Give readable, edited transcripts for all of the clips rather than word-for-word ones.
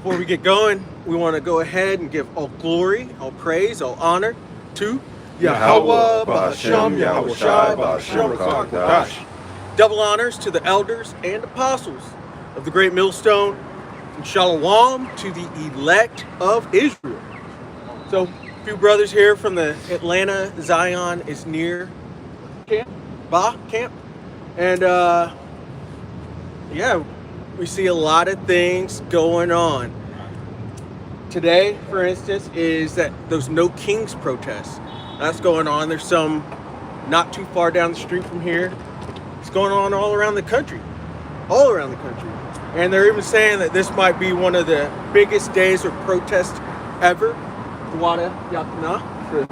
Before we get going, we want to go ahead and give all glory, all praise, all honor to Yahweh, Ba'ashem, Yahweh Shai, Ba'ashem, Rakadash. Double honors to the elders and apostles of the Great Millstone, and Shalom to the elect of Israel. So, a few brothers here from the Atlanta ZionisnearBA camp. And, yeah, we see a lot of things going on. Today, for instance, is that those No Kings protests. That's going on. There's some not too far down the street from here. It's going on all around the country. All around the country. And they're even saying that this might be one of the biggest days of protest ever. Wada Yakna for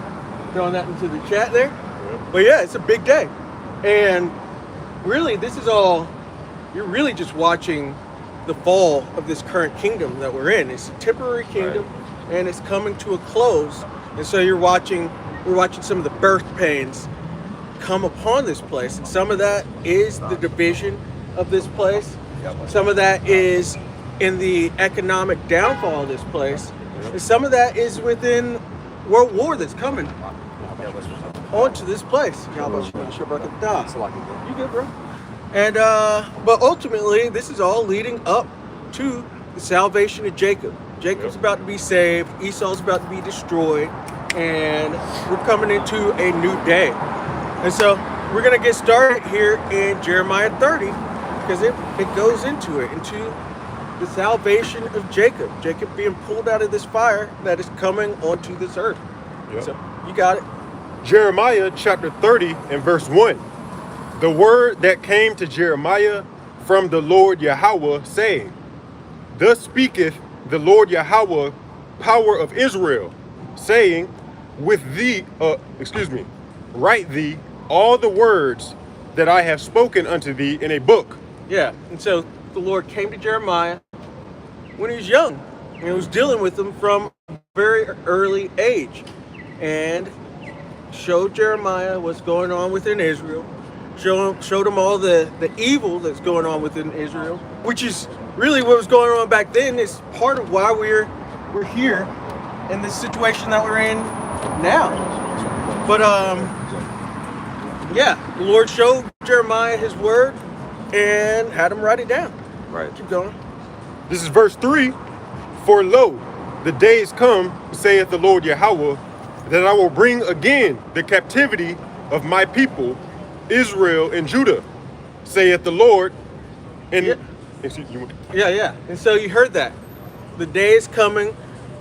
throwing that into the chat there. But yeah, it's a big day. And really, this is all, you're really just watching the fall of this current kingdom that we're in. It's a temporary kingdom, and it's coming to a close. And so we're watching some of the birth pains come upon this place. And some of that is the division of this place. Some of that is in the economic downfall of this place. And some of that is within world war that's coming onto this place. You good, bro? And but ultimately, this is all leading up to the salvation of Jacob. Jacob's about to be saved. Esau's about to be destroyed, and we're coming into a new day. And so we're gonna get started here in Jeremiah 30, because it goes into the salvation of Jacob. Jacob being pulled out of this fire that is coming onto this earth. Yep. So you got it. Jeremiah chapter 30 and verse 1. The word that came to Jeremiah from the Lord Yahweh, saying, Thus speaketh the Lord Yahweh, power of Israel, saying, write thee all the words that I have spoken unto thee in a book. Yeah, and so the Lord came to Jeremiah when he was young, and he was dealing with them from a very early age, and showed Jeremiah what's going on within Israel. Showed him all the evil that's going on within Israel, which is really what was going on back then. Is part of why we're here in this situation that we're in now. But yeah, the Lord showed Jeremiah his word and had him write it down. Right. Keep going. This is verse 3. For lo, the days come, saith the Lord Yahweh, that I will bring again the captivity of my people Israel and Judah, saith the Lord. And yeah. And so you heard that. The day is coming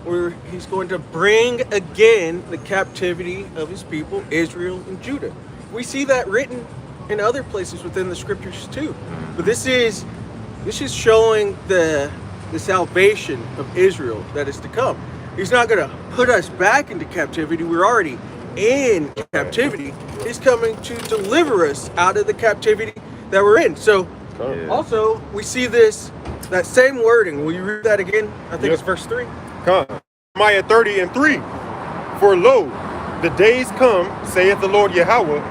where he's going to bring again the captivity of his people, Israel and Judah. We see that written in other places within the scriptures too. But this is showing the salvation of Israel that is to come. He's not going to put us back into captivity. We're already in captivity. He's coming to deliver us out of the captivity that we're in. So also we see that same wording. Will you read that again? I think it's verse 3. Jeremiah 30 and 3. For lo, the days come, saith the Lord Yahweh,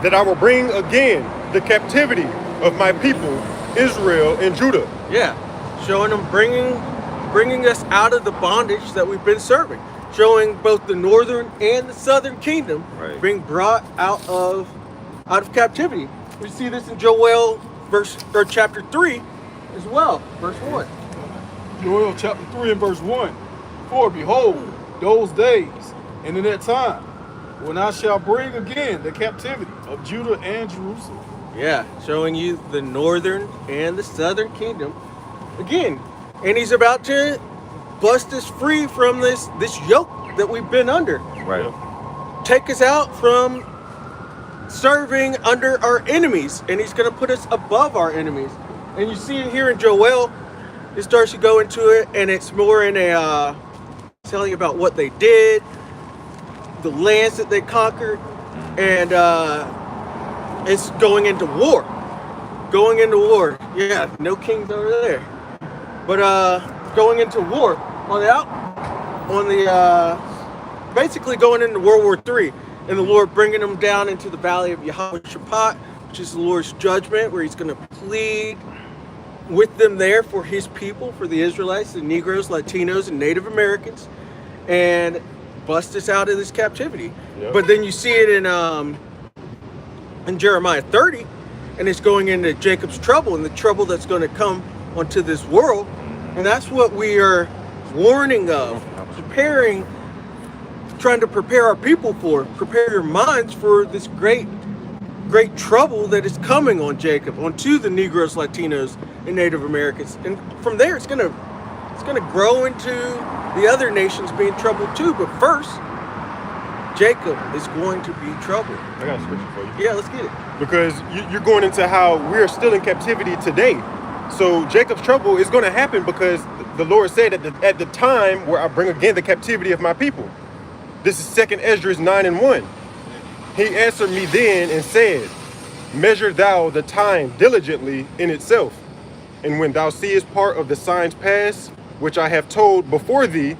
that I will bring again the captivity of my people Israel and Judah. Yeah, showing them bringing us out of the bondage that we've been serving. Showing both the northern and the southern kingdom being brought out of captivity. We see this in Joel chapter 3 as well, verse 1. Joel chapter 3 and verse 1. For behold, those days, and in that time, when I shall bring again the captivity of Judah and Jerusalem. Yeah, showing you the northern and the southern kingdom again. And he's about to bust us free from this yoke that we've been under. Right. Take us out from serving under our enemies, and he's going to put us above our enemies. And you see it here in Joel. It starts to go into it, and it's more in a telling about what they did, the lands that they conquered, and it's going into war. Yeah, no kings over there, but going into war basically going into World War III, and the Lord bringing them down into the valley of Yahweh Shaphat, which is the Lord's judgment, where he's going to plead with them there for his people, for the Israelites, the Negroes, Latinos, and Native Americans, and bust us out of this captivity. Yep. But then you see it in Jeremiah 30, and it's going into Jacob's trouble and the trouble that's going to come onto this world. And that's what we are warning of, trying to prepare our people for, prepare your minds for this great trouble that is coming on Jacob, onto the Negroes, Latinos, and Native Americans. And from there, it's gonna grow into the other nations being troubled too. But first, Jacob is going to be troubled. I got a scripture for you. Yeah, let's get it. Because you're going into how we're still in captivity today. So Jacob's trouble is going to happen because the Lord said at the time where I bring again the captivity of my people. This is 2 Esdras 9:1. He answered me then and said, measure thou the time diligently in itself. And when thou seest part of the signs pass, which I have told before thee,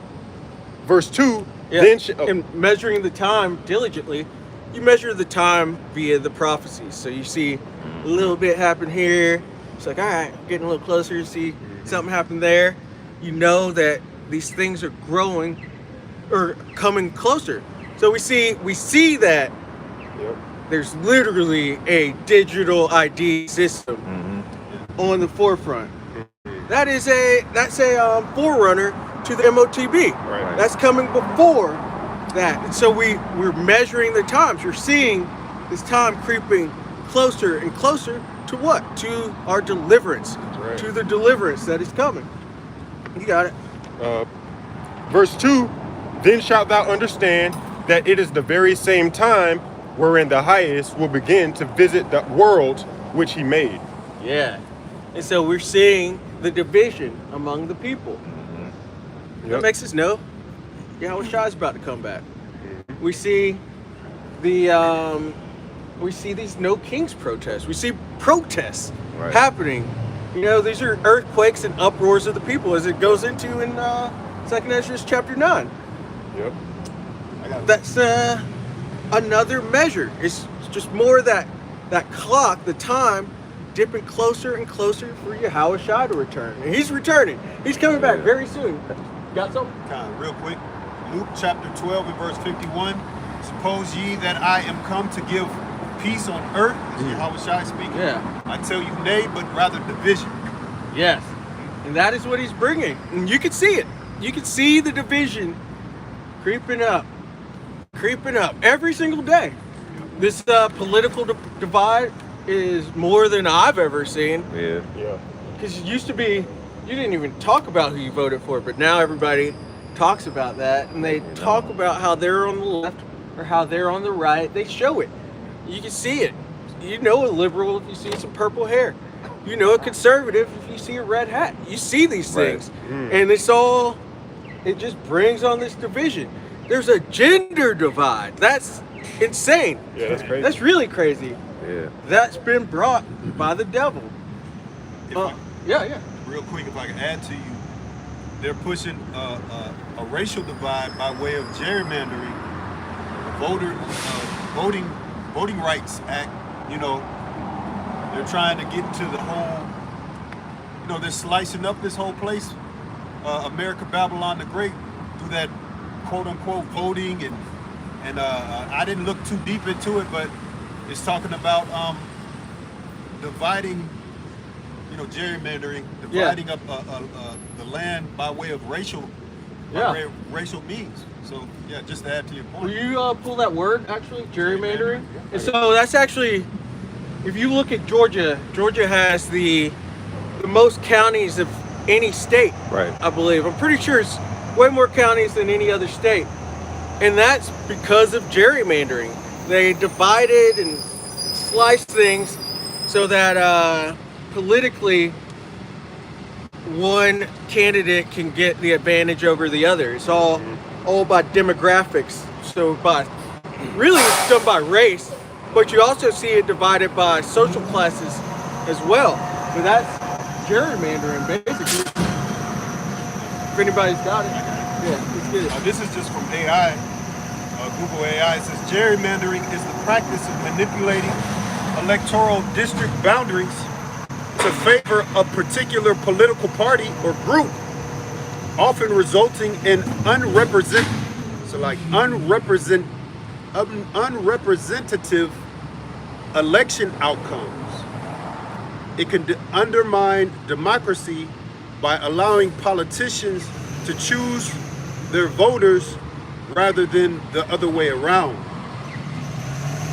verse 2, Yeah. then and measuring the time diligently, you measure the time via the prophecies. So you see a little bit happen here. It's like, all right, getting a little closer. You see something happen there. You know that these things are growing or coming closer. So we see that Yep. there's literally a digital ID system on the forefront. That's a forerunner to the MOTB. Right. That's coming before that. And so we're measuring the times. You're seeing this time creeping closer and closer to what? To our deliverance. Right. To the deliverance that is coming. You got it. Verse 2, then shalt thou understand that it is the very same time wherein the highest will begin to visit the world which he made. Yeah. And so we're seeing the division among the people. That Yep. makes us know Yahweh Shai is about to come back. We see these no kings protests. We see protests Right. happening. You know, these are earthquakes and uproars of the people, as it goes into in 2 Esdras chapter 9. Yep. That's another measure. It's just more that clock, the time, dipping closer and closer for Yahweh Shai to return. And he's returning. He's coming back very soon. Got something? Kind of real quick. Luke chapter 12 and verse 51. Suppose ye that I am come to give peace on earth, is Yahweh Shai speaking. Yeah. I tell you nay, but rather division. Yes. And that is what he's bringing. And you can see it. You can see the division creeping up every single day. This political divide is more than I've ever seen. Yeah. Yeah. Because it used to be, you didn't even talk about who you voted for, but now everybody talks about that, and they talk about how they're on the left or how they're on the right. They show it. You can see it. You know a liberal if you see some purple hair. You know a conservative if you see a red hat. You see these things. And it just brings on this division. There's a gender divide. That's insane. Yeah, that's crazy. That's really crazy. Yeah. That's been brought by the devil. Yeah. Real quick, if I can add to you, they're pushing a racial divide by way of gerrymandering, voting rights act. You know, they're trying to get into the whole. You know, they're slicing up this whole place, America, Babylon the Great, through that quote unquote voting and I didn't look too deep into it, but it's talking about dividing. You know, gerrymandering, dividing up the land by way of racial means. So, yeah, just to add to your point. Will you pull that word, actually, gerrymandering? And so that's actually, if you look at Georgia, Georgia has the most counties of any state, Right. I believe. I'm pretty sure it's way more counties than any other state. And that's because of gerrymandering. They divided and sliced things so that politically one candidate can get the advantage over the other. It's all by demographics. So really it's done by race, but you also see it divided by social classes as well. So that's gerrymandering basically. If anybody's got it, yeah, let's get it. This is just from AI, Google AI. It says gerrymandering is the practice of manipulating electoral district boundaries to to favor a particular political party or group, often resulting in unrepresentative election outcomes. It can undermine democracy by allowing politicians to choose their voters rather than the other way around.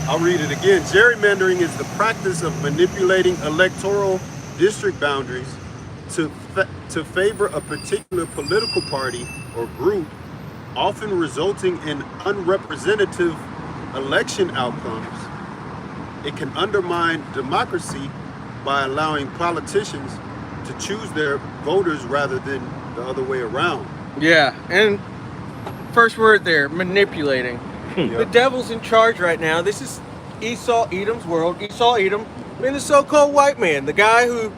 I'll read it again. Gerrymandering is the practice of manipulating electoral district boundaries to favor a particular political party or group, often resulting in unrepresentative election outcomes. It can undermine democracy by allowing politicians to choose their voters rather than the other way around. Yeah, and first word there, manipulating. Yeah. The devil's in charge right now. This is Esau Edom's world. Esau Edom being the so-called white man, the guy who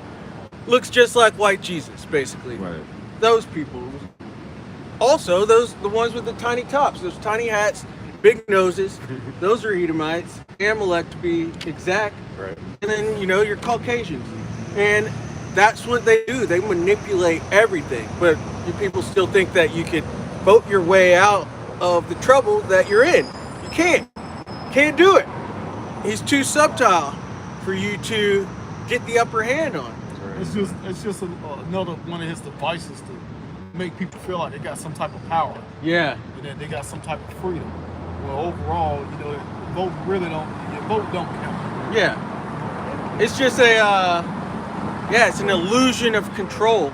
looks just like white Jesus, basically. Right. Those people. Also, the ones with the tiny tops, those tiny hats, big noses, those are Edomites, Amalek to be exact. Right. And then, your Caucasians. And that's what they do. They manipulate everything. But you people still think that you could vote your way out of the trouble that you're in. You can't. Can't do it. He's too subtle for you to get the upper hand on. It's just another one of his devices to make people feel like they got some type of power. Yeah. And that they got some type of freedom. Well, overall, your vote don't count. Yeah. It's just it's an illusion of control.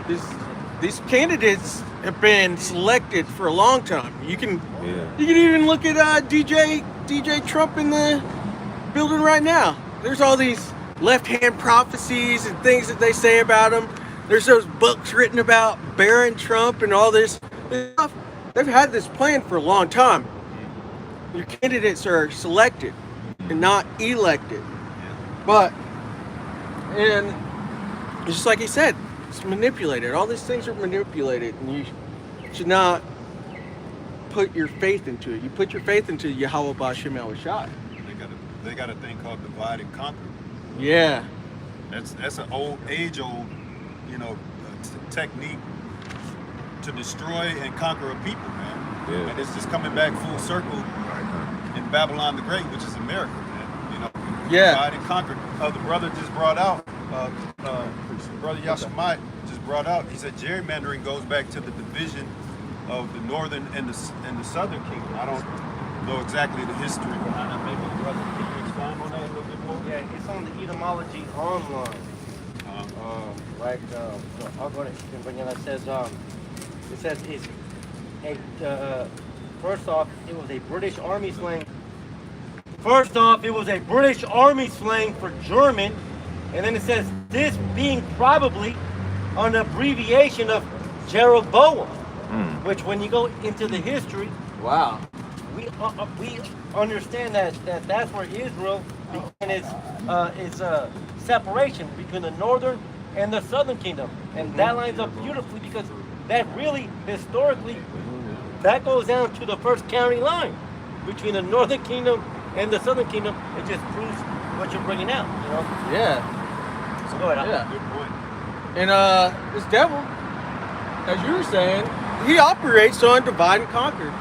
These candidates have been selected for a long time. You can even look at DJ Trump in the building right now. There's all these left-hand prophecies and things that they say about him. There's those books written about Barron Trump and all this stuff. They've had this plan for a long time. Your candidates are selected and not elected. And just like he said, it's manipulated. All these things are manipulated, and you should not put your faith into it. You put your faith into Yahweh B'Shem El Shai. They got a thing called divide and conquer. Yeah. That's an age-old, technique to destroy and conquer a people, man. Yeah. And it's just coming back full circle in Babylon the Great, which is America, man. Yeah. Divide and conquer. The brother just brought out, Brother Yashamite just brought out, he said gerrymandering goes back to the division of the northern and the southern kingdom. I don't know exactly the history behind that. Maybe brother, can you expand on that a little bit more? Yeah, it's on the etymology online. I'll go to it says it's first off, it was a British Army slang. First off, it was a British Army slang for German, and then it says this being probably an abbreviation of Jeroboam, which when you go into the history, Wow. we understand that's where Israel began its separation between the northern and the southern kingdom, and that lines up beautifully because that really historically that goes down to the first county line between the northern kingdom and the southern kingdom. It just proves what you're bringing out, Yeah. So go ahead. Yeah. Good point. And this devil, as you were saying, he operates on divide and conquer.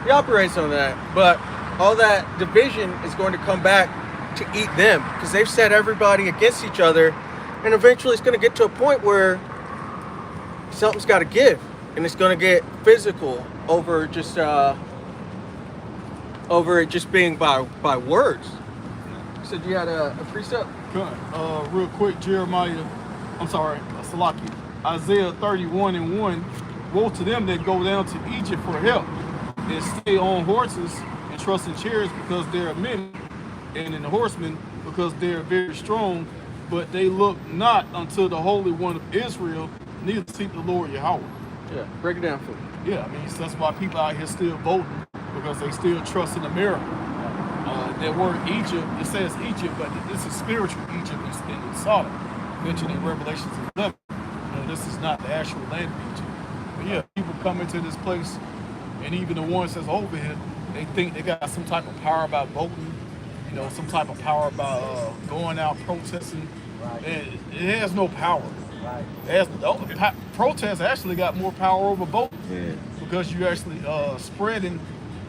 He operates on that. But all that division is going to come back to eat them because they've set everybody against each other. And eventually it's going to get to a point where something's got to give. And it's going to get physical over it just being by words. You said you had a precept? Real quick, Salaki, Isaiah 31:1, woe to them that go down to Egypt for help and stay on horses and trust in chariots because there are many, and in the horsemen because they are very strong, but they look not unto the Holy One of Israel, neither seek the Lord Yahweh. Yeah, break it down for me. Yeah, I mean, so that's why people out here still voting, because they still trust in America. That word Egypt, it says Egypt, but this is spiritual Egypt in Sodom, mentioned in Revelation 11. This is not the actual land of Egypt. But yeah, people come into this place, and even the ones that's over here, they think they got some type of power about voting, some type of power about going out protesting and it has no power. Right. It has, protests actually got more power over voting Yeah. because you actually spreading,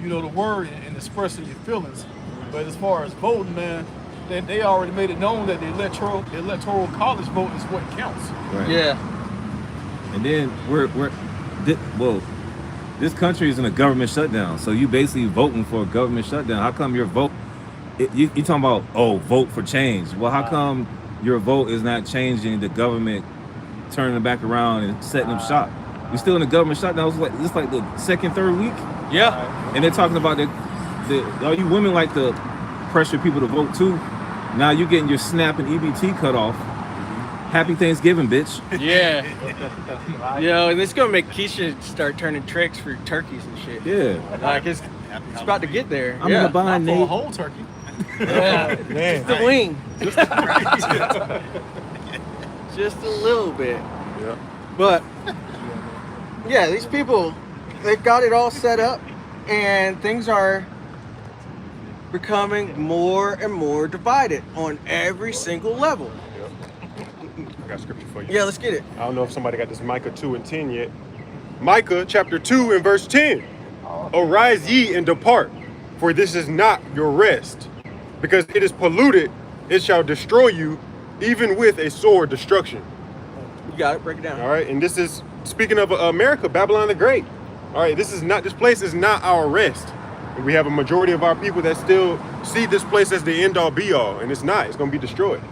the word and expressing your feelings. But as far as voting, man, they already made it known that the electoral college vote is what counts. Right. Yeah. And then this country is in a government shutdown, so you basically voting for a government shutdown. How come your vote? You talking about vote for change? Well, how come your vote is not changing the government, turning it back around and setting them shop? We're still in a government shutdown. It's like the second, third week, Yeah. and they're talking about all you women like to pressure people to vote too. Now you're getting your SNAP and EBT cut off. Happy Thanksgiving, bitch. Yeah. And it's gonna make Keisha start turning tricks for turkeys and shit. Yeah. Like it's about to get there. I'm in the bind, Not for a Nate. whole turkey. Yeah. Man. Just the wing. Just a little bit. Yeah. But yeah, these people, they've got it all set up, and things are becoming more and more divided on every single level. I got scripture for you. Yeah, let's get it. I don't know if somebody got this Micah 2:10 yet. Micah chapter 2 and verse 10. Arise ye and depart, for this is not your rest. Because it is polluted, it shall destroy you, even with a sore destruction. You got it. Break it down. All right, and this is speaking of America, Babylon the Great. All right, this place is not our rest. And we have a majority of our people that still see this place as the end all be all, and it's not. It's going to be destroyed.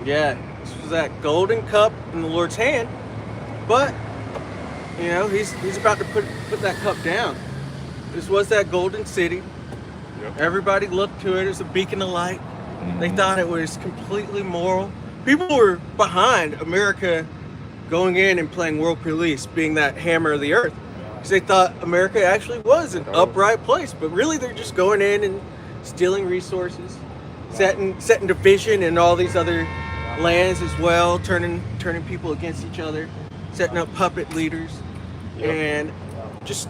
Yeah, this was that golden cup in the Lord's hand, but he's about to put that cup down. This was that golden city. Yep. Everybody looked to it as a beacon of light. They thought it was completely moral. People were behind America going in and playing world police, being that hammer of the earth, because they thought America actually was an upright place. But really, they're just going in and stealing resources, setting division in all these other lands as well, turning people against each other, setting up puppet leaders, and just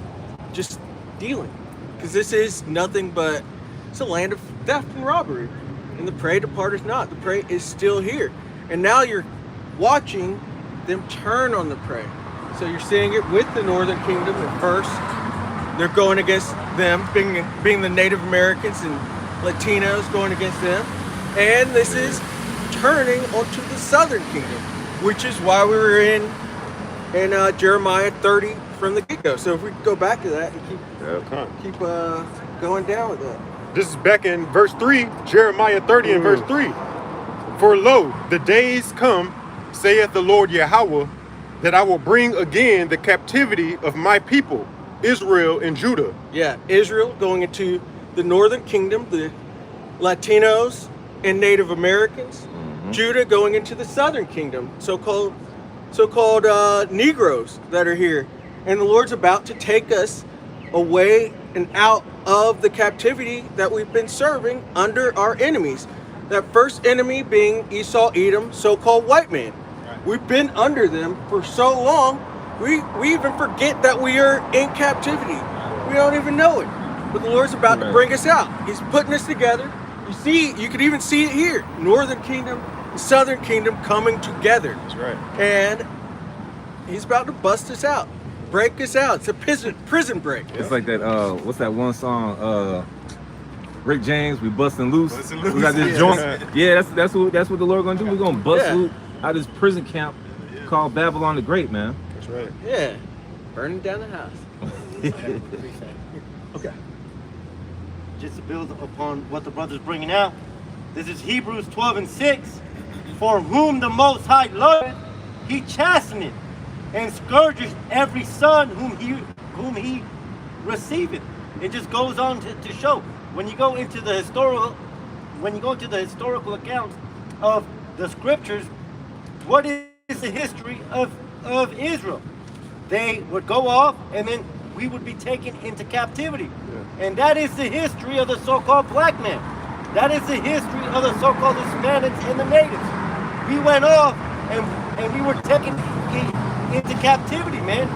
dealing. Because this is nothing but it's a land of theft and robbery, and the prey departeth not. The prey is still here, and now you're watching them turn on the prey. So you're seeing it with the Northern Kingdom at first. They're going against them, being the Native Americans and Latinos going against them, and this is turning onto the Southern Kingdom, which is why we were in Jeremiah 30 from the get-go. So if we could go back to that and keep going down with that. This is back in verse 3, Jeremiah 30 and verse 3. For lo, the days come, saith the Lord Yahweh, that I will bring again the captivity of my people, Israel and Judah. Yeah, Israel going into the Northern Kingdom, the Latinos and Native Americans. Judah going into the Southern Kingdom, so-called Negroes that are here. And the Lord's about to take us away and out of the captivity that we've been serving under our enemies. That first enemy being Esau, Edom, so-called white man. Right. We've been under them for so long, we even forget that we are in captivity. We don't even know it. But the Lord's about to bring us out. He's putting us together. You can even see it here. Northern Kingdom, Southern Kingdom coming together. That's right. And he's about to bust us out. Break us out. It's a prison break. It's like that. What's that one song? Rick James, we busting loose. We got this joint. Yeah, that's what the Lord gonna do. We're gonna bust loose out of this prison camp called Babylon the Great, man. That's right. Yeah, burning down the house. Okay. Just to build upon what the brother's bringing out, this is Hebrews 12 and 6. For whom the Most High loveth, he chasteneth, and scourges every son whom he receiveth. It just goes on to show when you go into the historical accounts of the scriptures, what is the history of Israel? They would go off, and then we would be taken into captivity. And that is the history of the so-called black man. That is the history of the so-called Hispanics and the natives. We went off and we were taken into captivity, man.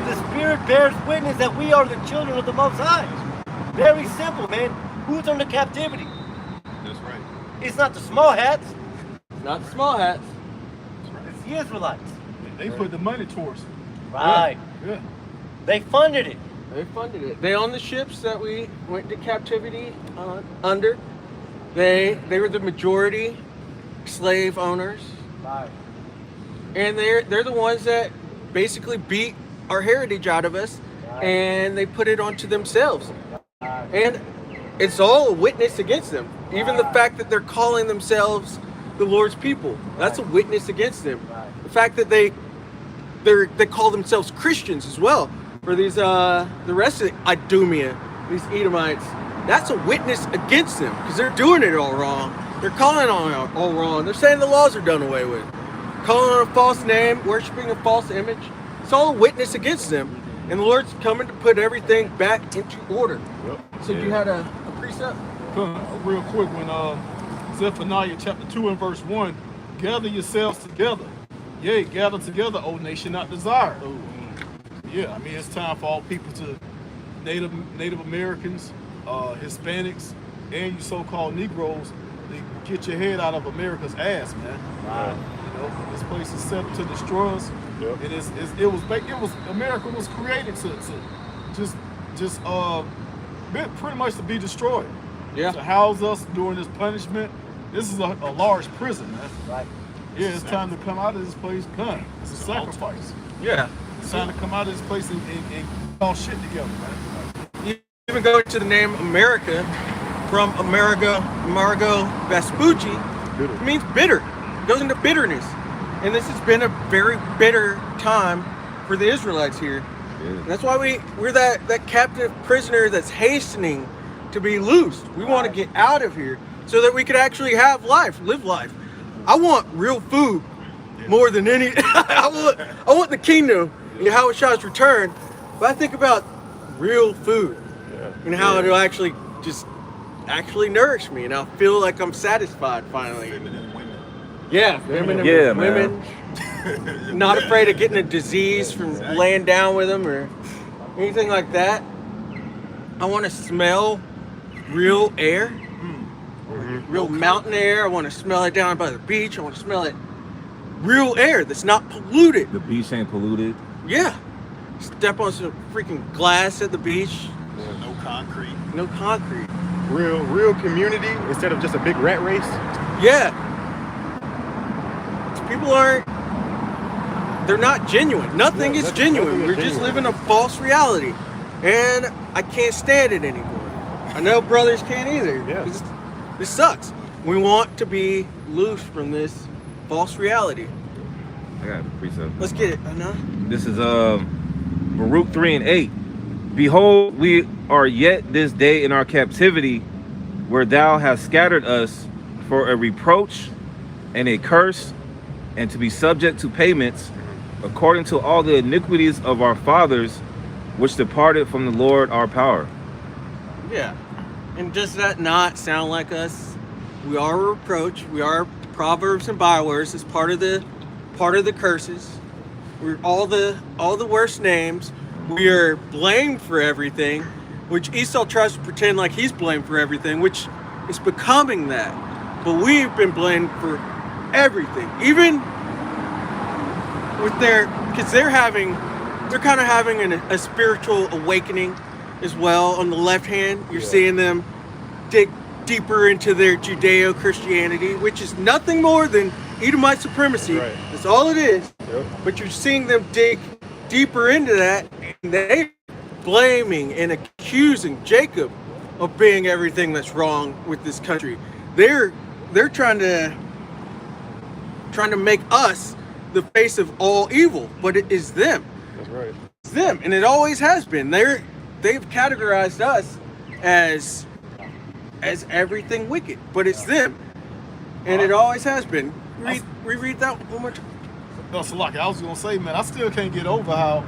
The Spirit bears witness that we are the children of the Most High. Very simple, man. Who's under captivity? That's right. It's not the small hats. Not the small hats. the Israelites. They put the money towards it. Right. Yeah. They funded it. They funded it. They owned the ships that we went to captivity under. They were the majority slave owners, Right. and they're the ones that basically beat our heritage out of us, Right. and they put it onto themselves. Right. And it's all a witness against them. Even the fact that they're calling themselves the Lord's people, that's a witness against them. Right. The fact that they call themselves Christians as well, for these the rest of Idumea, these Edomites, that's a witness against them because they're doing it all wrong. They're calling it all wrong. They're saying the laws are done away with, calling on a false name, worshiping a false image. It's all a witness against them, and the Lord's coming to put everything back into order. Yep. So you had a precept? Real quick, when Zephaniah chapter 2 and verse 1, gather yourselves together. Yea, gather together, O nation not desired. Yeah, I mean, it's time for all people to, Native Americans, Hispanics, and you so-called Negroes, to get your head out of America's ass, man. Right. You know, this place is set up to destroy us. Yep. And it was America was created to just pretty much to be destroyed. Yeah. To house us during this punishment. This is a large prison, man. Right. Yeah, it's time to come out of this place. Come. It's a sacrifice. Yeah. It's time to come out of this place and all shit together, man. You even go to the name America from Amerigo Vespucci. Bitter. It means bitter. It goes into bitterness. And this has been a very bitter time for the Israelites here. Yeah. That's why we're that captive prisoner that's hastening to be loosed. We want to get out of here so that we could actually have life, live life. I want real food more than any. I want the kingdom, how it shall return. But I think about real food and how it'll actually nourish me, and I'll feel like I'm satisfied finally. Feminine women. Yeah, feminine Yeah, women. Not afraid of getting a disease from laying down with them or anything like that. I want to smell real air, real mountain air. I want to smell it down by the beach. I want to smell it real air that's not polluted. The beach ain't polluted. Yeah. Step on some freaking glass at the beach. No concrete. No concrete. Real community instead of just a big rat race. Yeah. People they're not genuine. Nothing is genuine. nothing is We're just genuine. living a false reality. And I can't stand it anymore. I know brothers can't either. Yeah. This sucks. We want to be loose from this false reality. I got a precept. Let's get it. This is Baruch 3 and 8. Behold, we are yet this day in our captivity, where thou hast scattered us for a reproach and a curse, and to be subject to payments, according to all the iniquities of our fathers, which departed from the Lord our power. Yeah. And does that not sound like us? We are a reproach. We are proverbs and bywords. It's part of the curses. We're all the worst names. We are blamed for everything, which Esau tries to pretend like he's blamed for everything, which is becoming that. But we've been blamed for everything, even with because they're kind of having a spiritual awakening as well. On the left hand, you're seeing them dig deeper into their Judeo-Christianity, which is nothing more than Edomite supremacy. Right. That's all it is. Yep. But you're seeing them dig deeper into that, and they blaming and accusing Jacob of being everything that's wrong with this country. They're trying to make us the face of all evil, but it is them. That's right. It's them, and it always has been. They've categorized us as everything wicked, but it's them, and it always has been. Reread that one more time. No, so like I was gonna say, man, I still can't get over how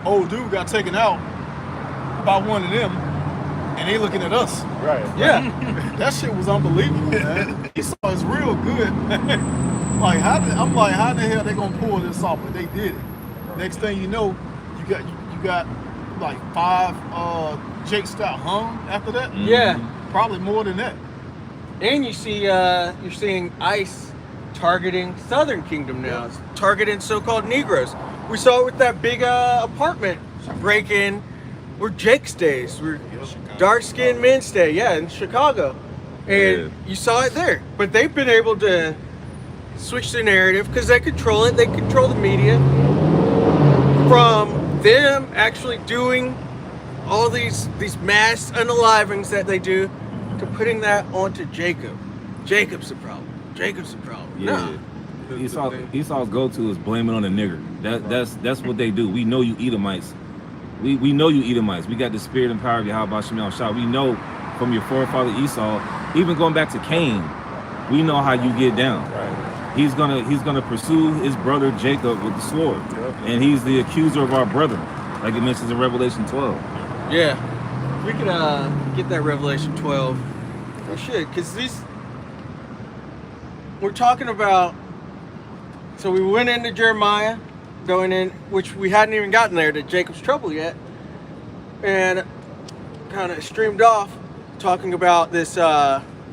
old dude got taken out by one of them, and they looking at us. Right. Yeah. That shit was unbelievable, man. Esau is real good. I'm like, how the hell they gonna pull this off? But they did it. Next thing you know, you got like 5 Jake Stout hung after that. Yeah. Probably more than that. And you see, you're seeing ICE targeting Southern Kingdom now. It's targeting so-called Negroes. We saw it with that big apartment break-in where Jake stays, where dark-skinned men stay, in Chicago. And you saw it there. But they've been able to switch the narrative because they control it. They control the media. From them actually doing all these mass unalivings that they do to putting that onto Jacob. Jacob's the problem. Jacob's the problem. Yeah. No. Esau's go-to is blame it on the nigger. That's what they do. We know you Edomites. We know you Edomites. We got the spirit and power of Yahweh Shemel Shah. We know from your forefather Esau, even going back to Cain, we know how you get down. Right. He's gonna pursue his brother Jacob with the sword, and he's the accuser of our brethren, like it mentions in Revelation 12. Yeah, we could get that Revelation 12. We should, because we're talking about. So we went into Jeremiah, going in, which we hadn't even gotten there to Jacob's trouble yet, and kind of streamed off, talking about this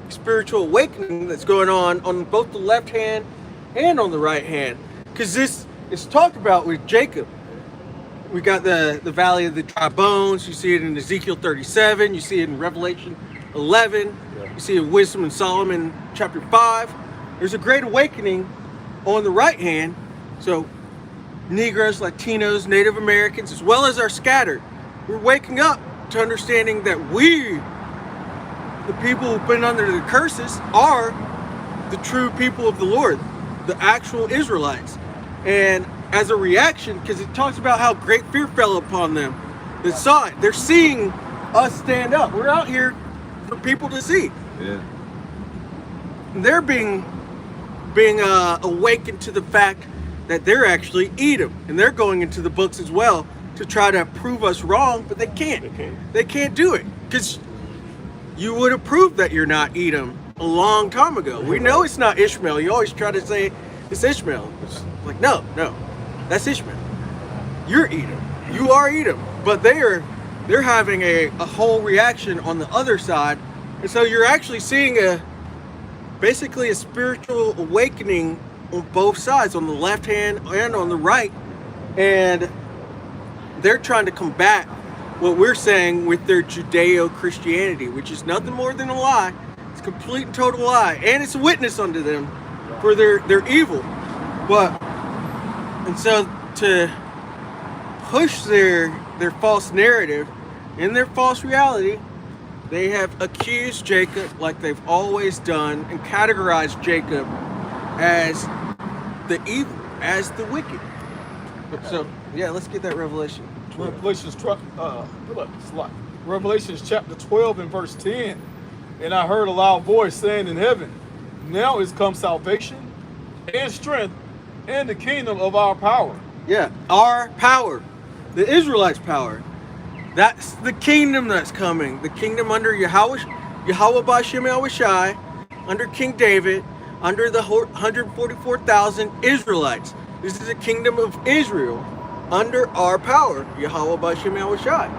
spiritual awakening that's going on both the left hand and on the right hand, because this is talked about with Jacob. We got the valley of the dry bones. You see it in Ezekiel 37. You see it in Revelation 11. You see it in Wisdom in Solomon chapter 5. There's a great awakening on the right hand. So Negroes, Latinos, Native Americans, as well as our scattered, we're waking up to understanding that we, the people who've been under the curses, are the true people of the Lord, the actual Israelites. And as a reaction, because it talks about how great fear fell upon them that saw it. They're seeing us stand up. We're out here for people to see. Yeah. And they're being awakened to the fact that they're actually Edom, and they're going into the books as well to try to prove us wrong, but they can't. They can't do it, because you would have proved that you're not Edom a long time ago. We know it's not Ishmael. You always try to say it's Ishmael. It's like, no, that's Ishmael. You're Edom. You are Edom. But they're having a whole reaction on the other side, and so you're actually seeing basically a spiritual awakening on both sides, on the left hand and on the right, and they're trying to combat what we're saying with their Judeo-Christianity, which is nothing more than a lie. It's a complete and total lie, and it's a witness unto them for their evil. And so to push their false narrative and their false reality, they have accused Jacob, like they've always done, and categorized Jacob as the evil, as the wicked. So, let's get that Revelation. Revelations chapter 12 and verse 10. And I heard a loud voice saying in heaven, now is come salvation and strength and the kingdom of our power. Yeah, our power, the Israelites' power. That's the kingdom that's coming. The kingdom under Yahweh Bashem Yahushai, under King David, under the 144,000 Israelites. This is a kingdom of Israel under our power, Yahweh Bashem Yahushai.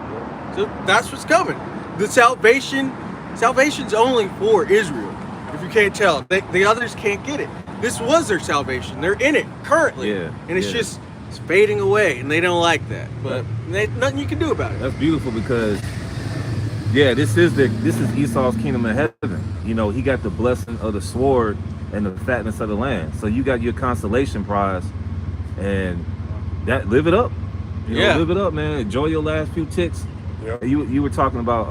So that's what's coming. The salvation's only for Israel. If you can't tell, the others can't get it. This was their salvation. They're in it currently, and it's just fading away, and they don't like that. But nothing you can do about it. That's beautiful, because this is Esau's kingdom of heaven. You know, he got the blessing of the sword and the fatness of the land. So you got your consolation prize, and that live it up. Live it up, man. Enjoy your last few ticks. Yep. You were talking about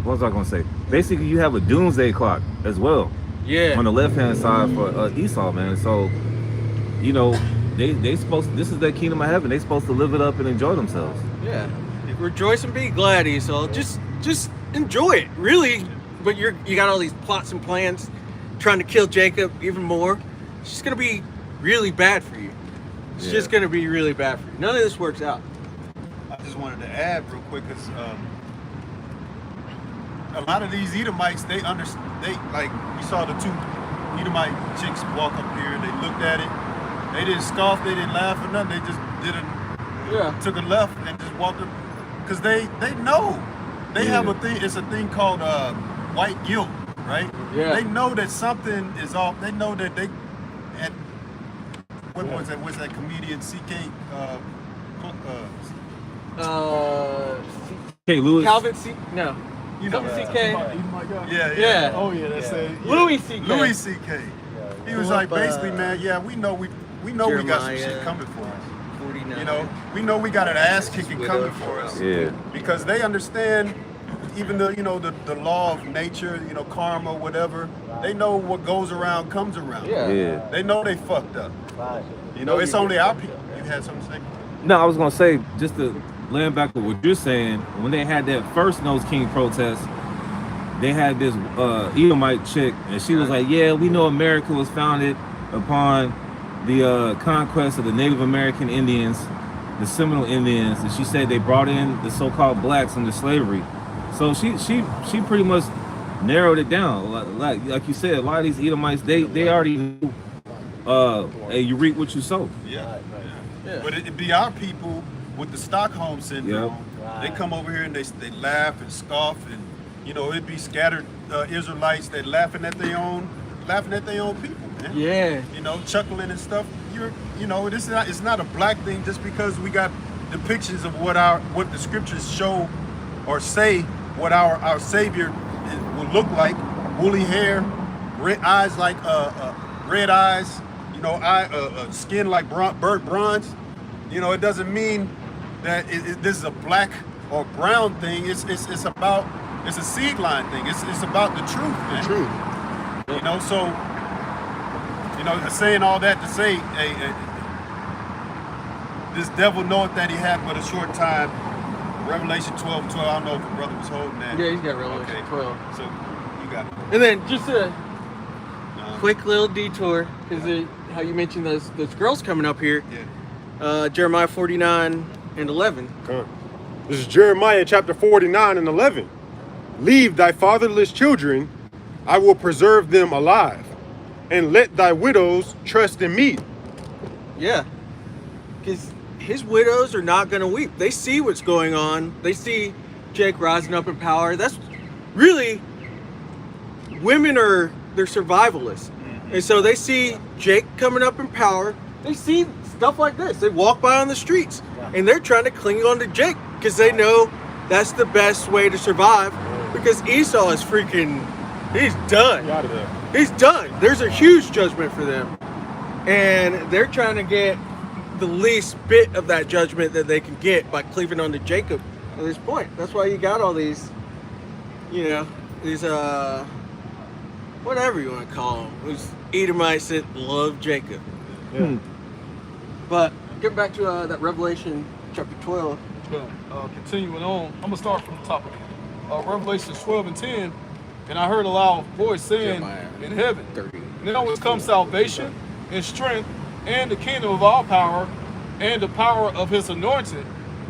what was I gonna say? Basically, you have a doomsday clock as well. Yeah. On the left hand side for Esau, man. So, you know, they supposed. This is their kingdom of heaven. They supposed to live it up and enjoy themselves. Yeah. Rejoice and be glad, Esau. Just enjoy it, really. But you got all these plots and plans, trying to kill Jacob even more. It's just gonna be really bad for you. It's just gonna be really bad for you. None of this works out. I just wanted to add real quick, because a lot of these Edomites, they like, you saw the two Edomite chicks walk up here. They looked at it. They didn't scoff. They didn't laugh or nothing. They just took a left and just walked up, because they know they have a thing. It's a thing called white guilt. right? Yeah. They know that something is off. They know that they, and what was that? What's that comedian CK? Hey, Lewis. Calvin C. No. You know, Something CK. yeah. Yeah. Oh yeah, that's it. Yeah. Louis C.K. Louis C.K. He was like, basically, man, yeah, we know we got some Jeremiah. shit coming for us. 49. You know, we know we got an ass kicking coming for us. Yeah. Because they understand, even the the law of nature, karma, whatever. They know what goes around comes around. Yeah. They know they fucked up. Right. It's only our people. You had something to say? No, I was gonna say, just to land back with what you're saying, when they had that first Nose King protest, they had this Edomite chick, and she was like, yeah, we know America was founded upon the conquest of the Native American Indians, the Seminole Indians, and she said they brought in the so-called blacks into slavery. So she pretty much narrowed it down. Like you said, a lot of these Edomites, they already knew, hey, you reap what you sow. Yeah. But it'd be our people with the Stockholm syndrome. Yep. They come over here and they laugh and scoff, and it'd be scattered Israelites that laughing at their own people, man. Yeah. Chuckling and stuff. It's not a black thing just because we got depictions of what the scriptures show or say what our Savior will look like. Woolly hair, red eyes like red eyes, skin like burnt bronze. It doesn't mean that this is a black or brown thing. It's a seed line thing. It's about the truth, man. So saying all that to say, hey, this devil knoweth that he had but a short time. Revelation 12:12. I don't know if the brother was holding that. Yeah, he's got Revelation 12. So you got it. And then just a quick little detour, because how you mentioned those girls coming up here. Yeah. Jeremiah 49:11. Come. This is Jeremiah chapter 49:11. Leave thy fatherless children, I will preserve them alive, and let thy widows trust in me. Yeah. Because his widows are not going to weep. They see what's going on. They see Jake rising up in power. That's really, women they're survivalists. And so they see Jake coming up in power. They see stuff like this. They walk by on the streets and they're trying to cling on to Jake because they know that's the best way to survive, because Esau is he's done. Get out of there. He's done. There's a huge judgment for them. And they're trying to get the least bit of that judgment that they can get by cleaving on to Jacob at this point. That's why you got all these, these, whatever you want to call them, these Edomites that love Jacob. Yeah. But get back to that Revelation chapter 12. Continuing on, I'm gonna start from the top of it. Revelation 12:10, and I heard a loud voice saying Jeremiah in heaven, 30. now is come salvation and strength and the kingdom of our power and the power of his anointed.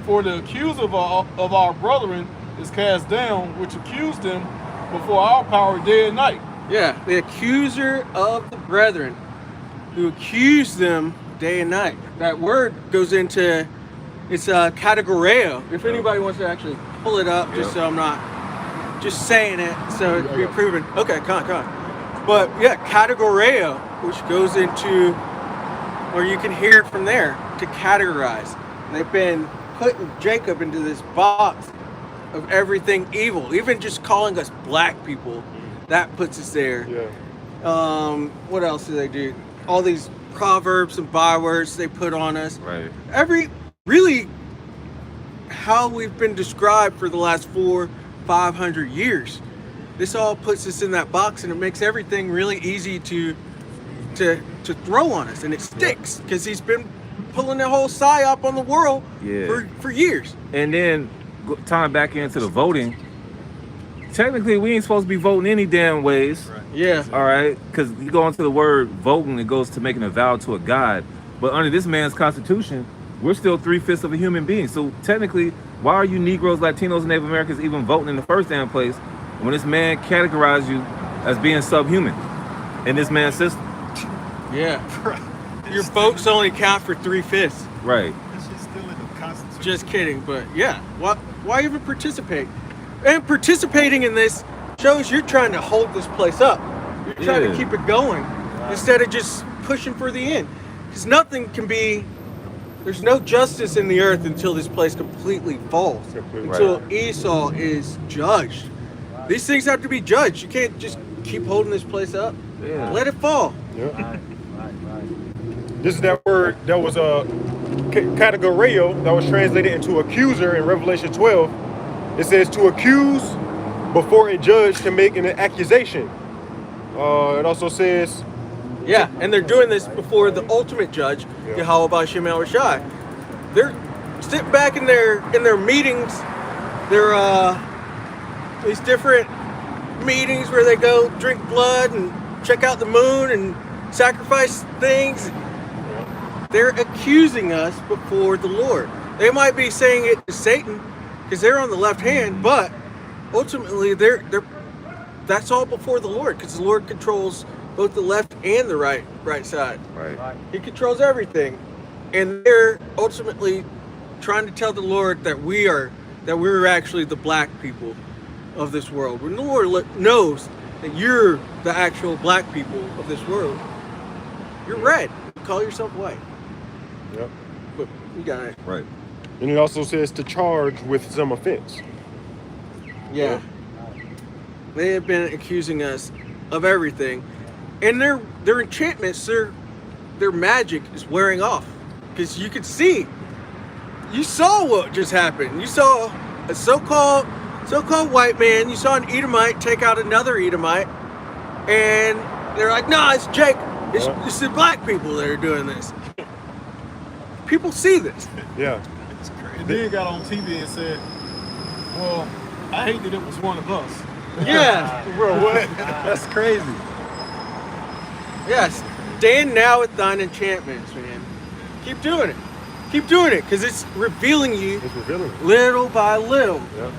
For the accuser of our brethren is cast down, which accused them before our power day and night. Yeah, the accuser of the brethren, who accused them day and night. That word goes into, it's categoreo. If anybody wants to actually pull it up, just so I'm not just saying it, so it can be proven. Okay, come on. But yeah, categoreo, which goes into, or you can hear it from there, to categorize. And they've been putting Jacob into this box of everything evil. Even just calling us black people, that puts us there. Yeah. What else do they do? All these proverbs and bywords they put on us. Right. Really how we've been described for the last 400-500 years. This all puts us in that box, and it makes everything really easy to throw on us, and it sticks because he's been pulling the whole psyop on the world for years. And then tying back into the voting, technically we ain't supposed to be voting any damn ways. Right. Yeah. All right, because you go into the word voting, it goes to making a vow to a god. But under this man's constitution, we're still 3/5 of a human being. So technically, why are you Negroes, Latinos, and Native Americans even voting in the first damn place when this man categorized you as being subhuman in this man's system? Yeah. Your votes only count for 3/5. Right. This is still in the Constitution. Just kidding, but yeah. Why even participate? And participating in this shows you're trying to hold this place up. You're trying to Yeah. keep it going instead of just pushing for the end. Because nothing can be, there's no justice in the earth until this place completely falls. Until Esau is judged. These things have to be judged. You can't just keep holding this place up. Yeah. Let it fall. Yeah. This is that word that was categoreo, that was translated into accuser in Revelation 12. It says to accuse before a judge to make an accusation. It also says, Yeah, and they're doing this before the ultimate judge, Yahweh B'Shem El Rashai. They're sitting back in their meetings. They're these different meetings where they go drink blood and check out the moon and sacrifice things. They're accusing us before the Lord. They might be saying it to Satan because they're on the left hand, but ultimately they're that's all before the Lord because the Lord controls both the left and the right side. Right. He controls everything, and they're ultimately trying to tell the Lord that we're actually the black people of this world. When the Lord knows that you're the actual black people of this world, you're red. You call yourself white. yep. But you got it. Right. And it also says to charge with some offense. Yeah. They have been accusing us of everything, and their enchantments, their magic is wearing off because you could see. You saw what just happened. You saw a so-called white man. You saw an Edomite take out another Edomite, and they're like, "Nah, it's Jake. It's the black people that are doing this." People see this. Yeah. And then got on TV and said, well, I hate that it was one of us. Yeah. Bro, what? That's crazy. Yes. Stand now with thine enchantments, man. Keep doing it. Keep doing it, because it's revealing you It's revealing. little by little. Yeah.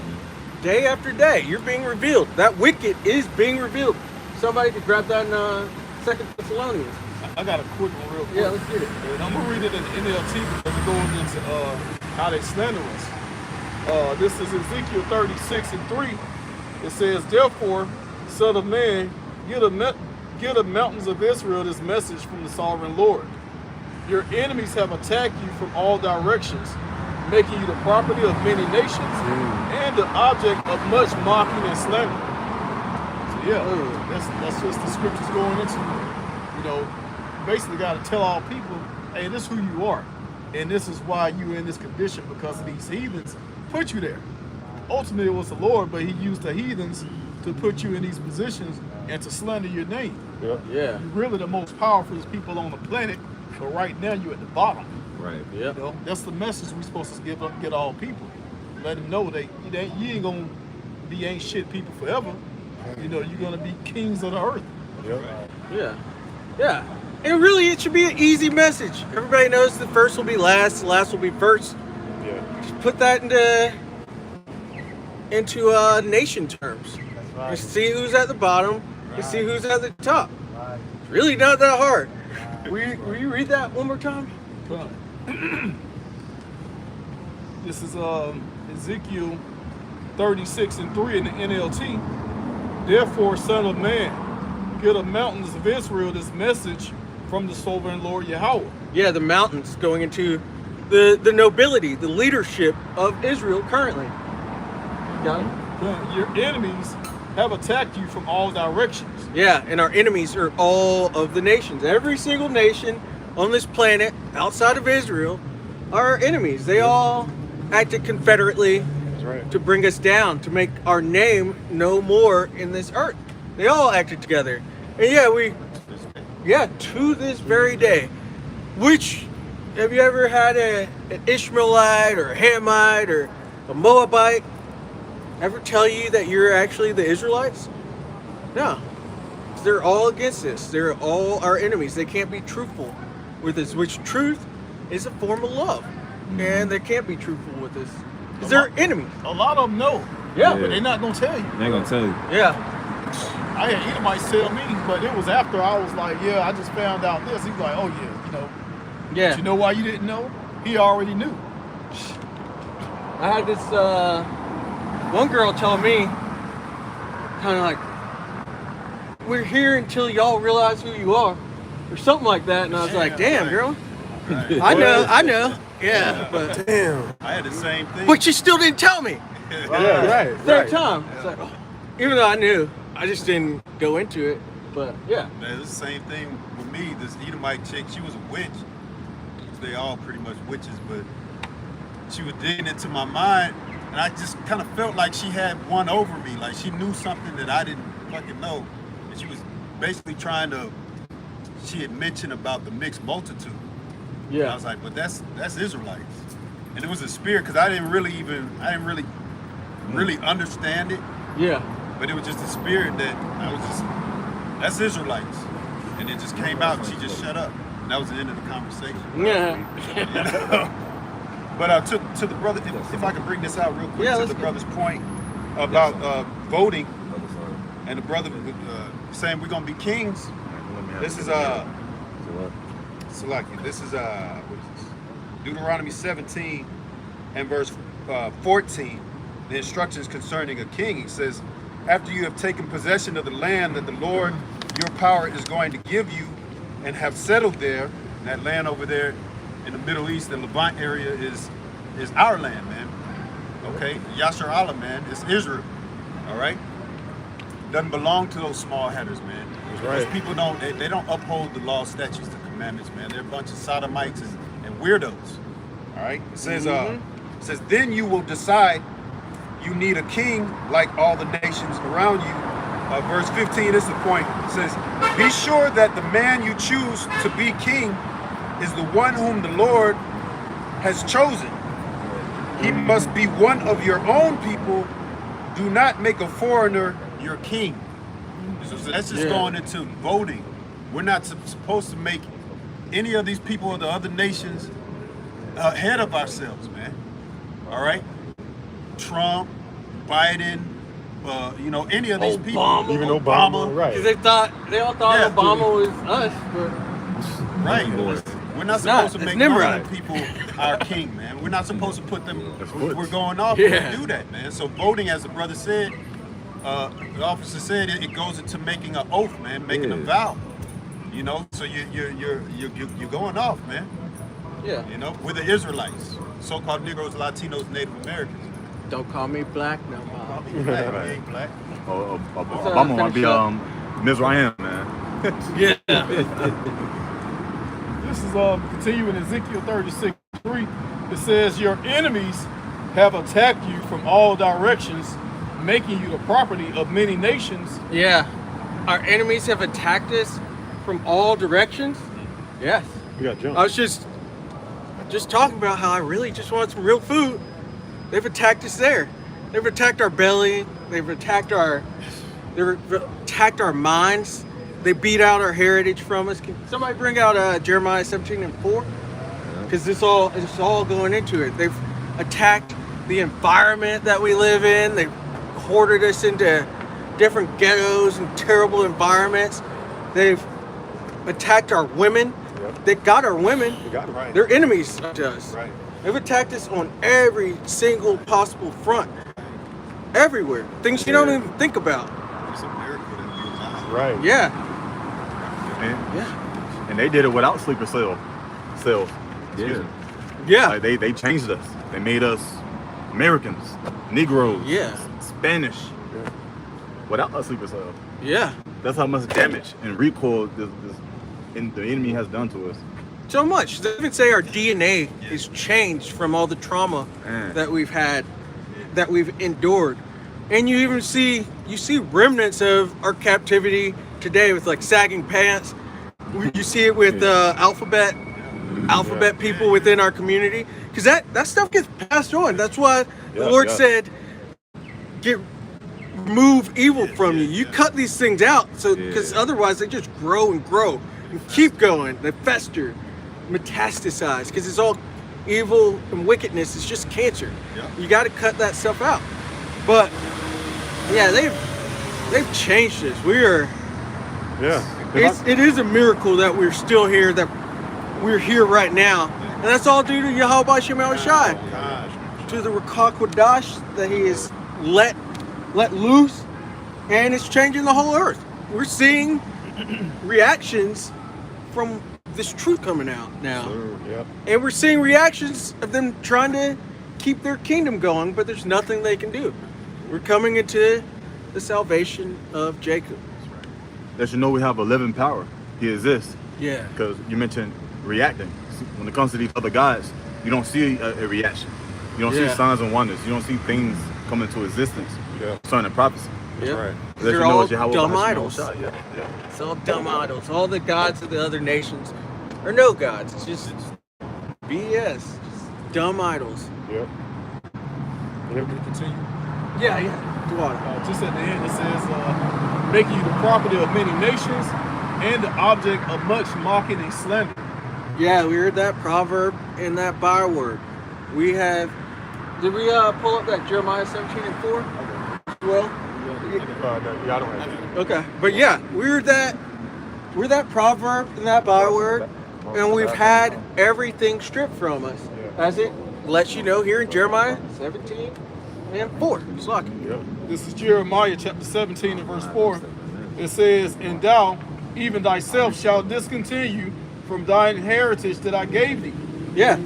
Day after day, you're being revealed. That wicked is being revealed. Somebody could grab that in 2 Thessalonians. I got a quick one real quick. Yeah, let's get it. And I'm gonna read it in the NLT because it goes into how they slander us. This is Ezekiel 36:3. It says, "Therefore, Son of Man, give the mountains of Israel this message from the Sovereign Lord. Your enemies have attacked you from all directions, making you the property of many nations and the object of much mocking and slander." So yeah, that's just the scriptures going into. You know, basically got to tell all people, hey, this is who you are, and this is why you're in this condition because of these heathens put you there. Ultimately, it was the Lord, but He used the heathens to put you in these positions and to slander your name. Yeah. Yeah. You're really the most powerful people on the planet, but right now you're at the bottom. Right. Yep. You know, that's the message we're supposed to get all people. Let them know that you ain't gonna be ain't shit people forever. You know, you're gonna be kings of the earth. Yeah. Yeah. Yeah. And really, it should be an easy message. Everybody knows the first will be last, the last will be first. Yeah. Just put that into nation terms. And see who's at the bottom and see who's at the top. It's really not that hard. Will you read that one more time? This is Ezekiel 36:3 in the NLT. "Therefore, Son of Man, give the mountains of Israel this message from the Sovereign Lord Yahweh." Yeah, the mountains going into the nobility, the leadership of Israel currently. Got it? Your enemies have attacked you from all directions. Yeah, and our enemies are all of the nations. Every single nation on this planet outside of Israel are our enemies. They all acted confederately That's right. to bring us down, to make our name no more in this earth. They all acted together. And to this very day. Which, have you ever had an Ishmaelite or a Hamite or a Moabite ever tell you that you're actually the Israelites? No. They're all against us. They're all our enemies. They can't be truthful with us, which truth is a form of love. And they can't be truthful with us because they're enemies. A lot of them know. Yeah. But they're not gonna tell you. They ain't gonna tell you. Yeah. I had Edomites tell me, but it was after I was like, yeah, I just found out this. He was like, oh yeah, you know. Yeah. But you know why you didn't know? He already knew. I had this one girl tell me, kind of like, we're here until y'all realize who you are, or something like that. And I was like, damn, girl, I know, yeah, but Damn. I had the same thing. but you still didn't tell me. Yeah, right. Third time, it's like, even though I knew, I just didn't go into it. But yeah, Man, it's the same thing with me. This Edomite chick, she was a witch. They all pretty much witches, but she was digging into my mind, and I just kind of felt like she had one over me. Like she knew something that I didn't fucking know. And she was basically trying to, she had mentioned about the mixed multitude. And I yeah, was like, but that's Israelites. And it was a spirit, because I didn't really understand it. yeah, But it was just a spirit that I was just, that's Israelites. And it just came out and she just shut up. And that was the end of the conversation. yeah. You know? But to the brother, if I can bring this out real quick, Yeah, to let's the go. brother's point about voting, and the brother saying we're gonna be kings. This is Salaki. This is what is this? Deuteronomy 17 and verse 14. The instructions concerning a king. He says, after you have taken possession of the land that the Lord your power is going to give you, and have settled there, that land over there in the Middle East, the Levant area is our land, man. Okay, Yasser Allah, man, it's Israel. All right, doesn't belong to those small headers, man. Those people don't they don't uphold the law, statutes, the commandments, man. They're a bunch of sodomites and weirdos. All right, it says then you will decide you need a king like all the nations around you. Verse 15 is the point. It says, be sure that the man you choose to be king is the one whom the Lord has chosen. He must be one of your own people. Do not make a foreigner your king. So that's just going into voting. We're not supposed to make any of these people of the other nations ahead of ourselves, man. All right? Trump, Biden, any of these people, Even Obama, right? Because they all thought Yeah. Obama was us, but right? We're not supposed to it's make Nimrod. northern people our king, man. We're not supposed to put them. We're going off Yeah. when we do that, man. So voting, as the brother said, the officer said, it goes into making an oath, man, making a vow. You know, so you're going off, man. yeah. You know, we're the Israelites, so-called Negroes, Latinos, Native Americans. Don't call me black no more. Probably black, we ain't black. Obama might be Mizraim, man. Yeah. This is continuing Ezekiel 36:3. It says, your enemies have attacked you from all directions, making you the property of many nations. Yeah. Our enemies have attacked us from all directions. Yes. We got jumped. I was just talking about how I really just want some real food. They've attacked us there. They've attacked our belly. They've attacked our minds. They beat out our heritage from us. Can somebody bring out Jeremiah 17 and 4? Because it's all going into it. They've attacked the environment that we live in. They've hoarded us into different ghettos and terrible environments. They've attacked our women. Yep. They got our women. We got it. Right. They're enemies to us. Right. They've attacked us on every single possible front. Everywhere. Things you don't even think about. It's a miracle that we was out. Right. Yeah. And they did it without sleeper cells. Excuse me. Yeah. Like they changed us. They made us Americans, Negroes, Yeah. Spanish, without a sleeper cell. Yeah. That's how much damage and recoil the enemy has done to us. So much. They even say our DNA is changed from all the trauma Man. that we've had, that we've endured. And you even see remnants of our captivity today with like sagging pants. You see it with alphabet people within our community. Because that stuff gets passed on. That's why the Lord said, remove evil from you. You cut these things out, so because otherwise they just grow and grow and keep going. They fester, metastasize, because it's all evil and wickedness. It's just cancer. You got to cut that stuff out. But yeah, they've changed us. We are. Yeah. It is a miracle that we're still here. That we're here right now, and that's all due to Yahweh Shem Shai, to the Ruach Kodesh that He is let loose and it's changing the whole earth. We're seeing reactions from this truth coming out now. Yep. And we're seeing reactions of them trying to keep their kingdom going, but there's nothing they can do. We're coming into the salvation of Jacob. That you know we have a living power. He exists. Yeah. Because you mentioned reacting. When it comes to these other gods, you don't see a reaction. You don't see Yeah. signs and wonders. You don't see things come into existence. Yeah. Concerning prophecy. Yep. Right. That They're you know all it's Yahweh dumb Bahasham idols. Yahushua. Yeah. It's all dumb idols. All the gods of the other nations are no gods. It's just BS. Just dumb idols. Yep. Can we continue? Yeah. Go on. Just at the end, it says, making you the property of many nations and the object of much mocking and slander. Yeah, we heard that proverb and that byword. We have. Did we pull up that Jeremiah 17:4? Well, Yeah, I don't have that. okay, but yeah, we're that proverb and that byword, and we've had everything stripped from us, as it lets you know here in Jeremiah 17:4. It's lucky. Yep. This is Jeremiah chapter 17 and verse 4. It says, and thou, even thyself, shalt discontinue from thine heritage that I gave thee. Yeah,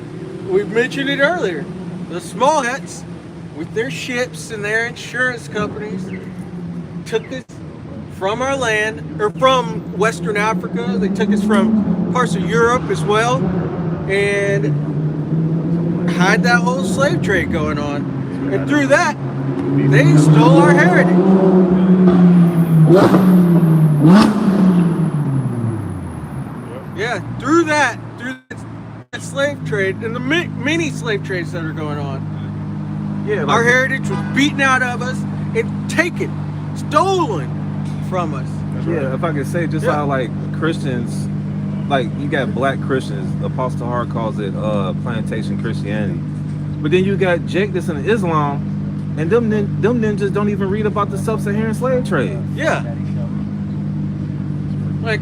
we mentioned it earlier. The small hats, with their ships and their insurance companies, took us from our land, or from Western Africa. They took us from parts of Europe as well, and had that whole slave trade going on. And through that, they stole our heritage. Yeah, through that slave trade and the many slave trades that are going on, Yeah, our heritage was beaten out of us and taken, stolen from us. Yeah, if I could say, just Yeah. how like Christians, like you got black Christians, Apostle Hart calls it plantation Christianity, but then you got Jake that's in Islam, and them ninjas don't even read about the sub-Saharan slave trade. Yeah. Like,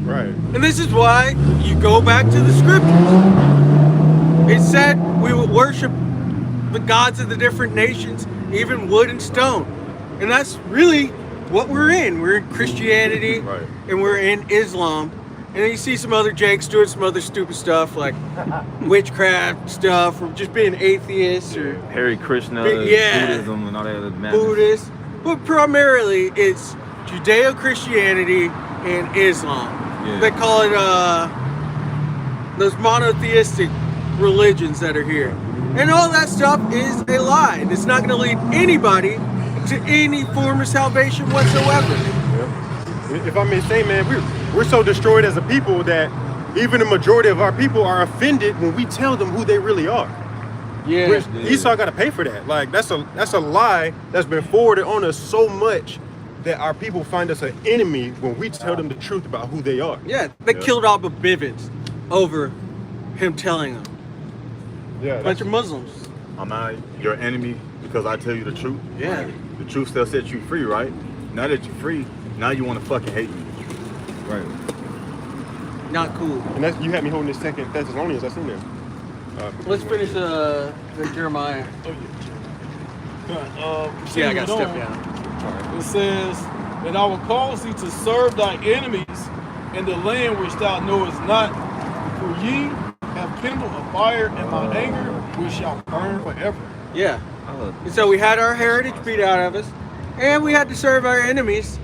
Right. and this is why you go back to the scriptures. It said we would worship the gods of the different nations, even wood and stone. And that's really what we're in. We're in Christianity, Right. and we're in Islam. And then you see some other Jakes doing some other stupid stuff like witchcraft stuff, or just being atheists, or Hare Krishna, Yeah. Buddhism, and all that other madness. Buddhists. But primarily it's Judeo-Christianity and Islam. Yeah. They call it those monotheistic religions that are here. And all that stuff is a lie. And it's not going to lead anybody to any form of salvation whatsoever. Yep. If I may say, man, we're so destroyed as a people that even the majority of our people are offended when we tell them who they really are. Yeah. Esau got to pay for that. Like that's a lie that's been forwarded on us so much that our people find us an enemy when we tell them the truth about who they are. Yeah. They killed Abba Bivens over him telling them. Yeah. A bunch of Muslims. I'm not your enemy because I tell you the truth. Yeah. The truth still sets you free, right? Now that you're free, now you want to fucking hate me. Right. Not cool. And that's, you had me holding this Second Thessalonians. I seen that. Let's finish the Jeremiah. Yeah, I got to step down. It says, and I will cause thee to serve thy enemies in the land which thou knowest not, for ye have kindled a fire in my anger, which shall burn forever. Yeah. And so we had our heritage beat out of us, and we had to serve our enemies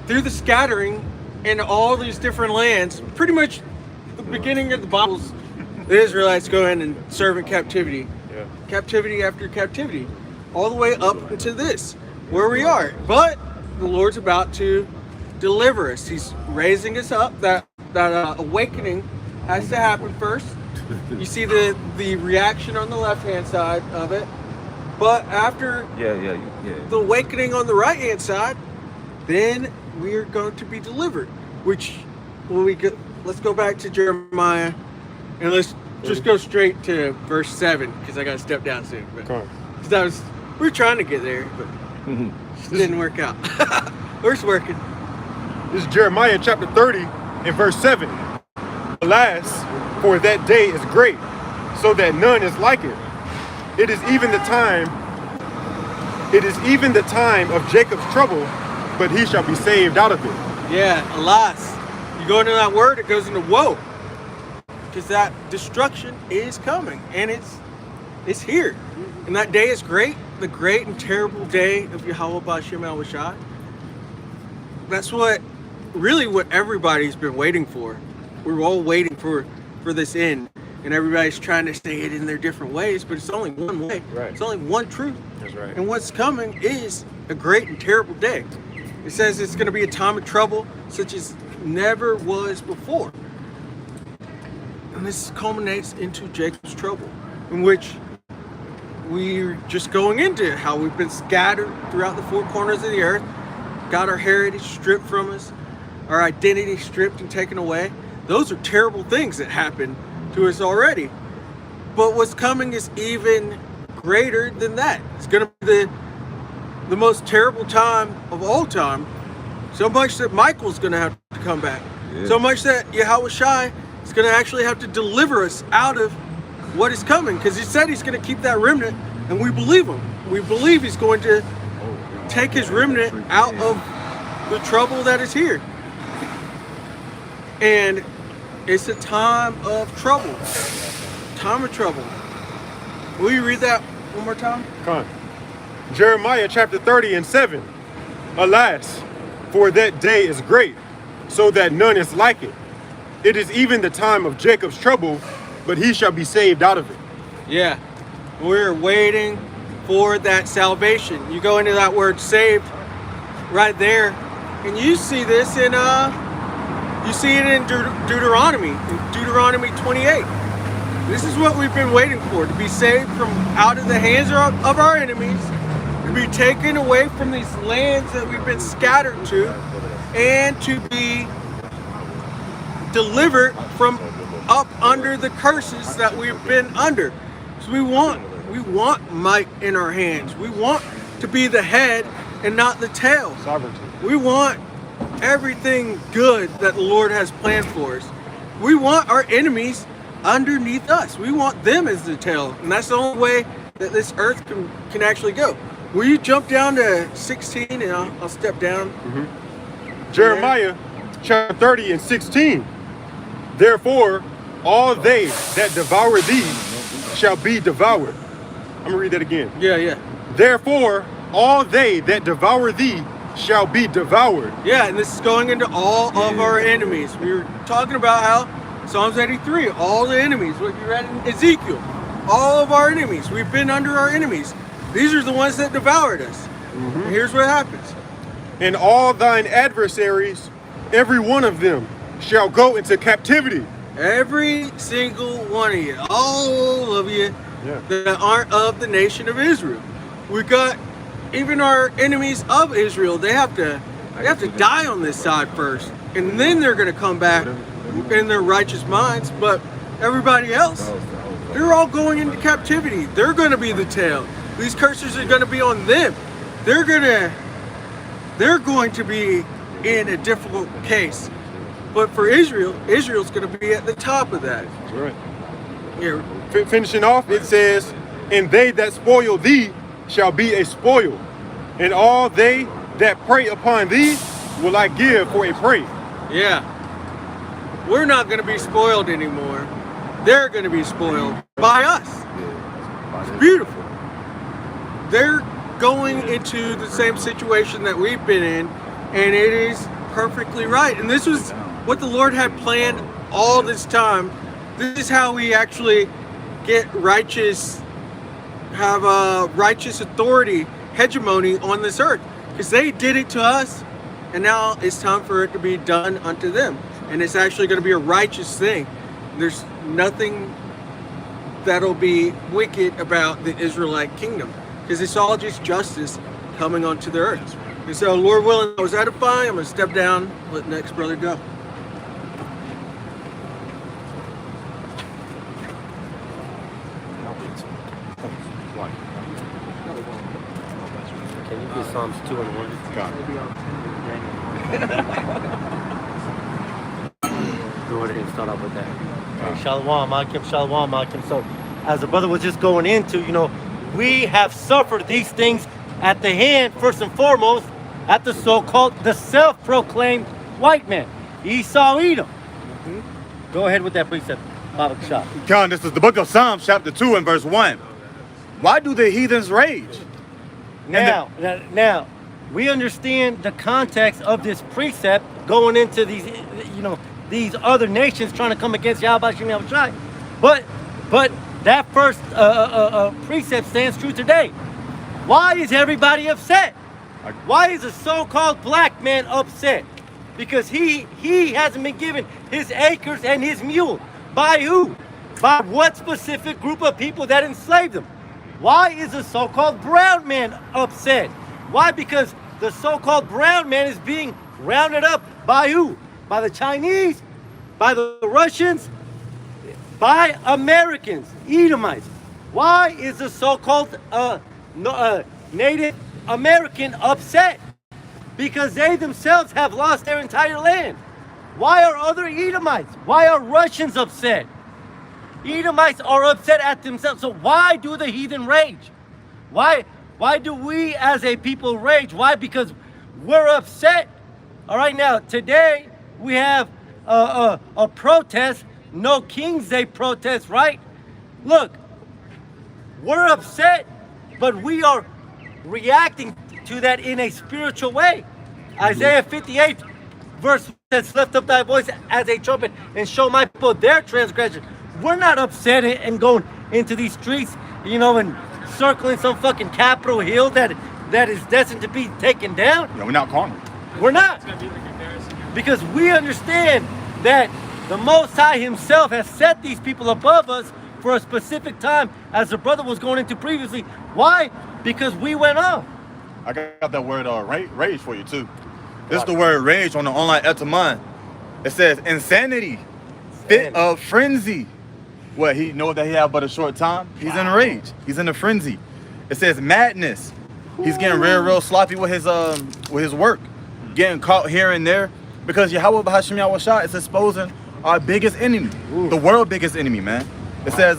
through the scattering in all these different lands. Pretty much the beginning of the Bible's the Israelites go in and serve in captivity. Yeah. Captivity after captivity. All the way up into this, where we are. But the Lord's about to deliver us. He's raising us up. That awakening has to happen first. You see the reaction on the left-hand side of it. But after Yeah. the awakening on the right-hand side, then we are going to be delivered. Which, let's go back to Jeremiah, and let's just go straight to verse 7, because I got to step down soon. But, Come on. 'cause we were trying to get there, but it didn't work out. We're working. This is Jeremiah chapter 30 and verse 7. Alas, for that day is great, so that none is like it. It is even the time of Jacob's trouble, but he shall be saved out of it. Yeah, alas. You go into that word, it goes into woe. Because that destruction is coming, and it's here. And that day is great, the great and terrible day of Yahweh B'Shem Al-Washai. That's what everybody's been waiting for. We're all waiting for this end. And everybody's trying to say it in their different ways, but it's only one way. Right. It's only one truth. That's right. And what's coming is a great and terrible day. It says it's going to be a time of trouble such as never was before. And this culminates into Jacob's trouble, in which we're just going into how we've been scattered throughout the four corners of the earth, got our heritage stripped from us, our identity stripped and taken away. Those are terrible things that happen to us already. But what's coming is even greater than that. It's going to be the most terrible time of all time. So much that Michael's going to have to come back. Yeah. So much that Yahweh Shai is going to actually have to deliver us out of what is coming. Because he said he's going to keep that remnant, and we believe him. We believe he's going to take his remnant out of the trouble that is here. And it's a time of trouble. Time of trouble. Will you read that one more time? Come on. Jeremiah chapter 30 and 7. Alas, for that day is great, so that none is like it. It is even the time of Jacob's trouble, but he shall be saved out of it. Yeah. We're waiting for that salvation. You go into that word saved right there, and you see this in you see it in Deuteronomy 28. This is what we've been waiting for, to be saved from out of the hands of our enemies, to be taken away from these lands that we've been scattered to, and to be delivered from up under the curses that we've been under. So we want might in our hands. We want to be the head and not the tail. Sovereignty. We want everything good that the Lord has planned for us. We want our enemies underneath us. We want them as the tail. And that's the only way that this earth can actually go. Will you jump down to 16 and I'll step down? Jeremiah chapter 30 and 16. Therefore, all they that devour thee shall be devoured. I'm going to read that again. Yeah. Therefore, all they that devour thee shall be devoured. Yeah, and this is going into all of our enemies. We were talking about how Psalms 83, all the enemies, what you read in Ezekiel, all of our enemies. We've been under our enemies. These are the ones that devoured us. And here's what happens. And all thine adversaries, every one of them, shall go into captivity. Every single one of you, all of you that aren't of the nation of Israel. We got even our enemies of Israel. They have to die on this side first, and then they're going to come back in their righteous minds. But everybody else, they're all going into captivity. They're going to be the tail. These curses are going to be on them. They're going to be in a difficult case. But for Israel, Israel's going to be at the top of that. That's right. Here, Finishing off, it says, and they that spoil thee shall be a spoil, and all they that prey upon thee will I give for a prey. yeah. We're not going to be spoiled anymore. They're going to be spoiled by us. It's beautiful. They're going into the same situation that we've been in, and it is perfectly right. And this was what the Lord had planned all this time. This is how we actually get righteous, have a righteous authority, hegemony on this earth. Because they did it to us, and now it's time for it to be done unto them. And it's actually going to be a righteous thing. There's nothing that'll be wicked about the Israelite kingdom. Because it's all just justice coming onto the earth. And so, Lord willing, I was edifying. I'm going to step down, let the next brother go. Can you get Psalms 2 and 1? Go ahead and start off with that. Shalom, Akim. So, as the brother was just going into, we have suffered these things at the hand, first and foremost, at the so-called, the self-proclaimed white man, Esau Edom. Go ahead with that precept, Baba Shah. Con, this is the book of Psalms, chapter 2 and verse 1. Why do the heathens rage? Now, we understand the context of this precept going into these, these other nations trying to come against Yahweh Shem Yahweh Shai. But that first precept stands true today. Why is everybody upset? Why is a so-called black man upset? Because he hasn't been given his acres and his mule. By who? By what specific group of people that enslaved him? Why is the so-called brown man upset? Why? Because the so-called brown man is being rounded up by who? By the Chinese, by the Russians, by Americans, Edomites. Why is the so-called Native American upset? Because they themselves have lost their entire land. Why are other Edomites? Why are Russians upset? Edomites are upset at themselves. So why do the heathen rage? Why do we as a people rage? Why? Because we're upset. All right, now today we have a protest. No King's Day protest, right? Look, we're upset, but we are reacting to that in a spiritual way. Isaiah 58 verse says, lift up thy voice as a trumpet and show my people their transgression. We're not upset and going into these streets, and circling some fucking Capitol Hill that is destined to be taken down. Yeah, we're not carnal. We're not. Because we understand that the Most High himself has set these people above us for a specific time, as the brother was going into previously. Why? Because we went off. I got that word rage for you too. This is the word rage on the online Etaman. It says insanity, fit of frenzy. What, he know that he have but a short time? He's in a rage. He's in a frenzy. It says madness. He's getting real sloppy with his work, getting caught here and there, because Yahweh B'Hashem Yahweh Shah is exposing our biggest enemy, the world biggest enemy, man. It says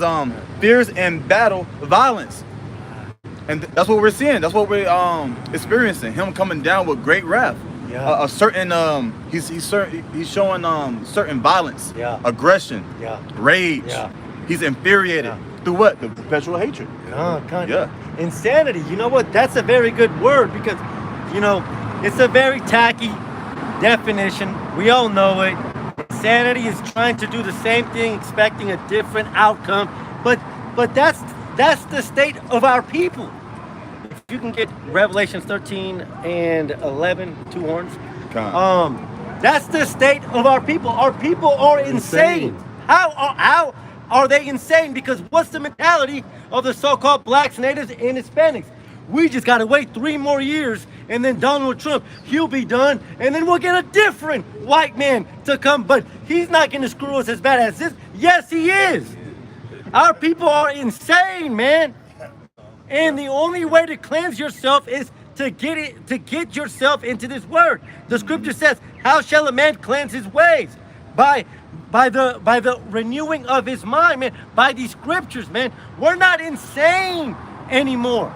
fears in battle, violence. And that's what we're seeing. That's what we're experiencing. Him coming down with great wrath. Yeah. A certain he's showing certain violence, aggression, rage. Yeah. He's infuriated through what? The perpetual hatred. Insanity. You know what? That's a very good word, because it's a very tacky definition. We all know it. Insanity is trying to do the same thing, expecting a different outcome. But that's the state of our people. If you can get Revelations 13 and 11, two horns. That's the state of our people. Our people are insane. How are they insane? Because what's the mentality of the so-called blacks, natives, and Hispanics? We just gotta wait 3 more years, and then Donald Trump, he'll be done, and then we'll get a different white man to come, but he's not gonna screw us as bad as this. Yes, he is. Our people are insane, man. And the only way to cleanse yourself is to get yourself into this word. The scripture says, how shall a man cleanse his ways? By the renewing of his mind, man. By these scriptures, man. We're not insane anymore.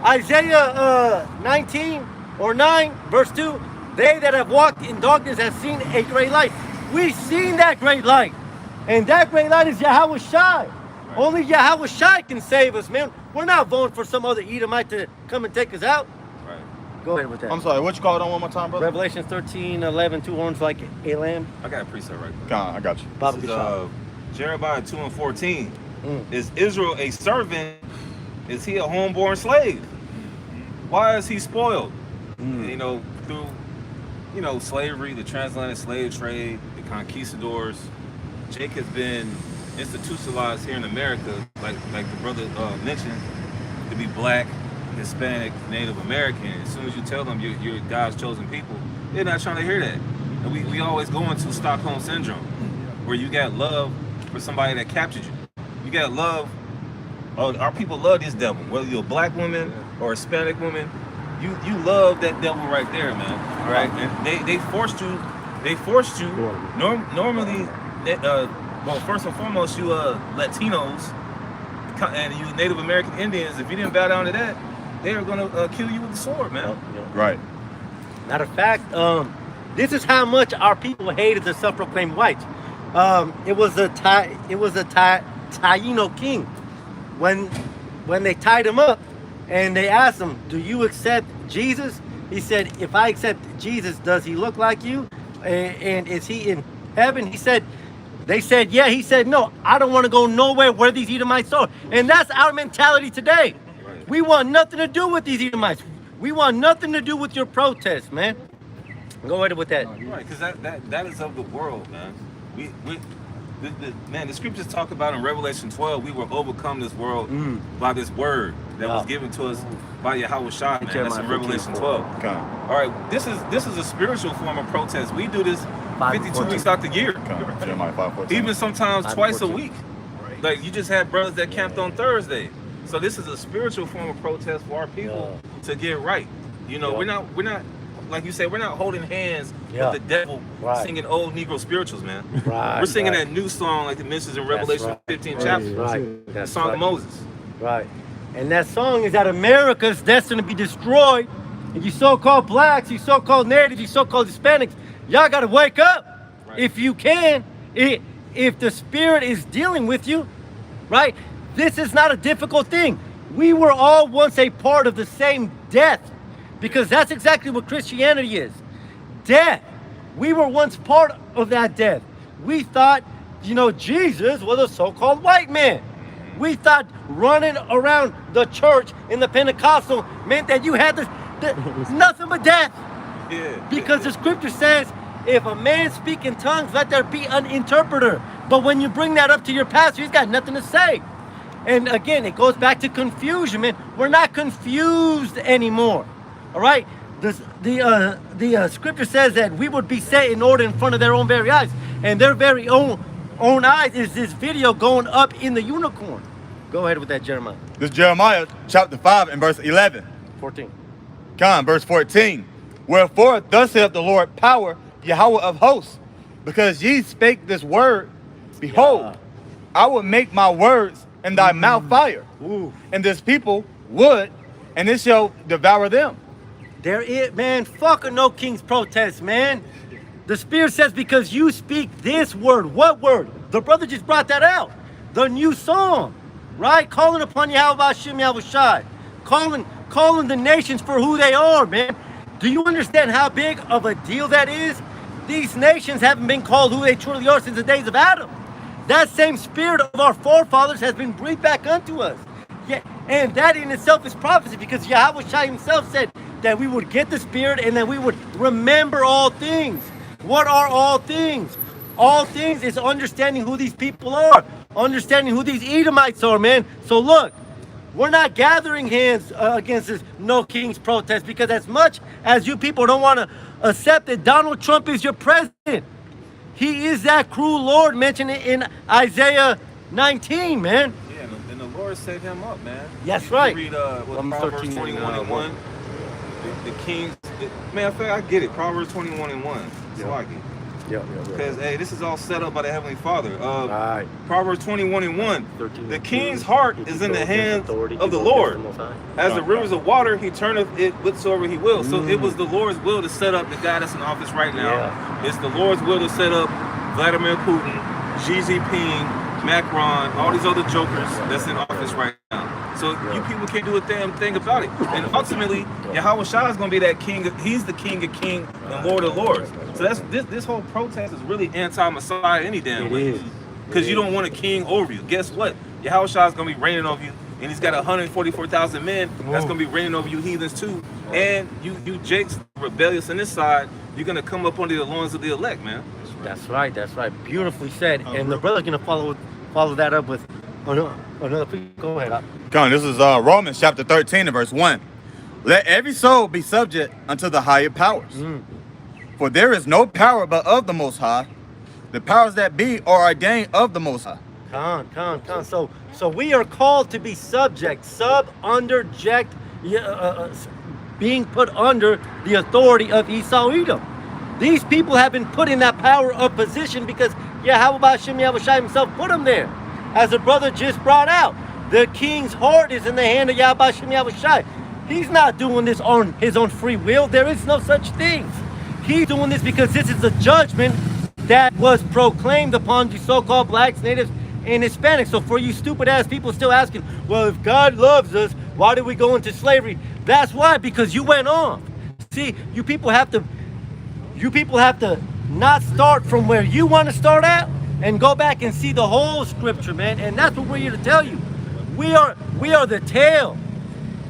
Isaiah 19 or 9 verse 2, they that have walked in darkness have seen a great light. We've seen that great light, and that great light is Yahweh Shai. Only Yahweh Shai can save us, man. We're not voting for some other Edomite to come and take us out. Right. Go ahead with that. I'm sorry, what you call it on one more time, brother? Revelation 13, 11, two horns like a lamb. I got a precept right there. I got you. This is, Jeremiah 2 and 14. Is Israel a servant? Is he a homeborn slave? Why is he spoiled? Through slavery, the transatlantic slave trade, the conquistadors. Jake has been institutionalized here in America, like the brother mentioned, to be black, Hispanic, Native American. As soon as you tell them you're God's chosen people, they're not trying to hear that. And we always go into Stockholm Syndrome, where you got love for somebody that captured you. You got love. Our people love this devil, whether you're a black woman or a Hispanic woman. You love that devil right there, man. All right, and they forced you. Normally, well, first and foremost, you Latinos and you Native American Indians. If you didn't bow down to that, they are gonna kill you with the sword, man. Right. Matter of fact, this is how much our people hated the self-proclaimed whites. It was a Taino king. When they tied him up and they asked him, "Do you accept Jesus?" He said, "If I accept Jesus, does he look like you? And is he in heaven?" They said, "Yeah." He said, "No, I don't want to go nowhere where these Edomites are." And that's our mentality today. We want nothing to do with these Edomites. We want nothing to do with your protests, man. Go ahead with that. Right, because that is of the world, man. Man, the scriptures talk about in Revelation 12, we will overcome this world by this word that was given to us by Yahweh Shai, man. That's in Revelation 12. Okay. All right, this is a spiritual form of protest. We do this 52 weeks out the year. Okay. Jeremiah 5:14. Even sometimes 5:14. twice a week. Like you just had brothers that camped on Thursday. So this is a spiritual form of protest for our people to get right. You know, we're not like you said, we're not holding hands with the devil singing old Negro spirituals, man. Right, we're singing that new song like it mentions in Revelation 15 chapter. Right. The song of Moses. Right. And that song is that America's destined to be destroyed. And you so-called blacks, you so-called natives, you so-called Hispanics, y'all got to wake up if you can. If the spirit is dealing with you, right? This is not a difficult thing. We were all once a part of the same death, because that's exactly what Christianity is. Death. We were once part of that death. We thought, Jesus was a so-called white man. We thought running around the church in the Pentecostal meant that you had nothing but death. Yeah. Because the scripture says, if a man speak in tongues, let there be an interpreter. But when you bring that up to your pastor, he's got nothing to say. And again, it goes back to confusion, man. We're not confused anymore. All right? The scripture says that we would be set in order in front of their own very eyes. And their very own eyes is this video going up in the unicorn. Go ahead with that, Jeremiah. This is Jeremiah chapter 5 and verse 11. 14. Verse 14. Wherefore, thus saith the Lord power, Yahweh of hosts, because ye spake this word, behold, I will make my words in thy mouth fire, and this people wood, and it shall devour them. There is, man, fuck a no king's protest, man. The Spirit says, because you speak this word. What word? The brother just brought that out. The new song, right? Calling upon Yahweh Hashem Yahweh Shai. Calling the nations for who they are, man. Do you understand how big of a deal that is? These nations haven't been called who they truly are since the days of Adam. That same spirit of our forefathers has been breathed back unto us. Yeah, and that in itself is prophecy, because Yahweh Shai himself said that we would get the spirit and that we would remember all things. What are all things? All things is understanding who these people are, understanding who these Edomites are, man. So look, we're not gathering hands against this no king's protest, because as much as you people don't want to accept that Donald Trump is your president, he is that cruel Lord mentioned in Isaiah 19, man. Yeah, and the Lord set him up, man. That's right. You read Proverbs 21 and 1. The kings, man, I get it. Proverbs 21 and 1. So I get it. Because, hey, this is all set up by the Heavenly Father. Right. Proverbs 21 and 1. The king's heart is in the hands of the Lord. As the rivers of water, he turneth it whithersoever he will. So it was the Lord's will to set up the guy that's in office right now. Yeah. It's the Lord's will to set up Vladimir Putin, Xi Jinping, Macron, all these other jokers that's in office right now. So you people can't do a damn thing about it. And ultimately, Yahweh Shai is going to be that king. He's the king of kings and Lord of lords. So that's this whole protest is really anti-Messiah any damn way. Because you don't want a king over you. Guess what? Yahweh Shai is going to be reigning over you. And he's got 144,000 men that's going to be reigning over you heathens too. And you jakes rebellious on this side, you're going to come up under the loins of the elect, man. That's right. Beautifully said. And the brother's going to follow that up with another. Go ahead. This is Romans chapter 13 and verse 1. Let every soul be subject unto the higher powers. For there is no power but of the Most High. The powers that be are ordained of the Most High. So we are called to be subject, being put under the authority of Esau Edom. These people have been put in that power of position because Yahweh Hashem Yahweh Shai himself put them there. As the brother just brought out, the king's heart is in the hand of Yahweh Hashem Yahweh Shai. He's not doing this on his own free will. There is no such thing. He's doing this because this is the judgment that was proclaimed upon the so-called blacks, natives, and Hispanics. So for you stupid ass people still asking, well, if God loves us, why did we go into slavery? That's why, because you went off. See, you people have to not start from where you want to start at and go back and see the whole scripture, man. And that's what we're here to tell you. We are the tail.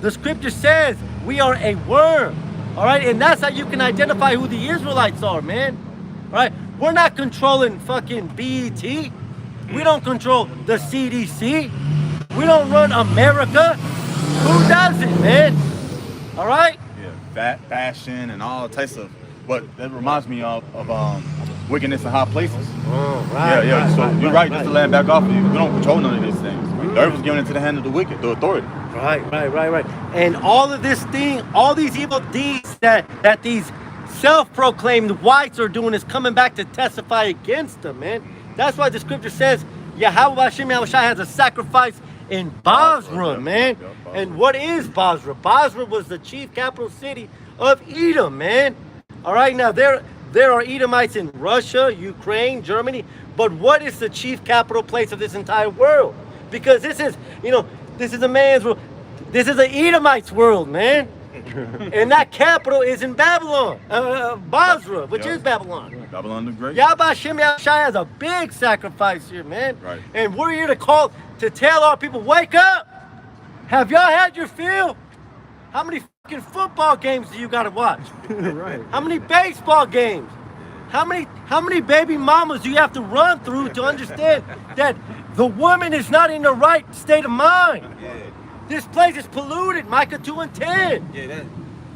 The scripture says we are a worm. All right, and that's how you can identify who the Israelites are, man. All right, we're not controlling fucking BET. We don't control the CDC. We don't run America. Who does it, man? All right? Yeah, fashion and all types of. But that reminds me of wickedness in high places. Oh, right. Yeah. Right, so right, you're right. Just to land back off of you, we don't control none of these things. The earth was given into the hand of the wicked, the authority. Right. And all of this thing, all these evil deeds that these self-proclaimed whites are doing is coming back to testify against them, man. That's why the scripture says, Yahweh Hashem Yahushua has a sacrifice in Basra, man. And what is Basra? Basra was the chief capital city of Edom, man. All right, now there are Edomites in Russia, Ukraine, Germany, but what is the chief capital place of this entire world? Because this is a man's world. This is an Edomite's world, man. And that capital is in Babylon, Basra, which is Babylon. Babylon the Great. Yahweh Hashem Yahushua has a big sacrifice here, man. Right. And we're here to tell our people, wake up. Have y'all had your fill? How many fucking football games do you gotta watch? Right. How many baseball games? How many baby mamas do you have to run through to understand that the woman is not in the right state of mind? Yeah. This place is polluted, Micah 2 and 10. Yeah,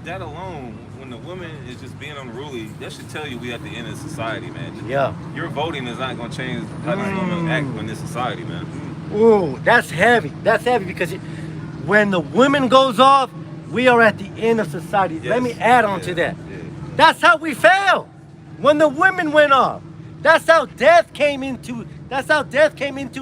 that alone, when the woman is just being unruly, that should tell you we at the end of society, man. Yeah. Your voting is not going to change how these women act in this society, man. Ooh, that's heavy. That's heavy because when the woman goes off, we are at the end of society. Yes. Let me add on to that. Yeah. That's how we fell. When the women went off. That's how death came into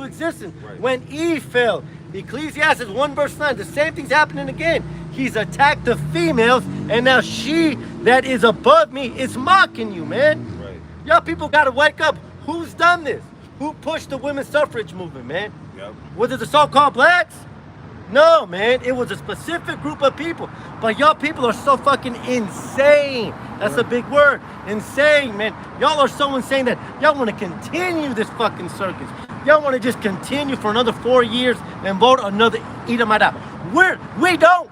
existence. Right. When Eve fell. Ecclesiastes 1 verse 9, the same thing's happening again. He's attacked the females, and now she that is above me is mocking you, man. Right. Y'all people gotta wake up. Who's done this? Who pushed the women's suffrage movement, man? Yep. Was it the so-called blacks? No, man, it was a specific group of people. But y'all people are so fucking insane. That's a big word. Insane, man. Y'all are so insane that y'all want to continue this fucking circus. Y'all want to just continue for another 4 years and vote another Edomite out. We don't.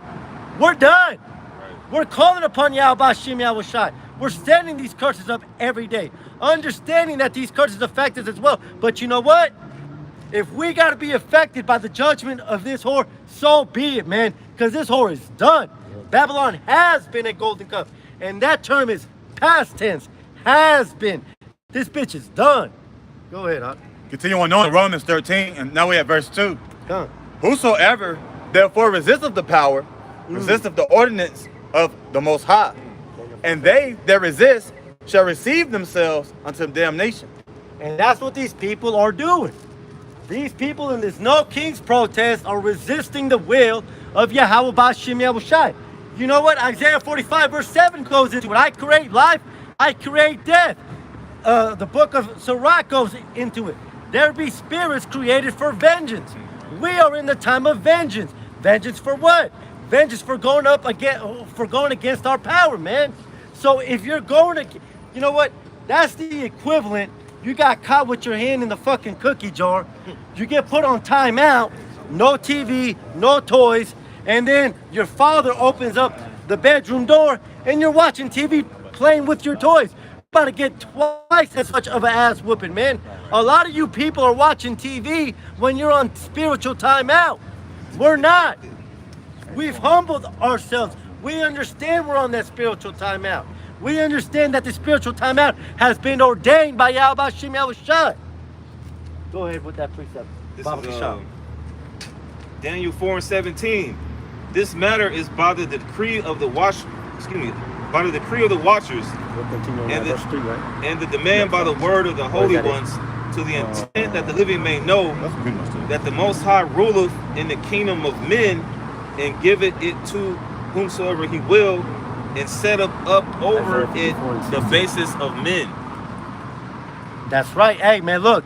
We're done. Right. We're calling upon Yahweh Hashem Yahushua. We're sending these curses up every day. Understanding that these curses affect us as well. But you know what? If we got to be affected by the judgment of this whore, so be it, man. Because this whore is done. Babylon has been a golden cup. And that term is past tense. Has been. This bitch is done. Go ahead, huh? Continue on Romans 13, and now we at verse 2. Done. Whosoever therefore resisteth the power, resisteth the ordinance of the Most High, and they that resist shall receive themselves unto damnation. And that's what these people are doing. These people in this No Kings protest are resisting the will of Yahweh Hashem Yahushua. You know what? Isaiah 45 verse 7 goes into it. I create life, I create death. The book of Sirach goes into it. There be spirits created for vengeance. We are in the time of vengeance. Vengeance for what? Vengeance for going against our power, man. So if you're going to, you know what? That's the equivalent. You got caught with your hand in the fucking cookie jar. You get put on timeout, no TV, no toys, and then your father opens up the bedroom door and you're watching TV playing with your toys. About to get twice as much of an ass whooping, man. A lot of you people are watching TV when you're on spiritual timeout. We're not. We've humbled ourselves. We understand we're on that spiritual timeout. We understand that the spiritual timeout has been ordained by Yahweh Hashem Yahushua. Go ahead with that precept. This Baba is Kishab. Daniel 4:17. This matter is by the decree of the by the decree of the watchers, We'll continue on and that verse 3, right? and the demand by the word of the holy that ones, to the intent that the living may know That's good enough. that the Most High ruleth in the kingdom of men, and giveth it to whomsoever he will, and set up over it the basis of men. That's right. Hey, man, look.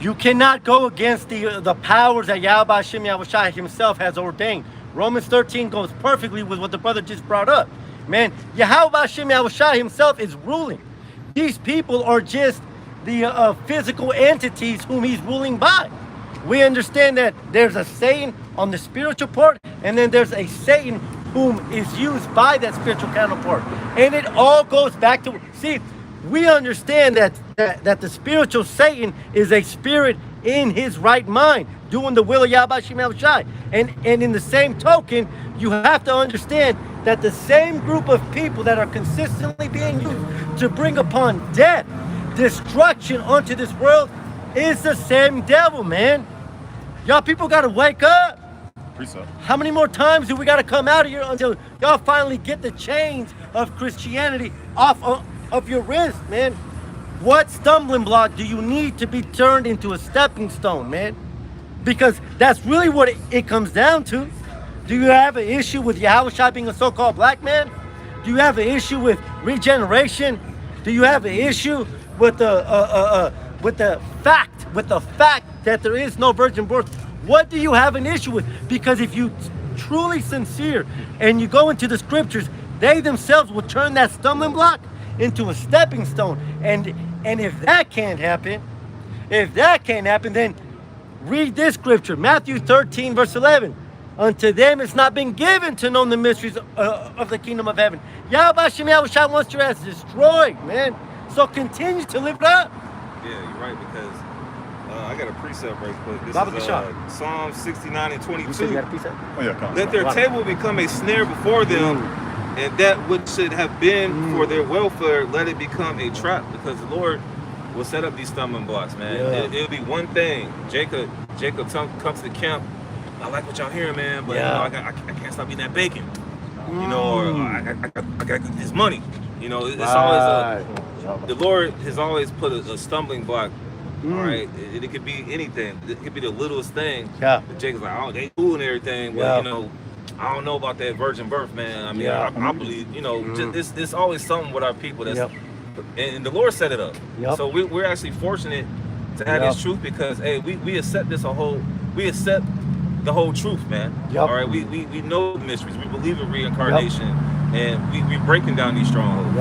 You cannot go against the powers that Yahweh Hashem Yahushua himself has ordained. Romans 13 goes perfectly with what the brother just brought up. Man, Yahweh Hashem Yahushua himself is ruling. These people are just the physical entities whom he's ruling by. We understand that there's a Satan on the spiritual part, and then there's a Satan whom is used by that spiritual counterpart. And it all goes back to, see, we understand that the spiritual Satan is a spirit in his right mind, doing the will of Yahweh Shem Yahushai. And in the same token, you have to understand that the same group of people that are consistently being used to bring upon death, destruction onto this world is the same devil, man. Y'all people got to wake up. Precept. How many more times do we got to come out of here until y'all finally get the chains of Christianity off of your wrist, man? What stumbling block do you need to be turned into a stepping stone, man? Because that's really what it comes down to. Do you have an issue with Yahushua being a so-called black man? Do you have an issue with regeneration? Do you have an issue with the fact that there is no virgin birth? What do you have an issue with? Because if you truly sincere and you go into the scriptures, they themselves will turn that stumbling block into a stepping stone. And if that can't happen, then read this scripture, Matthew 13, verse 11. Unto them it's not been given to know the mysteries of the kingdom of heaven. Yahweh Shem Yahushua wants your ass destroyed, man. So continue to live it up. Yeah, you're right, because I got a precept right quick. This Baba is Psalm 69 and 22. You said you got a precept? Oh yeah, come on. Let their table become a snare before them, and that which should have been for their welfare, let it become a trap, because the Lord will set up these stumbling blocks, man. Yeah. It'll be one thing. Jacob comes to the camp. I like what y'all hearing, man, but you know, I can't stop eating that bacon. You know, or I got this money. You know, it's always the Lord has always put a stumbling block. All right, it could be anything. It could be the littlest thing. Yeah. But Jacob's like, oh, they cool and everything, but you know, I don't know about that virgin birth, man. I mean, I believe, you know, just, it's always something with our people that's, and the Lord set it up. So we're actually fortunate to have this truth, because hey, we accept we accept the whole truth, man. All right, we know the mysteries. We believe in reincarnation, and we breaking down these strongholds.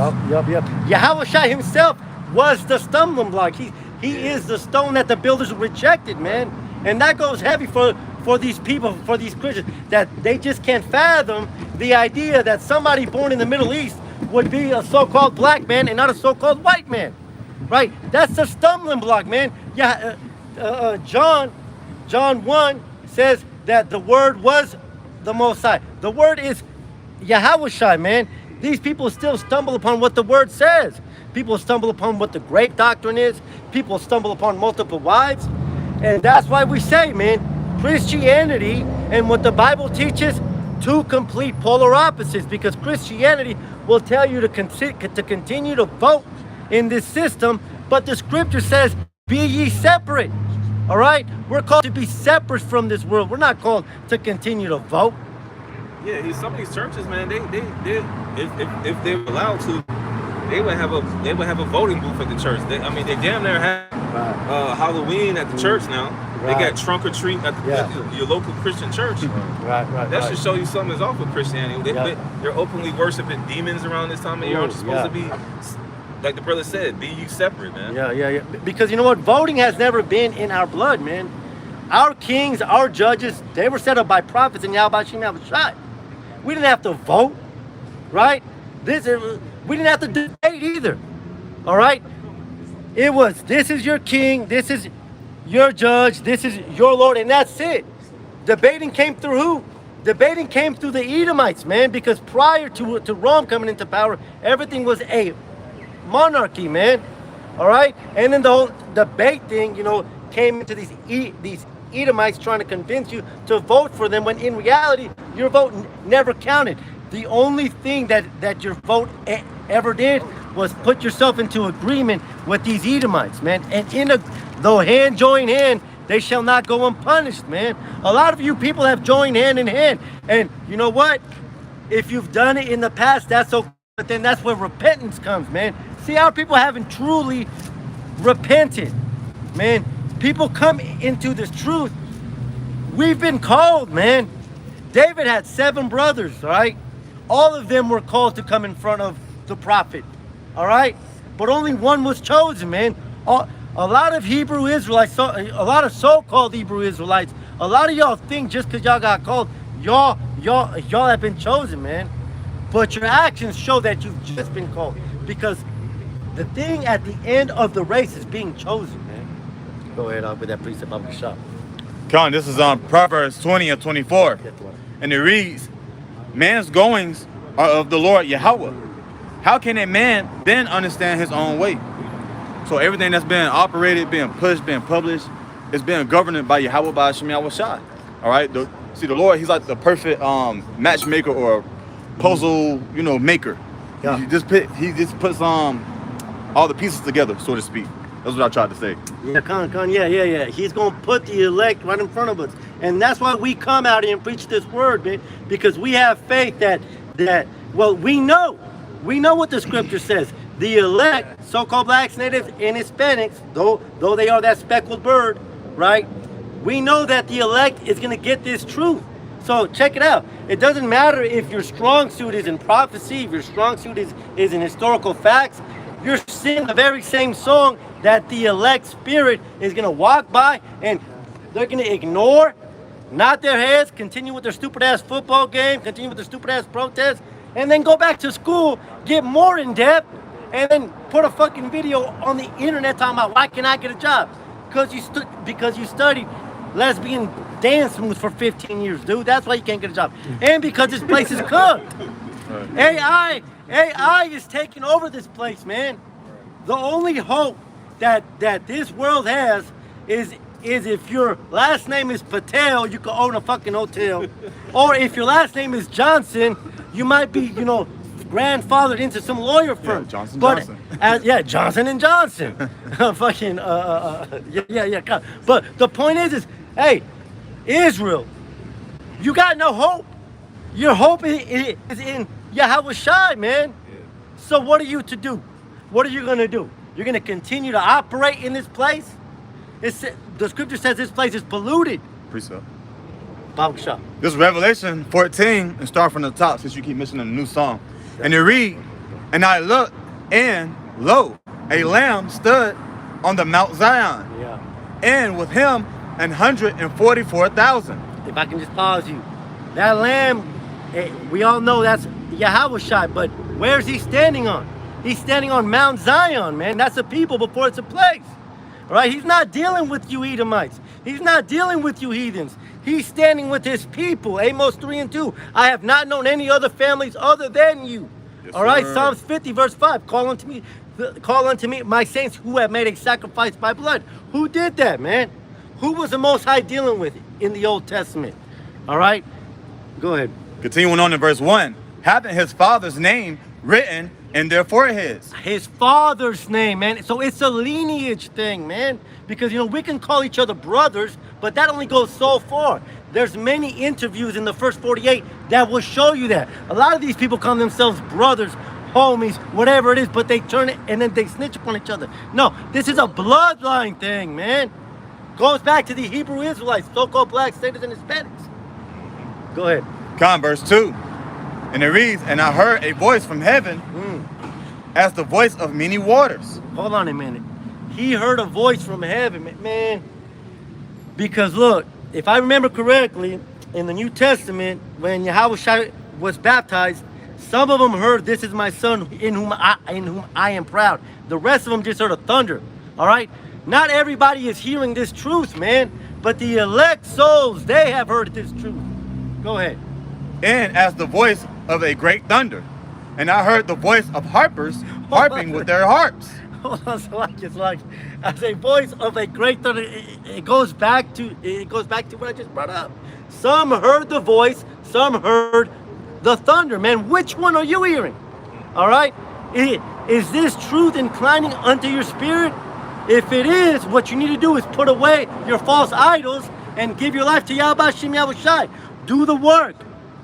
Yahushua himself was the stumbling block. He is the stone that the builders rejected, man. And that goes heavy for these people, for these Christians, that they just can't fathom the idea that somebody born in the Middle East would be a so-called black man and not a so-called white man, right? That's the stumbling block, man. John 1 says that the Word was the Most High. The Word is Yahushua, man. These people still stumble upon what the Word says. People stumble upon what the grape doctrine is. People stumble upon multiple wives. And that's why we say, man, Christianity and what the Bible teaches, two complete polar opposites, because Christianity will tell you to continue to vote in this system, but the scripture says, be ye separate. All right? We're called to be separate from this world. We're not called to continue to vote. Yeah, some of these churches, man, they if they were allowed to, they would have a voting booth at the church. They damn near have Halloween at the church now. They got trunk or treat at your local Christian church. That should show you something is off with Christianity. They're openly worshiping demons around this time of year. Aren't you supposed to be, like the brother said, be you separate, man? Because you know what? Voting has never been in our blood, man. Our kings, our judges, they were set up by prophets and Yahweh Shem Yahushua. We didn't have to vote, right? We didn't have to debate either, all right? It was, this is your king, this is your judge, this is your Lord, and that's it. Debating came through who? Debating came through the Edomites, man, because prior to Rome coming into power, everything was a monarchy, man, all right? And then the whole debate thing, you know, came into these Edomites trying to convince you to vote for them, when in reality, your vote never counted. The only thing that your vote ever did was put yourself into agreement with these Edomites, man. And though hand join hand, they shall not go unpunished, man. A lot of you people have joined hand in hand. And you know what? If you've done it in the past, that's okay. But then that's where repentance comes, man. See, our people haven't truly repented, man. People come into this truth. We've been called, man. David had 7 brothers, all right? All of them were called to come in front of the prophet, all right? But only one was chosen, man. A lot of Hebrew Israelites, a lot of so-called Hebrew Israelites, a lot of y'all think just because y'all got called, y'all have been chosen, man. But your actions show that you've just been called. Because the thing at the end of the race is being chosen, man. Go ahead, I'll put that precept up the shop. Con, this is on Proverbs 20 and 24. And it reads, man's goings are of the Lord Yahweh. How can a man then understand his own way? So everything that's been operated, being pushed, being published, is being governed by Yahweh, by Hashem Yahweh Shai. All right. See, the Lord, he's like the perfect matchmaker or puzzle, maker. Yeah. He just puts all the pieces together, so to speak. That's what I tried to say. Yeah, yeah. He's gonna put the elect right in front of us, and that's why we come out here and preach this word, man. Because we have faith that we know what the scripture says. The elect, so-called blacks, natives, and Hispanics, though they are that speckled bird, right? We know that the elect is gonna get this truth. So check it out. It doesn't matter if your strong suit is in prophecy, if your strong suit is in historical facts. You're singing the very same song that the elect spirit is going to walk by, and they're going to ignore, nod their heads, continue with their stupid-ass football game, continue with their stupid-ass protest, and then go back to school, get more in-depth, and then put a fucking video on the internet talking about why can't I get a job? Because you studied lesbian dance moves for 15 years, dude. That's why you can't get a job. And because this place is cooked. AI is taking over this place, man. The only hope that this world has is if your last name is Patel, you can own a fucking hotel. Or if your last name is Johnson, you might be, grandfathered into some lawyer firm. Yeah, Johnson. Johnson and Johnson. Fucking, yeah. But the point is, hey, Israel, you got no hope. Your hope is in Yahweh Shai, man. So what are you to do? What are you going to do? You're going to continue to operate in this place? The scripture says this place is polluted. Precept. Bible shop. This is Revelation 14, and start from the top since you keep mentioning the new song. And it read, and I looked, and lo, a lamb stood on the Mount Zion. Yeah. And with him 144,000. If I can just pause you. That lamb, we all know that's Yahweh Shai, but where's he standing on? He's standing on Mount Zion, man. That's a people before it's a place. All right? He's not dealing with you Edomites. He's not dealing with you heathens. He's standing with his people. Amos 3:2. I have not known any other families other than you. Yes, all right? sir. Psalms 50, verse 5. Call unto me, my saints who have made a sacrifice by blood. Who did that, man? Who was the Most High dealing with in the Old Testament? All right? Go ahead. Continuing on in verse 1. Having his father's name written in their foreheads. His father's name, man. So it's a lineage thing, man. Because, we can call each other brothers, but that only goes so far. There's many interviews in the first 48 that will show you that. A lot of these people call themselves brothers, homies, whatever it is, but they turn it and then they snitch upon each other. No, this is a bloodline thing, man. Goes back to the Hebrew Israelites, so-called blacks, natives, and Hispanics. Go ahead. Verse 2. And it reads, and I heard a voice from heaven as the voice of many waters. Hold on a minute. He heard a voice from heaven, man. Because look, if I remember correctly, in the New Testament, when Yahweh was baptized, some of them heard, "This is my son in whom I am proud." The rest of them just heard a thunder. All right? Not everybody is hearing this truth, man. But the elect souls, they have heard this truth. Go ahead. And as the voice of a great thunder. And I heard the voice of harpers harping with their harps. Hold on, so it's like as a voice of a great thunder. It goes back to what I just brought up. Some heard the voice, some heard the thunder. Man, which one are you hearing? All right, is this truth inclining unto your spirit? If it is, what you need to do is put away your false idols and give your life to Yahweh Shem Yahweh Shai. Do the work.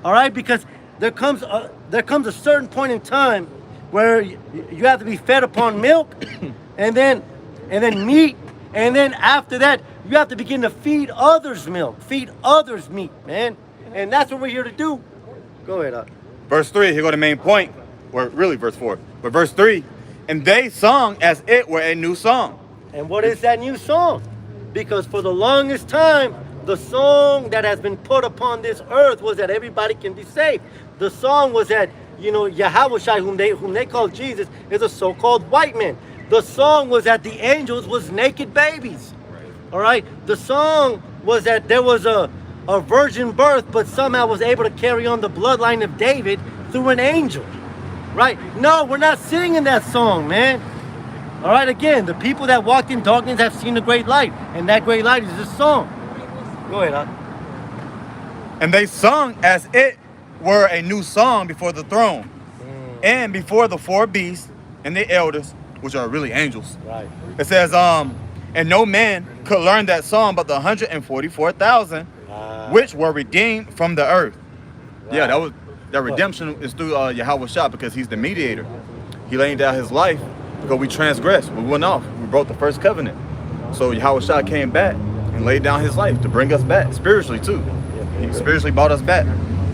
All right, because there comes a certain point in time where you have to be fed upon milk, and then meat, and then after that you have to begin to feed others milk, feed others meat, man. And that's what we're here to do. Go ahead. Verse 3, here go the main point, or really verse 4. But verse 3, and they sung as it were a new song. And what is that new song? Because for the longest time, the song that has been put upon this earth was that everybody can be saved. The song was that, Yahweh, whom they call Jesus, is a so-called white man. The song was that the angels was naked babies. All right? The song was that there was a virgin birth, but somehow was able to carry on the bloodline of David through an angel. Right? No, we're not singing that song, man. All right, again, the people that walked in darkness have seen a great light, and that great light is this song. Go ahead, And they sung as it were a new song before the throne, and before the four beasts and the elders, which are really angels. Right. It says, and no man could learn that song but the 144,000, which were redeemed from the earth. Right. Yeah, that redemption is through Yahweh Shah, because he's the mediator. He laid down his life because we transgressed. We went off. We broke the first covenant. So Yahweh Shah came back and laid down his life to bring us back spiritually too. He spiritually brought us back.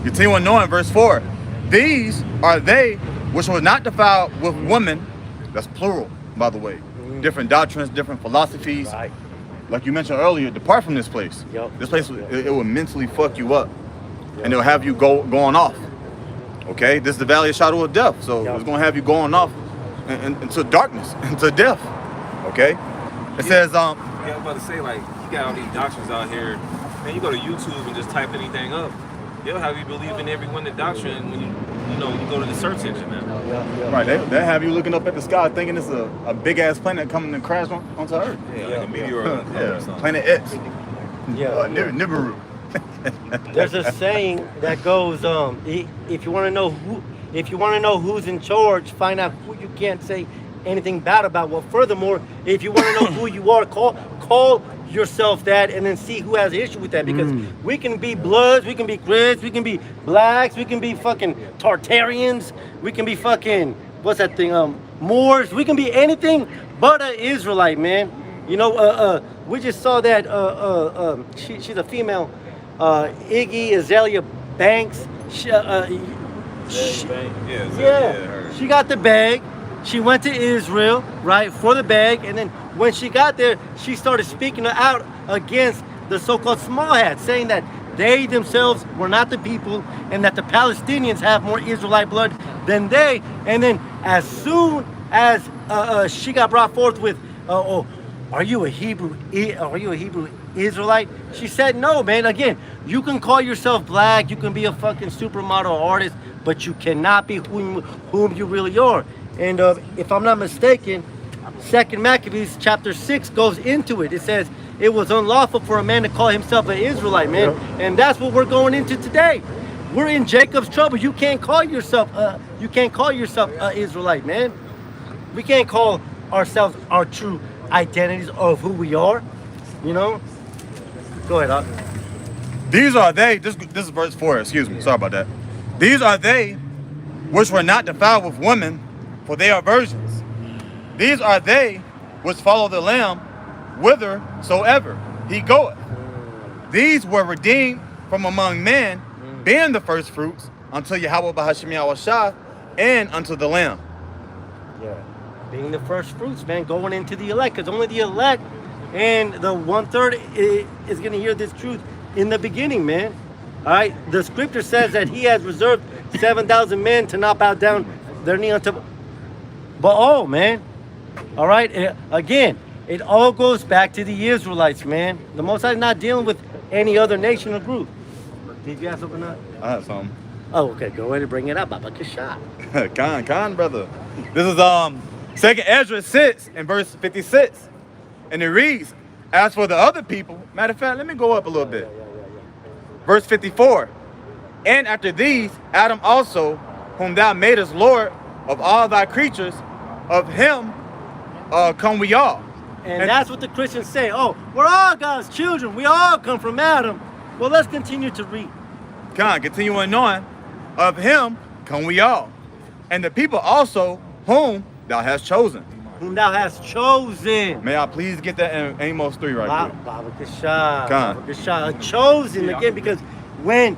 Continue on, verse 4. These are they which were not defiled with women. That's plural, by the way. Different doctrines, different philosophies. Right. Like you mentioned earlier, depart from this place. Yep. This place, it will mentally fuck you up. Yep. And it'll have you going off. Okay? This is the valley of shadow of death. So it's going to have you going off into darkness, into death. Okay? It says, Yeah, I was about to say, like, you got all these doctrines out here. Man, you go to YouTube and just type anything up. They'll have you believe in every one of the doctrine when you go to the search engine, man. Right, they have you looking up at the sky thinking it's a big ass planet coming to crash onto Earth. Yeah, like a meteor or something. Planet X. Nibiru. There's a saying that goes, if you want to know who's in charge, find out who you can't say anything bad about. Well, furthermore, if you want to know who you are, call yourself that, and then see who has an issue with that. Because we can be Bloods, we can be Crips, we can be Blacks, we can be fucking Tartarians, we can be fucking, what's that thing, Moors, we can be anything but an Israelite, man. We just saw that she's a female, Iggy Azalea Banks. She got the bag. She went to Israel, right, for the bag, and then when she got there, she started speaking out against the so-called small hats, saying that they themselves were not the people, and that the Palestinians have more Israelite blood than they. And then as soon as she got brought forth with, are you a Hebrew Israelite? She said, no, man. Again, you can call yourself black, you can be a fucking supermodel artist, but you cannot be whom you really are. And if I'm not mistaken, 2 Maccabees chapter 6 goes into it. It says it was unlawful for a man to call himself an Israelite, man. Yeah. And that's what we're going into today. We're in Jacob's trouble. You can't call yourself an Israelite, man. We can't call ourselves our true identities of who we are. Go ahead, Doc. These are they, this is verse 4, excuse me, sorry about that. These are they which were not defiled with women, for they are virgins. These are they which follow the Lamb whithersoever he goeth. These were redeemed from among men, being the first fruits unto Yahweh Bahashim Yahushua and unto the Lamb. Yeah, being the first fruits, man, going into the elect, because only the elect and the 1/3 is going to hear this truth in the beginning, man. All right, the scripture says that he has reserved 7,000 men to not bow down their knee unto Baal, man. All right, again, it all goes back to the Israelites, man. The Most High is not dealing with any other nation or group. Did you have something else? I have something. Oh, okay, go ahead and bring it up, Baba Kasha. Khan, brother. This is 2nd Ezra 6 and verse 56. And it reads, as for the other people, matter of fact, let me go up a little bit. Verse 54. And after these, Adam also, whom thou madest Lord of all thy creatures, of him come we all. And that's what the Christians say. Oh, we're all God's children. We all come from Adam. Well, let's continue to read. Continuing on. of him come we all, and the people also whom thou hast chosen. Whom thou hast chosen. May I please get that in Amos 3 right quick? Baba Kasha. Khan. Baba Kasha. Chosen again, because when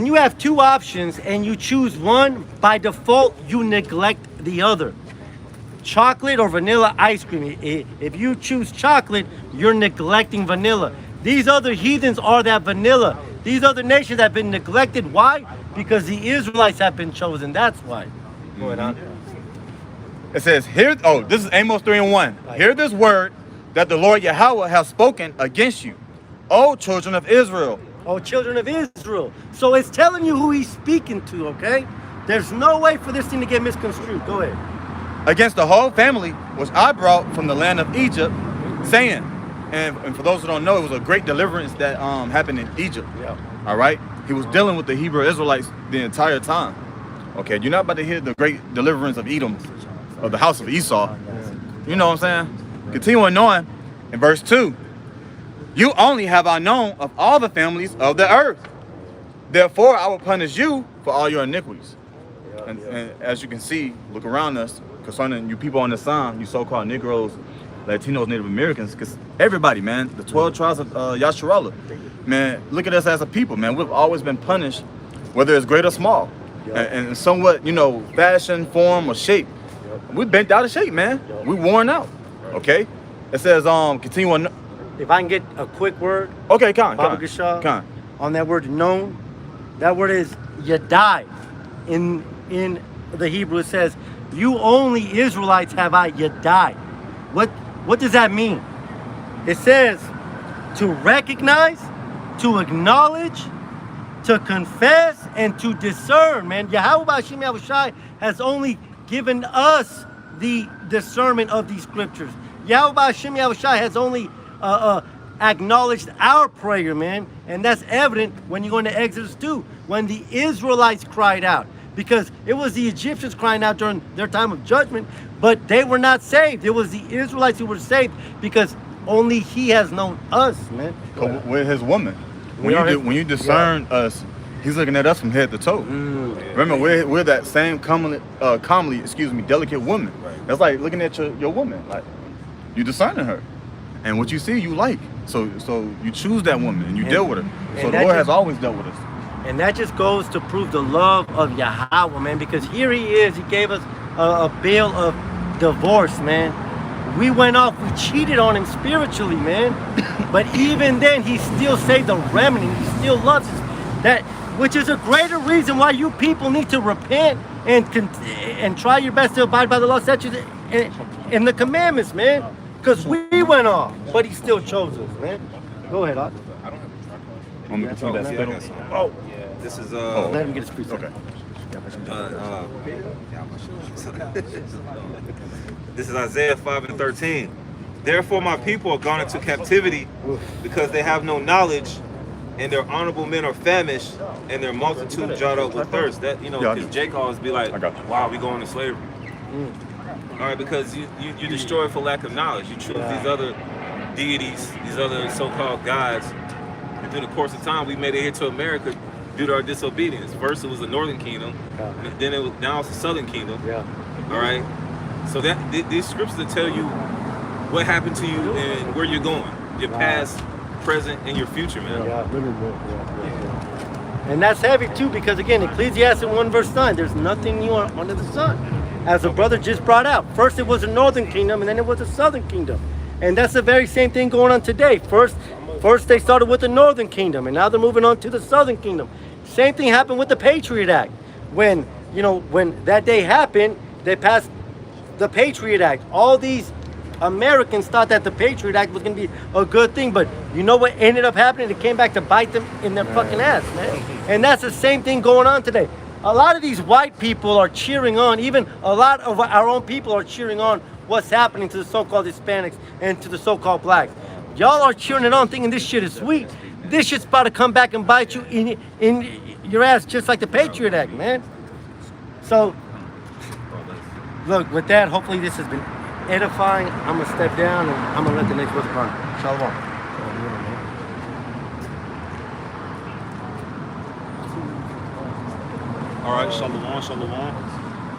you have two options and you choose one, by default you neglect the other. Chocolate or vanilla ice cream. If you choose chocolate, you're neglecting vanilla. These other heathens are that vanilla. These other nations have been neglected. Why? Because the Israelites have been chosen. That's why. Going on. It says, "Hear." Oh, this is Amos 3:1. Hear this word that the Lord Yahweh has spoken against you, O children of Israel. Oh, children of Israel. So it's telling you who he's speaking to, okay? There's no way for this thing to get misconstrued. Go ahead. Against the whole family which I brought from the land of Egypt, saying," and for those who don't know, it was a great deliverance that happened in Egypt. Yeah. All right, he was dealing with the Hebrew Israelites the entire time. Okay, you're not about to hear the great deliverance of Edom, of the house of Esau. You know what I'm saying? Continuing on in verse 2. You only have I known of all the families of the earth. Therefore, I will punish you for all your iniquities. And as you can see, look around us, concerning you people on the sign, you so-called Negroes, Latinos, Native Americans, because everybody, man, the 12 tribes of Yasharallah, man, look at us as a people, man. We've always been punished, whether it's great or small, and somewhat, you know, fashion, form, or shape. We've bent out of shape, man. We're worn out. Okay? It says, continue on. If I can get a quick word. Okay, Baba Gashaw, on that word known, that word is yadai. In the Hebrew it says, you only Israelites have I yadai. What does that mean? It says to recognize, to acknowledge, to confess, and to discern, man. Yahweh B'Hashem Yahushai has only given us the discernment of these scriptures. Yahweh B'Hashem Yahushai has only acknowledged our prayer, man. And that's evident when you go into Exodus 2, when the Israelites cried out. Because it was the Egyptians crying out during their time of judgment, but they were not saved. It was the Israelites who were saved because only he has known us, man. We're his woman. When you discern us, he's looking at us from head to toe. Remember, we're that same comely, delicate woman. That's like looking at your woman. Like, you discerning her. And what you see, you like. So you choose that woman and you deal with her. So the Lord has always dealt with us. And that just goes to prove the love of Yahweh, man, because here he is. He gave us a bill of divorce, man. We went off, we cheated on him spiritually, man. But even then, he still saved the remnant. He still loves us. That, which is a greater reason why you people need to repent and try your best to abide by the law, statutes, and the commandments, man. Because we went off, but he still chose us, man. Go ahead, Otto. I'm gonna continue that second. Oh, This is let him get his piece. Okay. This is Isaiah 5:13. Therefore my people are gone into captivity because they have no knowledge, and their honorable men are famished, and their multitude dried up with thirst. That, you know, because Jake always be like, wow, we going to slavery. All right, because you destroy for lack of knowledge. You choose these other deities, these other so-called gods. And through the course of time, we made it here to America due to our disobedience. First, it was the Northern Kingdom, and then now it's the Southern Kingdom. All right. So that these scriptures that tell you what happened to you and where you're going, your past, present, and your future, man. And that's heavy too, because again, Ecclesiastes 1 verse 9, there's nothing new under the sun. As the brother just brought out, first it was the Northern Kingdom, and then it was the Southern Kingdom. And that's the very same thing going on today. First they started with the Northern Kingdom, and now they're moving on to the Southern Kingdom. Same thing happened with the Patriot Act. When that day happened, they passed the Patriot Act. All these Americans thought that the Patriot Act was going to be a good thing, but you know what ended up happening? It came back to bite them in their fucking ass, man. And that's the same thing going on today. A lot of these white people are cheering on, even a lot of our own people are cheering on what's happening to the so-called Hispanics and to the so-called blacks. Y'all are cheering it on, thinking this shit is sweet. This shit's about to come back and bite you in your ass, just like the Patriot Act, man. So, look, with that, hopefully this has been edifying. I'm gonna step down and I'm gonna let the next brother run. Shalom. All right, shalom, shalom.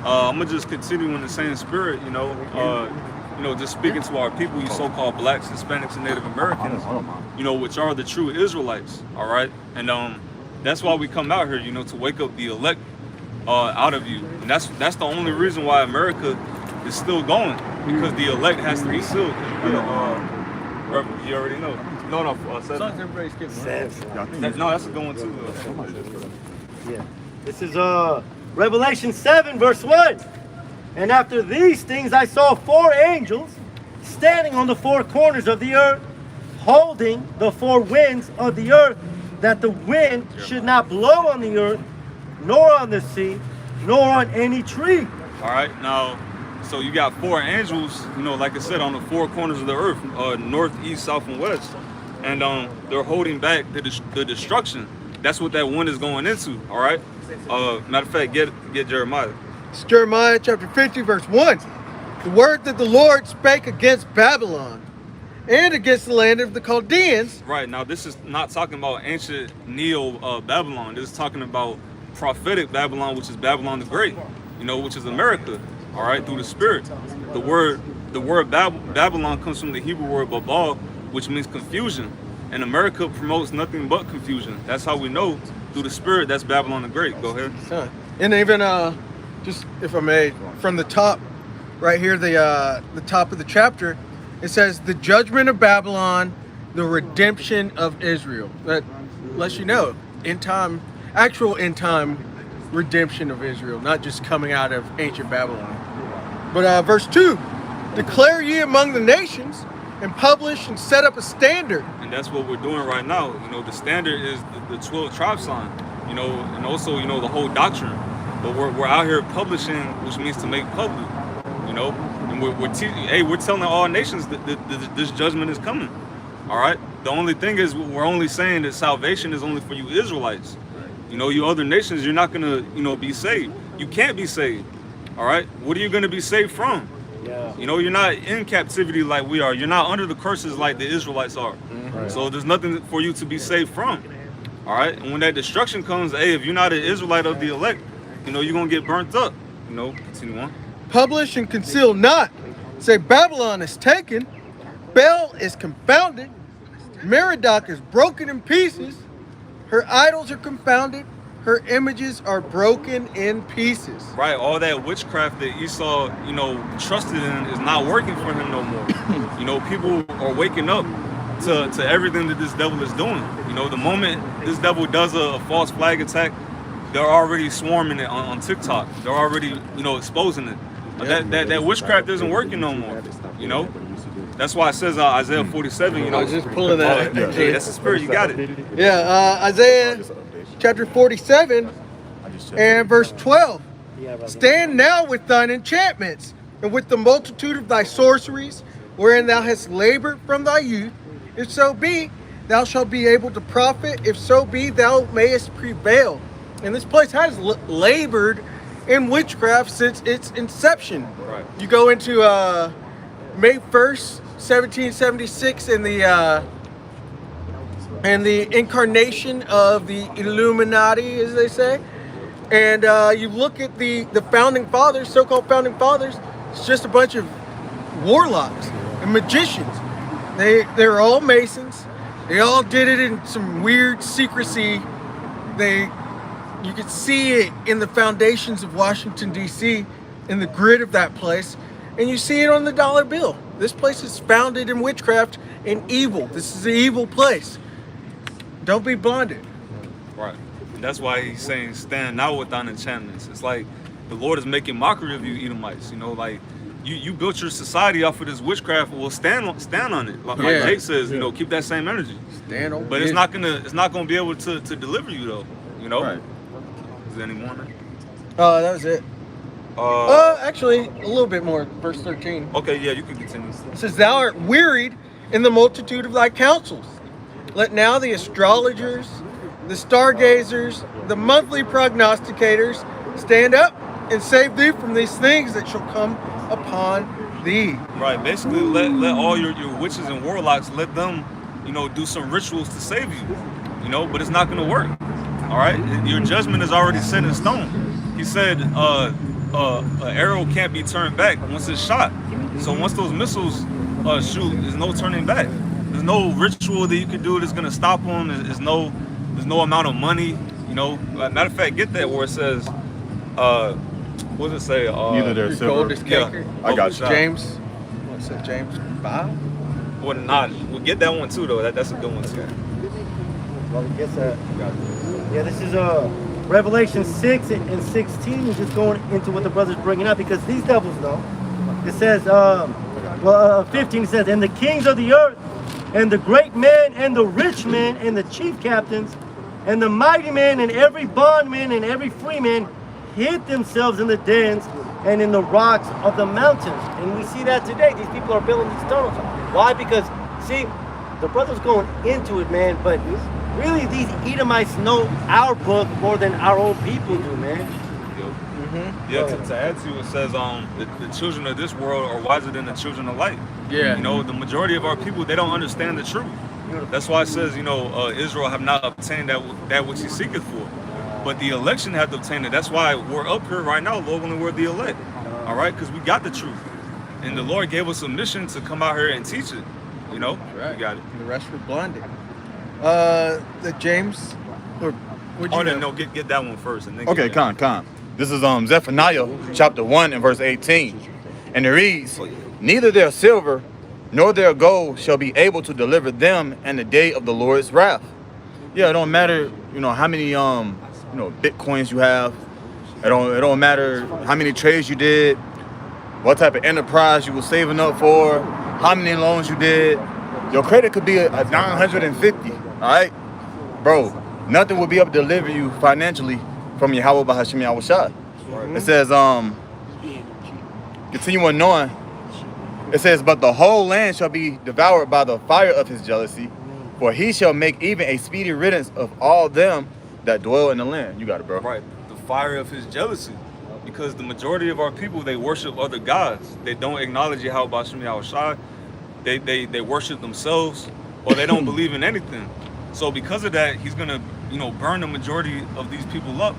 I'm gonna just continue in the same spirit, just speaking to our people, you so-called blacks, Hispanics, and Native Americans, which are the true Israelites. All right, and that's why we come out here, to wake up the elect out of you, and that's the only reason why America is still going, because the elect has to be sealed. You already know. No, As long as everybody's getting sense. no, that's a good one too. Yeah. This is Revelation 7, verse 1. And after these things I saw 4 angels standing on the 4 corners of the earth, holding the 4 winds of the earth, that the wind should not blow on the earth, nor on the sea, nor on any tree. All right, now, so you got 4 angels, like I said, on the 4 corners of the earth, north, east, south, and west. And they're holding back the destruction. That's what that wind is going into, all right? Matter of fact, get Jeremiah. It's Jeremiah chapter 50, verse 1. The word that the Lord spake against Babylon and against the land of the Chaldeans. Right, now this is not talking about ancient Neo-Babylon. This is talking about prophetic Babylon, which is Babylon the Great, which is America, all right, through the Spirit. The word Babylon comes from the Hebrew word Babal, which means confusion. And America promotes nothing but confusion. That's how we know, through the Spirit, that's Babylon the Great. Go ahead. And even, just if I may, from the top, right here, the top of the chapter, it says, the judgment of Babylon, the redemption of Israel. That lets you know, actual end time redemption of Israel, not just coming out of ancient Babylon. But verse 2, declare ye among the nations, and publish and set up a standard. And that's what we're doing right now. The standard is the 12 tribe sign, and also, the whole doctrine. But we're out here publishing, which means to make public, and we're telling all nations that this judgment is coming. All right. The only thing is, we're only saying that salvation is only for you Israelites. You other nations, you're not gonna, be saved. You can't be saved. All right. What are you gonna be saved from? Yeah. You're not in captivity like we are. You're not under the curses like the Israelites are. Right. So there's nothing for you to be saved from. All right. And when that destruction comes, if you're not an Israelite of the elect, you're gonna get burnt up. Continue on. Publish and conceal not. Say Babylon is taken, Bel is confounded, Merodach is broken in pieces, her idols are confounded, her images are broken in pieces. Right, all that witchcraft that Esau, trusted in is not working for him no more. People are waking up to everything that this devil is doing. The moment this devil does a false flag attack, they're already swarming it on TikTok. They're already, exposing it. That witchcraft isn't working no more. That's why it says Isaiah 47. I was just pulling that. Hey, that's the Spirit. You got it. Yeah, Isaiah chapter 47 and verse 12. Stand now with thine enchantments and with the multitude of thy sorceries, wherein thou hast labored from thy youth. If so be, thou shalt be able to profit. If so be, thou mayest prevail. And this place has labored in witchcraft since its inception. Right. You go into May 1st, 1776, and the incarnation of the Illuminati, as they say. And you look at the founding fathers, so-called founding fathers, it's just a bunch of warlocks and magicians. They're all Masons. They all did it in some weird secrecy. You could see it in the foundations of Washington, D.C., in the grid of that place, and you see it on the dollar bill. This place is founded in witchcraft and evil. This is an evil place. Don't be blinded. Right. And that's why he's saying, stand now with thine enchantments. It's like the Lord is making mockery of you, Edomites. Like you built your society off of this witchcraft. Well, stand on it. Like Jake says, keep that same energy. Stand on. But it's not gonna be able to deliver you though. Right. Is there any more? That was it. Actually, a little bit more. Verse 13. Okay, yeah, you can continue. It says, thou art wearied in the multitude of thy counsels. Let now the astrologers, the stargazers, the monthly prognosticators stand up and save thee from these things that shall come upon thee. Right, basically let all your witches and warlocks, let them, do some rituals to save you, but it's not going to work. All right, your judgment is already set in stone. he said an arrow can't be turned back once it's shot. So once those missiles shoot, there's no turning back. There's no ritual that you can do that's gonna stop them. There's no amount of money. You know, matter of fact, get that where it says, what does it say? Neither their Your silver. gold is canker. I got you. James. What's that? James 5. Well, not. We'll get that one too, though. That's a good one too. Well, I guess yeah, this is Revelation 6 and 16. Just going into what the brother's bringing up, because these devils know. It says, 15. It says, and the kings of the earth, and the great men, and the rich men, and the chief captains, and the mighty men, and every bondman, and every freeman, hid themselves in the dens and in the rocks of the mountains. And we see that today. These people are building these tunnels. Why? Because, see, the brother's going into it, man, but really these Edomites know our book more than our own people do, man. Yeah, to add to it, says the children of this world are wiser than the children of light. Yeah. You know, the majority of our people, they don't understand the truth. That's why it says, you know, Israel have not obtained that which he seeketh for. But the election had to obtain it. That's why we're up here right now, Lord, when we're the elect. All right, because we got the truth. And the Lord gave us a mission to come out here and teach it. You know? Right. We got it. And the rest were blinded. The James, or would you know? No, get that one first. And then Okay, Con. This is Zephaniah chapter 1 and verse 18. And it reads, neither their silver nor their gold shall be able to deliver them in the day of the Lord's wrath. Yeah, it don't matter, you know, how many bitcoins you have. It don't matter how many trades you did, what type of enterprise you were saving up for, how many loans you did. Your credit could be a 950, all right? Bro, nothing will be able to deliver you financially from Yahweh Bahashim Yahushua. It says, continuing on, it says, but the whole land shall be devoured by the fire of his jealousy, for he shall make even a speedy riddance of all them that dwell in the land. You got it, bro. Right. The fire of his jealousy. Because the majority of our people, they worship other gods. They don't acknowledge Yahweh Bahashim Yahushua. They worship themselves, or they don't believe in anything. So because of that, he's gonna, you know, burn the majority of these people up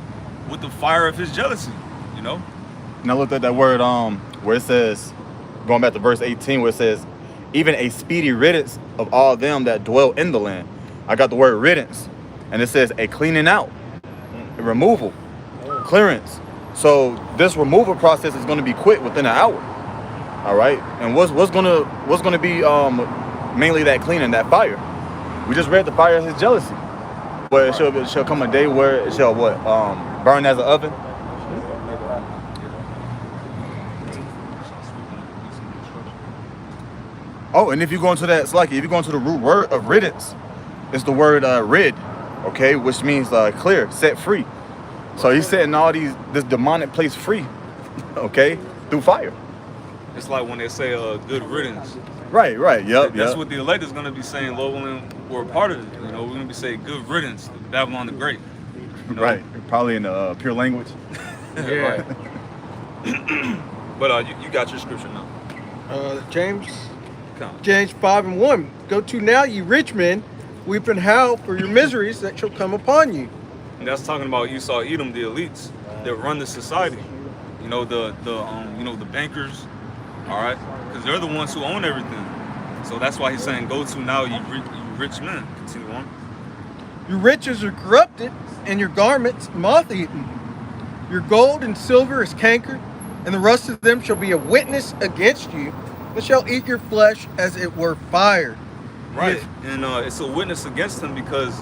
with the fire of his jealousy, you know? And I looked at that word where it says, going back to verse 18, where it says, even a speedy riddance of all them that dwell in the land. I got the word riddance, and it says a cleaning out, a removal, clearance. So this removal process is going to be quick within an hour. All right, and what's gonna be mainly that cleaning, that fire. We just read the fire of his jealousy. Where it shall come a day where it shall burn as an oven. Oh, and if you go into that, it's like if you go into the root word of riddance, it's the word rid, okay, which means clear, set free. So he's setting all this demonic place free, okay, through fire. It's like when they say good riddance. Right, yep. That's what the elect is going to be saying, Lord, when we're a part of it. You know, we're going to be saying good riddance to Babylon the Great. You know? Right, probably in the pure language. Yeah. But you got your scripture now. James 5 and 1. Go to now, ye rich men, weep and howl for your miseries that shall come upon you. And that's talking about Esau, Edom, the elites that run the society. You know, the bankers. All right, because they're the ones who own everything. So that's why he's saying, go to now, you rich men. Continue on. Your riches are corrupted, and your garments moth-eaten. Your gold and silver is cankered, and the rust of them shall be a witness against you, and shall eat your flesh as it were fire. Right, and it's a witness against them because,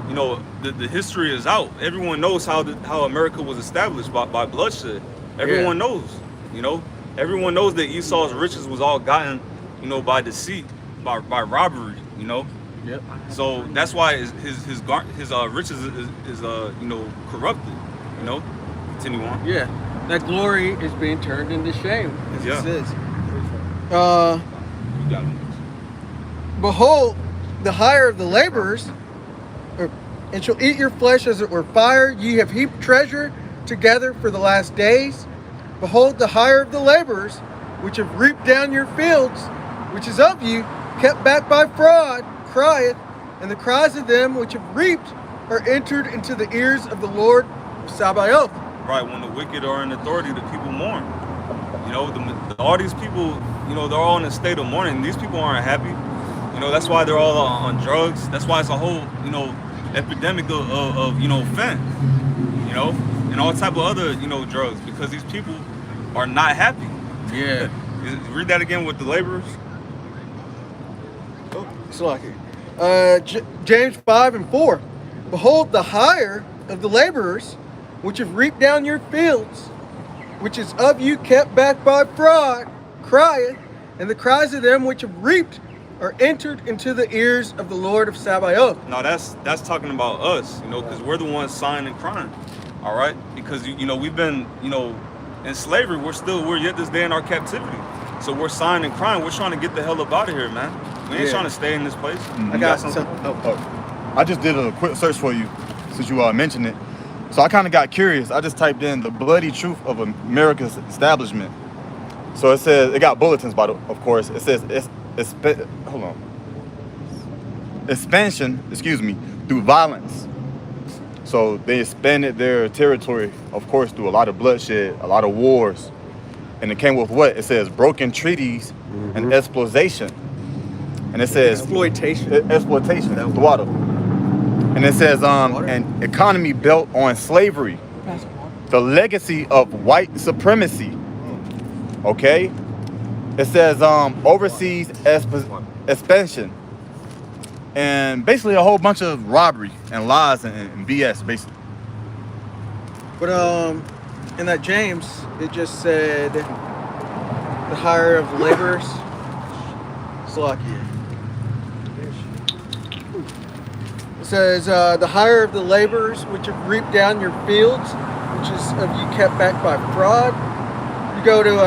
you know, the history is out. Everyone knows how America was established by bloodshed. Everyone knows, you know. Everyone knows that Esau's riches was all gotten, you know, by deceit, by robbery, you know. Yep. So that's why his riches is you know, corrupted, you know. Continue on. Yeah, that glory is being turned into shame, as it says. You got it. Behold, the hire of the laborers, and shall eat your flesh as it were fire. Ye have heaped treasure together for the last days. Behold, the hire of the laborers, which have reaped down your fields, which is of you, kept back by fraud, crieth, and the cries of them which have reaped are entered into the ears of the Lord Sabaoth. right? When the wicked are in authority, the people mourn. You know, all these people, you know, they're all in a state of mourning. These people aren't happy. You know, that's why they're all on drugs. That's why it's a whole, you know, epidemic of you know, fentanyl, you know, and all type of other, you know, drugs, because these people are not happy. Yeah. Read that again with the laborers. It's like James 5:4. Behold, the hire of the laborers, which have reaped down your fields, which is of you kept back by fraud, crieth, and the cries of them which have reaped are entered into the ears of the Lord of Sabaoth. No, that's talking about us, you know, because we're the ones sighing and crying, all right? Because you know, we've been, you know, in slavery. We're yet this day in our captivity. So we're sighing and crying. We're trying to get the hell up out of here, man. We ain't trying to stay in this place. I got some. I just did a quick search for you since you mentioned it. So I kind of got curious. I just typed in the bloody truth of America's establishment. So it says, it got bulletins, of course. It says, expansion, through violence. So they expanded their territory, of course, through a lot of bloodshed, a lot of wars. And it came with what? It says broken treaties and exploitation. And it says Exploitation. Exploitation, the water. And it says an economy built on slavery. The legacy of white supremacy. Okay? It says overseas expansion. And basically a whole bunch of robbery and lies and BS, basically. But in that James, it just said the hire of laborers. Slovakia. It says the hire of the laborers which have reaped down your fields, which is of you kept back by fraud. You go to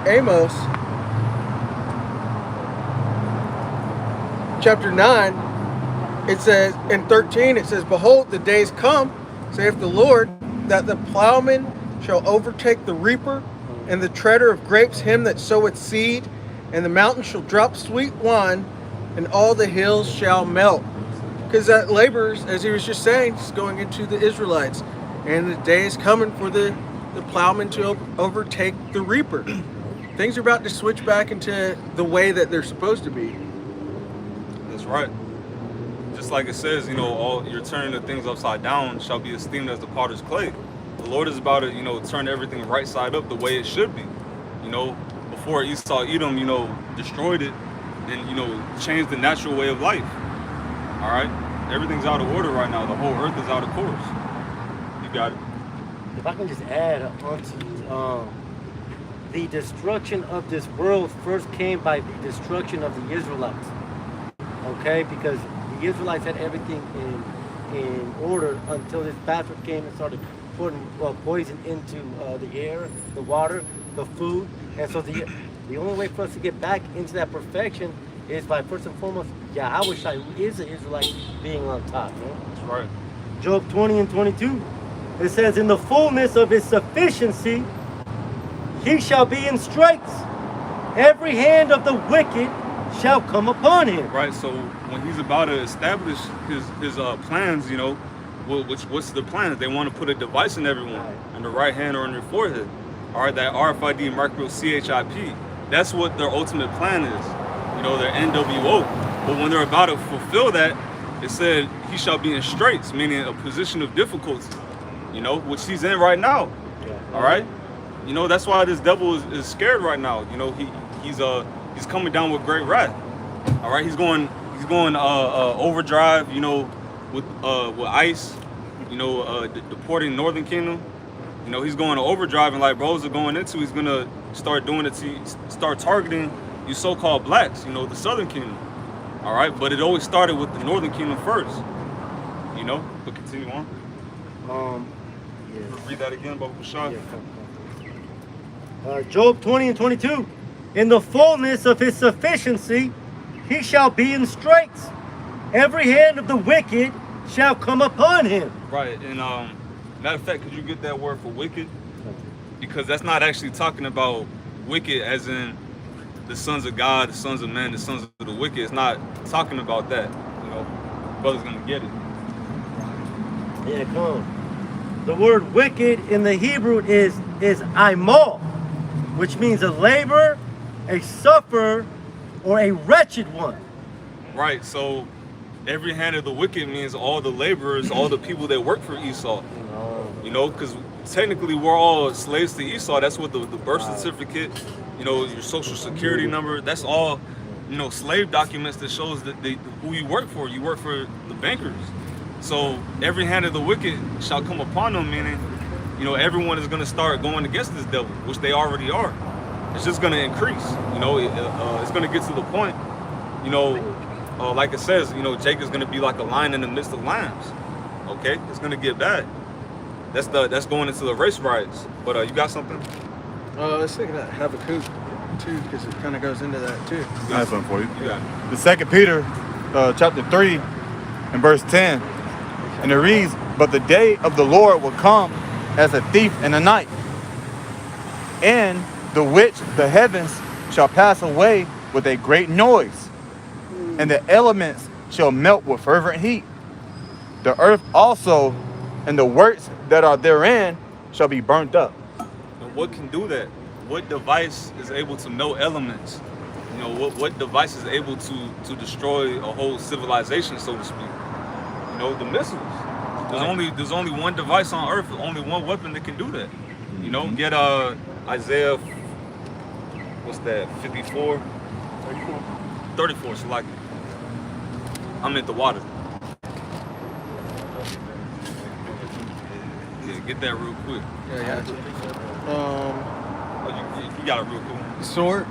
Amos chapter 9. It says in 13, it says, behold, the days come, saith the Lord, that the plowman shall overtake the reaper, and the treader of grapes him that soweth seed, and the mountain shall drop sweet wine, and all the hills shall melt. Because that laborers, as he was just saying, is going into the Israelites, and the day is coming for the plowman to overtake the reaper. Things are about to switch back into the way that they're supposed to be. That's right. Just like it says, you know, all you're turning the things upside down shall be esteemed as the potter's clay. The Lord is about to, you know, turn everything right side up the way it should be. You know, before Esau, Edom, you know, destroyed it and, you know, changed the natural way of life. All right? Everything's out of order right now. The whole earth is out of course. You got it. If I can just add onto the destruction of this world first came by the destruction of the Israelites. Okay? Because the Israelites had everything in order until this bastard came and started putting poison into the air, the water, the food. And so the only way for us to get back into that perfection is by, first and foremost, Yahweh Shai, who is the Israelite, being on top. You know? That's right. Job 20 and 22. It says, in the fullness of his sufficiency, he shall be in straits. Every hand of the wicked shall come upon him. Right, so when he's about to establish his plans, you know, what's the plan? They want to put a device in everyone, in the right hand or on their forehead. All right, that RFID micro CHIP. That's what their ultimate plan is. You know, their NWO. But when they're about to fulfill that, it said he shall be in straits, meaning a position of difficulty. You know, which he's in right now. All right, you know, that's why this devil is scared right now. You know, he's coming down with great wrath. All right, he's going overdrive. You know, with ICE. You know, deporting Northern Kingdom. You know, he's going to overdrive, and like bros are going into, he's gonna start doing it to start targeting you so-called blacks. You know, the Southern Kingdom. All right, but it always started with the Northern Kingdom first. You know, but continue on. Read that again, Baba Bashar. Job 20 and 22. In the fullness of his sufficiency, he shall be in straits. Every hand of the wicked shall come upon him. Right, and matter of fact, could you get that word for wicked? Because that's not actually talking about wicked as in the sons of God, the sons of men, the sons of the wicked. It's not talking about that. You know, brother's gonna get it. Yeah, come on. The word wicked in the Hebrew is imol, which means a laborer, a sufferer, or a wretched one. Right. So every hand of the wicked means all the laborers, all the people that work for Esau. You know, because technically we're all slaves to Esau. That's what the birth certificate, you know, your social security number, that's all, you know, slave documents that shows that who you work for. You work for the bankers. So every hand of the wicked shall come upon them, meaning, you know, everyone is going to start going against this devil, which they already are. It's just going to increase. You know, it's going to get to the point, you know, like it says, you know, Jacob's going to be like a lion in the midst of lambs. Okay, it's going to get bad. That's going into the race riots. But you got something? I was thinking that Habakkuk too, because it kind of goes into that too. I have something for you. You got it. The 2 Peter chapter 3 and verse 10. And it reads, but the day of the Lord will come as a thief in the night, in the which the heavens shall pass away with a great noise, and the elements shall melt with fervent heat. The earth also and the works that are therein shall be burnt up. And what can do that? What device is able to melt elements? You know, what device is able to destroy a whole civilization, so to speak? You know, the missiles. There's only one device on Earth, only one weapon that can do that. You know, get Isaiah, what's that, 54? 34, so like, I'm at the water. Yeah, get that real quick. Yeah, gotcha. Oh, you got it real quick. Sword.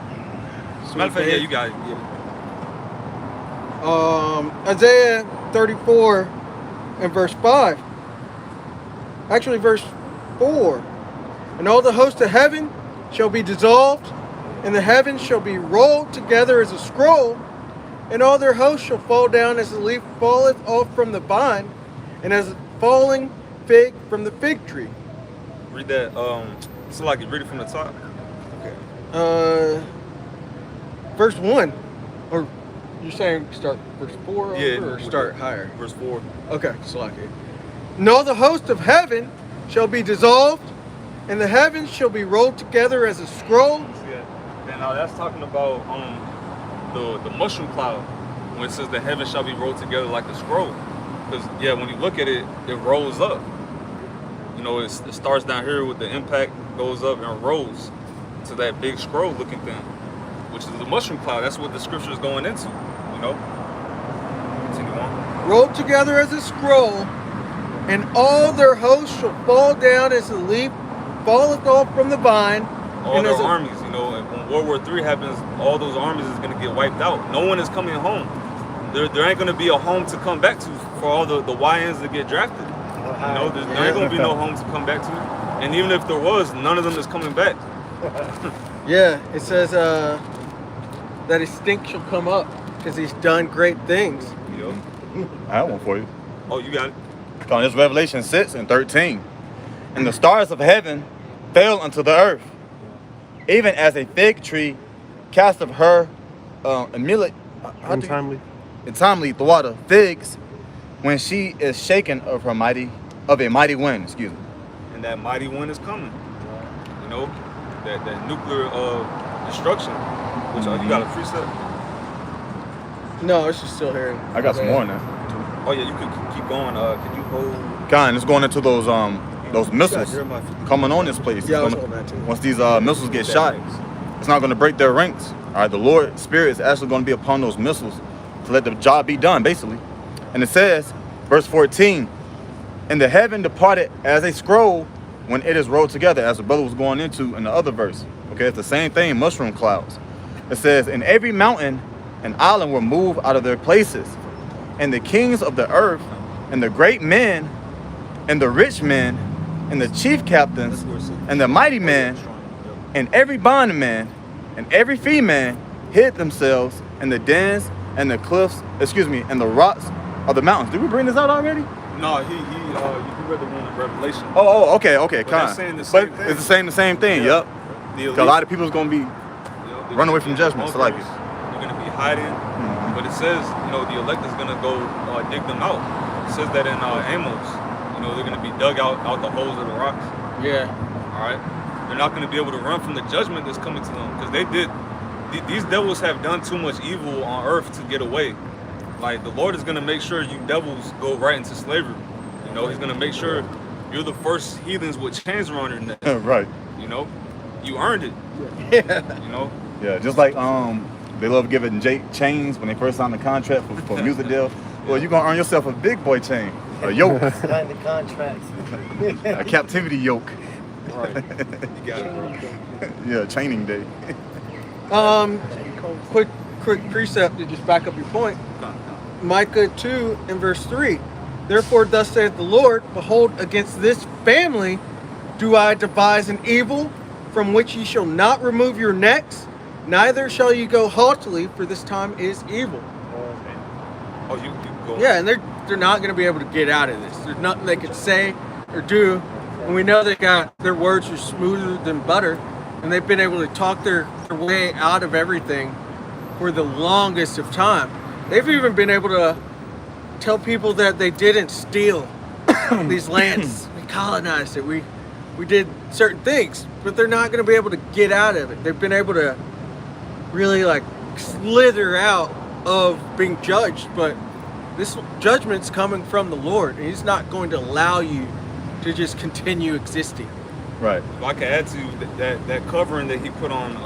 Matter of fact, yeah, you got it. Yeah. Isaiah 34 and verse 5. Actually, verse 4. And all the hosts of heaven shall be dissolved, and the heavens shall be rolled together as a scroll, and all their hosts shall fall down as the leaf falleth off from the vine, and as a falling fig from the fig tree. Read that. So like you read it from the top. Okay. Verse 1. Or you're saying start verse 4 Yeah, or start higher? Verse 4. Okay, Salaki. And all the host of heaven shall be dissolved, and the heavens shall be rolled together as a scroll. Yeah. And that's talking about the mushroom cloud, when it says the heavens shall be rolled together like a scroll. Because yeah, when you look at it, it rolls up. You know, it starts down here with the impact, goes up and rolls to that big scroll looking thing, which is the mushroom cloud. That's what the scripture is going into. You know. Continue on. Rolled together as a scroll, and all their hosts shall fall down as a leaf falleth off from the vine. All their armies, you know, and when World War III happens, all those armies is going to get wiped out. No one is coming home. There ain't going to be a home to come back to for all the YNs that get drafted. You know, there ain't going to be no home to come back to. And even if there was, none of them is coming back. Yeah, it says that his stink shall come up because he's done great things. You know? I have one for you. Oh, you got it. On this Revelation 6 and 13. And the stars of heaven fell unto the earth, even as a fig tree casteth her untimely thwart figs when she is shaken of a mighty wind. Excuse me. And that mighty wind is coming. You know, that nuclear destruction. Which you got a precept? No, it's just still here. I got some more now. Oh yeah, you could keep going. Can you hold? God, it's going into those missiles coming on this place. Yeah, I was holding that too. Once these missiles get shot, it's not going to break their ranks. All right, the Lord's Spirit is actually going to be upon those missiles to let the job be done, basically. And it says, verse 14, and the heaven departed as a scroll when it is rolled together, as the brother was going into in the other verse. Okay, it's the same thing, mushroom clouds. It says, and every mountain and island were moved out of their places, and the kings of the earth, and the great men, and the rich men, and the chief captains, and the mighty men, and every bondman, and every free man hid themselves in the dens and the cliffs, and the rocks of the mountains. Did we bring this out already? No, you read the one in Revelation. Oh, okay, But that's saying the But same thing. it's the same thing, Yeah. yep. A lot of people's going to be run away from judgment, so like it. You're going to be hiding. But it says, you know, the elect is going to go dig them out. It says that in Amos. You know, they're going to be dug out the holes of the rocks. Yeah. All right. They're not going to be able to run from the judgment that's coming to them because they did. These devils have done too much evil on earth to get away. Like the Lord is going to make sure you devils go right into slavery. You know, He's going to make sure you're the first heathens with chains around your neck. Right. You know, you earned it. Yeah. You know. Yeah, just like they love giving Jake chains when they first signed the contract for music deal. Well, you're gonna earn yourself a big boy chain, a yoke, Sign the contracts. a captivity yoke. Right. You got it. Yeah, chaining day. Quick precept to just back up your point. Micah 2 and verse 3. Therefore thus saith the Lord, behold, against this family do I devise an evil, from which ye shall not remove your necks, neither shall you go haughtily, for this time is evil. Oh, you go. Yeah, and they're not going to be able to get out of this. There's nothing they can say or do, and we know their words are smoother than butter, and they've been able to talk their way out of everything for the longest of time. They've even been able to tell people that they didn't steal these lands. We colonized it. We did certain things, but they're not going to be able to get out of it. They've been able to really like slither out of being judged, but this judgment's coming from the Lord, and He's not going to allow you to just continue existing. Right. If I could add to that covering that He put on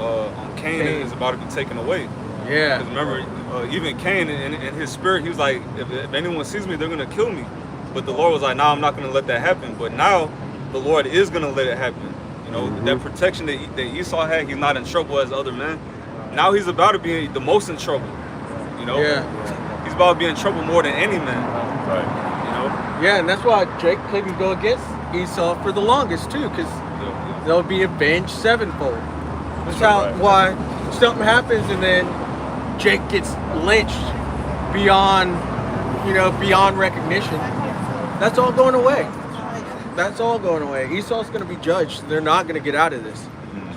Cain is about to be taken away. Yeah. Because remember, even Cain in his spirit, he was like, if anyone sees me, they're going to kill me. But the Lord was like, nah, I'm not going to let that happen. But now the Lord is going to let it happen. You know, that protection that Esau had, he's not in trouble as other men. Now he's about to be the most in trouble. You know? Yeah. He's about to be in trouble more than any man. Right. You know? Yeah, and that's why Jake couldn't go against Esau for the longest too, because they'll be avenged sevenfold. That's why something happens and then Jake gets lynched beyond recognition. That's all going away. That's all going away. Esau's going to be judged. They're not going to get out of this.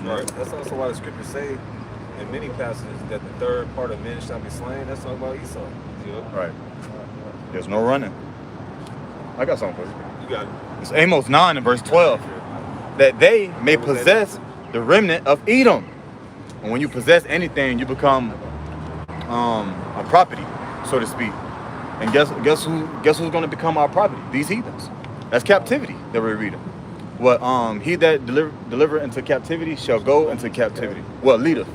Right. That's also why the scriptures say in many passages that the third part of men shall be slain. That's all about Esau. Right. There's no running. I got something for you. You got it. It's Amos 9 and verse 12. That they may possess the remnant of Edom. And when you possess anything, you become a property, so to speak. And guess who's going to become our property? These heathens. That's captivity that we're reading. What he that deliver into captivity shall go into captivity. Well, leadeth.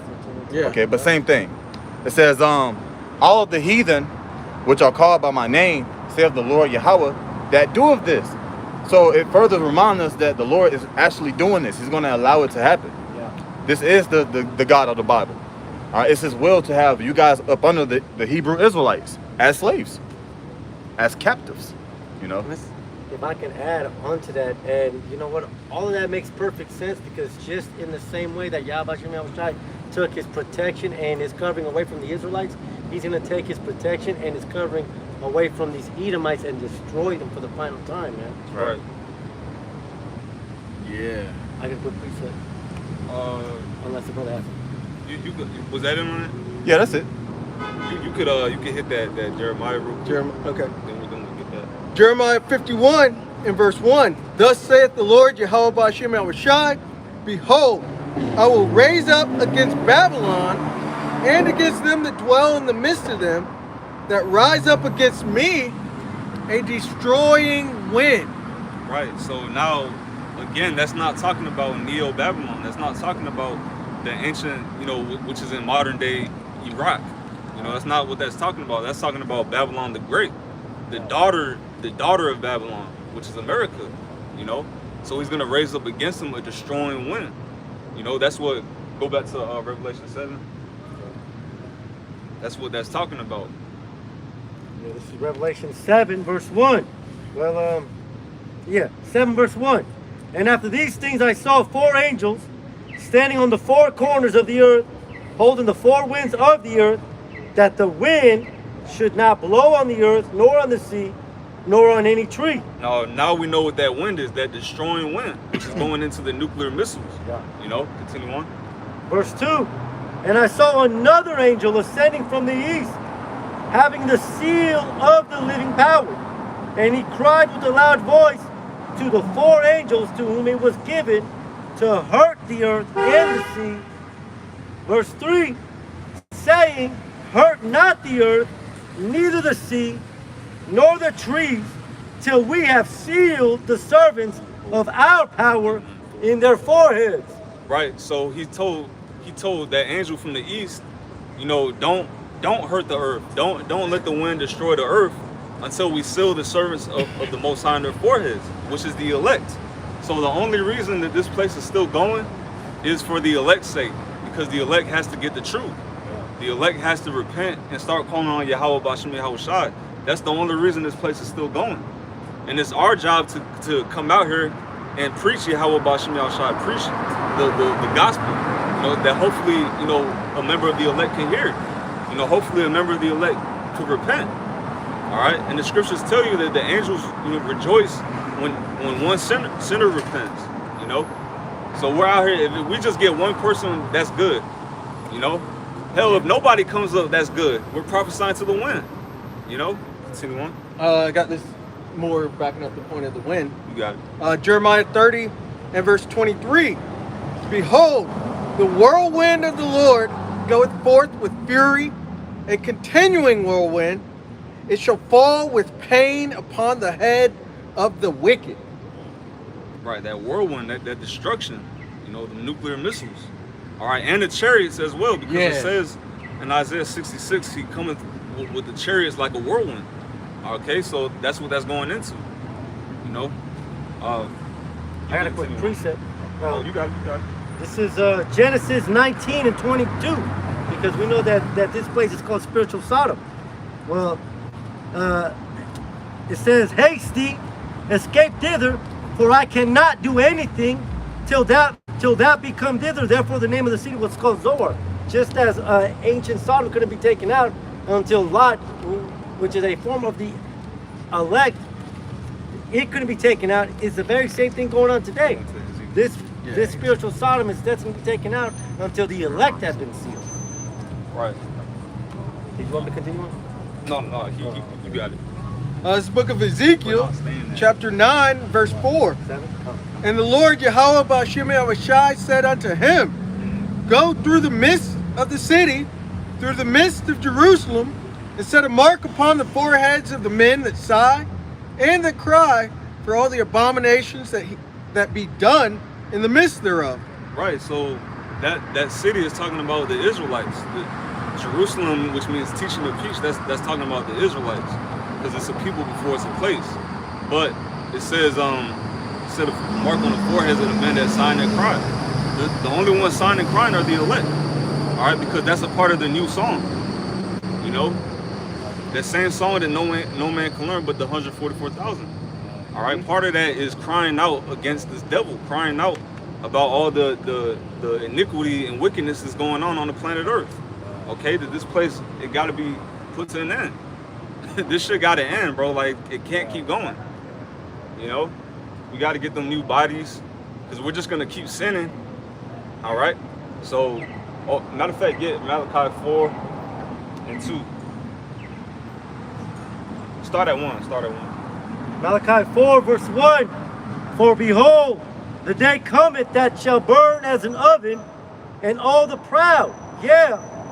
Yeah. Okay, but same thing. It says, all of the heathen which are called by my name, saith the Lord Yahweh, that doeth this. So it further reminds us that the Lord is actually doing this. He's going to allow it to happen. Yeah. This is the God of the Bible. All right, it's His will to have you guys up under the Hebrew Israelites as slaves, as captives. You know. If I can add on to that, and you know what, all of that makes perfect sense, because just in the same way that Yahweh Shai took His protection and His covering away from the Israelites, He's going to take His protection and His covering away from these Edomites and destroy them for the final time, man. Right. Yeah. I can put precept. Unless the brother has it. You was that in on it? Yeah, that's it. You could hit that Jeremiah real quick. Okay. Then we're gonna get that. Jeremiah 51 in verse 1. Thus saith the Lord Yahweh Ba'ashem Shai, behold, I will raise up against Babylon and against them that dwell in the midst of them, that rise up against me, a destroying wind. Right. So now, again, that's not talking about Neo-Babylon. That's not talking about the ancient, which is in modern day Iraq. That's not what that's talking about. That's talking about Babylon the Great, the daughter of Babylon, which is America. So He's gonna raise up against them a destroying wind. That's what. Go back to Revelation 7. That's what that's talking about. Yeah, this is Revelation 7, verse 1. Well, 7 verse 1. And after these things I saw 4 angels standing on the 4 corners of the earth, holding the 4 winds of the earth, that the wind should not blow on the earth, nor on the sea, nor on any tree. Now we know what that wind is, that destroying wind, which is going into the nuclear missiles. Yeah. Continue on. Verse 2. And I saw another angel ascending from the east, having the seal of the living power. And he cried with a loud voice to the 4 angels to whom it was given to hurt the earth and the sea. Verse 3, saying, hurt not the earth, neither the sea, nor the trees, till we have sealed the servants of our power in their foreheads. Right. So he told that angel from the east, you know, don't hurt the earth. Don't let the wind destroy the earth until we seal the servants of the Most High in their foreheads, which is the elect. So the only reason that this place is still going is for the elect's sake, because the elect has to get the truth. The elect has to repent and start calling on Yahweh Bashem Yahweh Shai. That's the only reason this place is still going. And it's our job to come out here and preach Yahweh Bashem Yahweh Shai, preach the gospel, you know, that hopefully, you know, a member of the elect can hear. You know, hopefully a member of the elect could repent. All right, and the scriptures tell you that the angels, you know, rejoice when one sinner repents. You know, so we're out here. If we just get one person, that's good. You know, hell, if nobody comes up, that's good. We're prophesying to the wind. You know, continue on. I got this more backing up the point of the wind. You got it. Jeremiah 30 and verse 23. Behold, the whirlwind of the Lord goeth forth with fury, a continuing whirlwind. It shall fall with pain upon the head of the wicked. Right, that whirlwind, that destruction, you know, the nuclear missiles. All right, and the chariots as well, because it says in Isaiah 66, he cometh with the chariots like a whirlwind. Okay, so that's what that's going into. You know. I got a quick precept. Oh, you got it. This is Genesis 19 and 22, because we know that this place is called spiritual Sodom. Well, it says, haste thee, escape thither, for I cannot do anything till thou be come thither. Therefore the name of the city was called Zoar. Just as ancient Sodom couldn't be taken out until Lot, which is a form of the elect, it couldn't be taken out. It's the very same thing going on today. This spiritual Sodom is destined to be taken out until the elect have been sealed. Right. Did you want me to continue on? No, you got it. This book of Ezekiel, chapter 9, verse 4. 7? Oh. And the Lord Yahweh Bashem Yahweh Shai said unto him, go through the midst of the city, through the midst of Jerusalem, and set a mark upon the foreheads of the men that sigh and that cry for all the abominations that be done in the midst thereof. Right, so that city is talking about the Israelites. Jerusalem, which means teaching of peace, that's talking about the Israelites, because it's a people before it's a place. But it says, set a mark on the foreheads of the men that sign and cry. The only ones signing and crying are the elect. All right, because that's a part of the new song. You know, that same song that no man can learn, but the 144,000. All right, part of that is crying out against this devil, crying out about all the iniquity and wickedness that's going on the planet Earth. Okay, that this place, it got to be put to an end. This shit got to end, bro. Like, it can't keep going. You know, we got to get them new bodies, because we're just gonna keep sinning. All right. So, matter of fact, get Malachi 4 and 2. Start at 1. Malachi 4 verse 1. For behold, the day cometh that shall burn as an oven, and all the proud,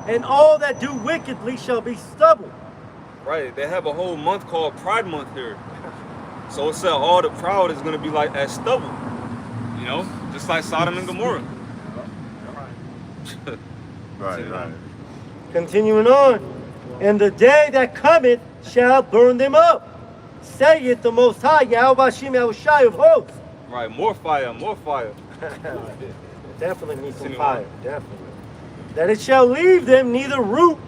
and all that do wickedly shall be stubble. Right, they have a whole month called Pride Month here. So it said all the proud is gonna be like as stubble. You know, just like Sodom and Gomorrah. Right. Continuing on. And the day that cometh shall burn them up, saith the Most High, Yahweh Hashem Yahweh Shai of hosts. Right, more fire. Definitely need some fire, definitely. That it shall leave them neither root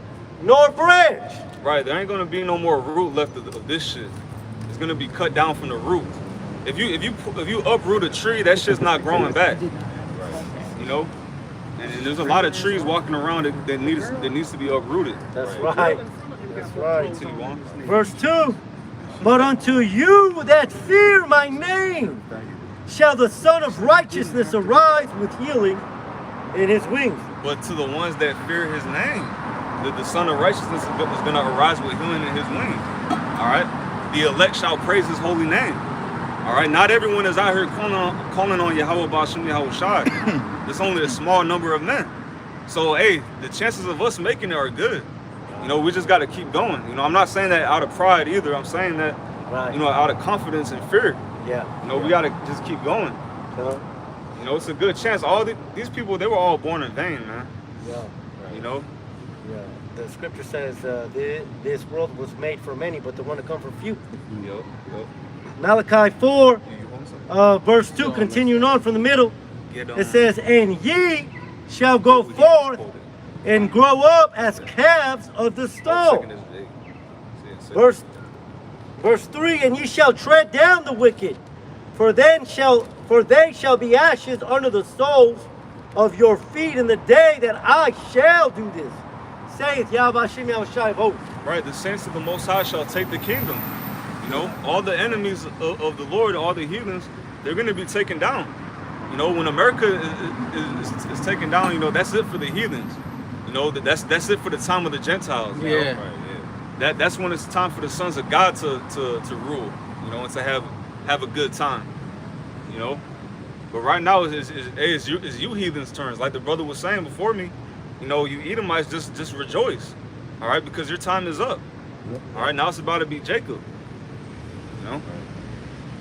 nor branch. Right, there ain't gonna be no more root left of this shit. It's gonna be cut down from the root. If you uproot a tree, that shit's not growing back. You know, and there's a lot of trees walking around that needs to be uprooted. That's right. Continue on. Verse 2. But unto you that fear my name shall the Son of Righteousness arise with healing in his wings. But to the ones that fear his name, the Son of Righteousness is going to arise with healing in his wings. All right? the elect shall praise his holy name. All right, not everyone is out here calling on Yahweh Ba'Shem Yahweh Shai. There's only a small number of men. So, hey, the chances of us making it are good. You know, we just got to keep going. You know, I'm not saying that out of pride either. I'm saying that, you know, out of confidence and fear. Yeah. You know, we got to just keep going. You know, it's a good chance. These people, they were all born in vain, man. Yeah. You know? Yeah. The scripture says this world was made for many, but the one to come for few. Yep. Malachi 4, verse 2, continuing on from the middle, it says, and ye shall go forth and grow up as calves of the stone. Verse 3, and ye shall tread down the wicked, for they shall be ashes under the soles of your feet in the day that I shall do this, saith Yahweh Hashem Yahweh Shai of hosts. Right, the saints of the Most High shall take the kingdom. You know, all the enemies of the Lord, all the heathens, they're going to be taken down. You know, when America is taken down, you know, that's it for the heathens. You know, that's it for the time of the Gentiles. You know? Right, that's when it's time for the sons of God to rule. You know, and to have a good time. You know, but right now it's you heathens' turns. Like the brother was saying before me, you know, you Edomites just rejoice. All right, because your time is up. All right, now it's about to be Jacob. You know.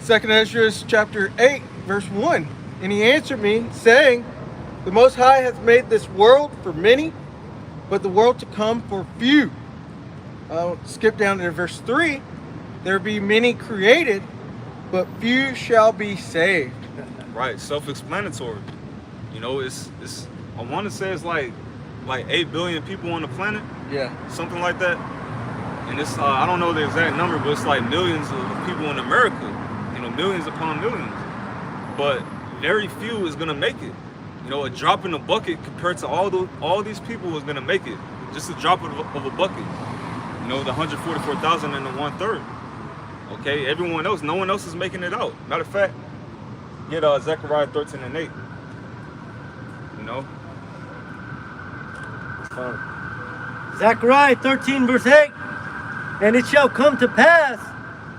2nd Ezra chapter 8, verse 1. And he answered me, saying, the Most High hath made this world for many, but the world to come for few. Skip down to verse 3. There be many created, but few shall be saved. Right, self-explanatory. You know, it's I want to say it's like 8 billion people on the planet. Yeah. Something like that. And it's I don't know the exact number, but it's like millions of people in America. You know, millions upon millions. But very few is gonna make it. You know, a drop in a bucket compared to all these people is gonna make it. Just a drop of a bucket. You know, the 144,000 and the 1/3. Okay, everyone else, no one else is making it out. Matter of fact, get Zechariah 13 and 8. You know. Zechariah 13 verse 8. And it shall come to pass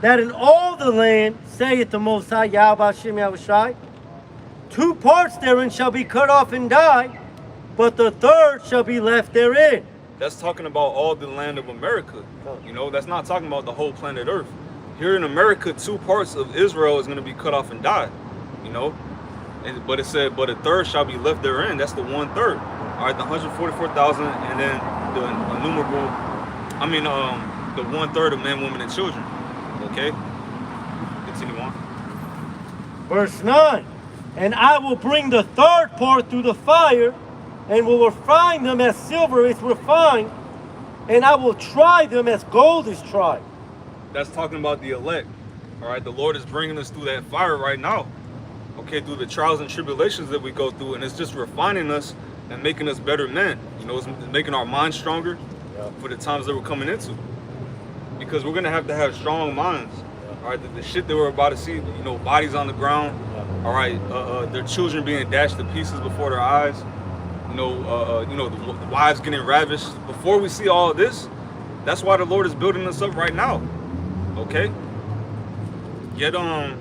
that in all the land, saith the Most High Yahweh Hashem Yahweh Shai, 2 parts therein shall be cut off and die, but the third shall be left therein. That's talking about all the land of America. You know, that's not talking about the whole planet Earth. Here in America, 2 parts of Israel is going to be cut off and die. You know, but it said, but a third shall be left therein. That's the 1/3. All right, the 144,000, and then the innumerable. I mean, the 1/3 of men, women, and children. Okay, continue on. Verse 9. And I will bring the third part through the fire, and will refine them as silver is refined, and I will try them as gold is tried. That's talking about the elect. All right, the Lord is bringing us through that fire right now. Okay, through the trials and tribulations that we go through, and it's just refining us and making us better men. You know, it's making our minds stronger for the times that we're coming into. Because we're gonna have to have strong minds. All right, the shit that we're about to see, you know, bodies on the ground. All right, their children being dashed to pieces before their eyes. You know, the wives getting ravished. Before we see all of this, that's why the Lord is building us up right now. Okay. Get 1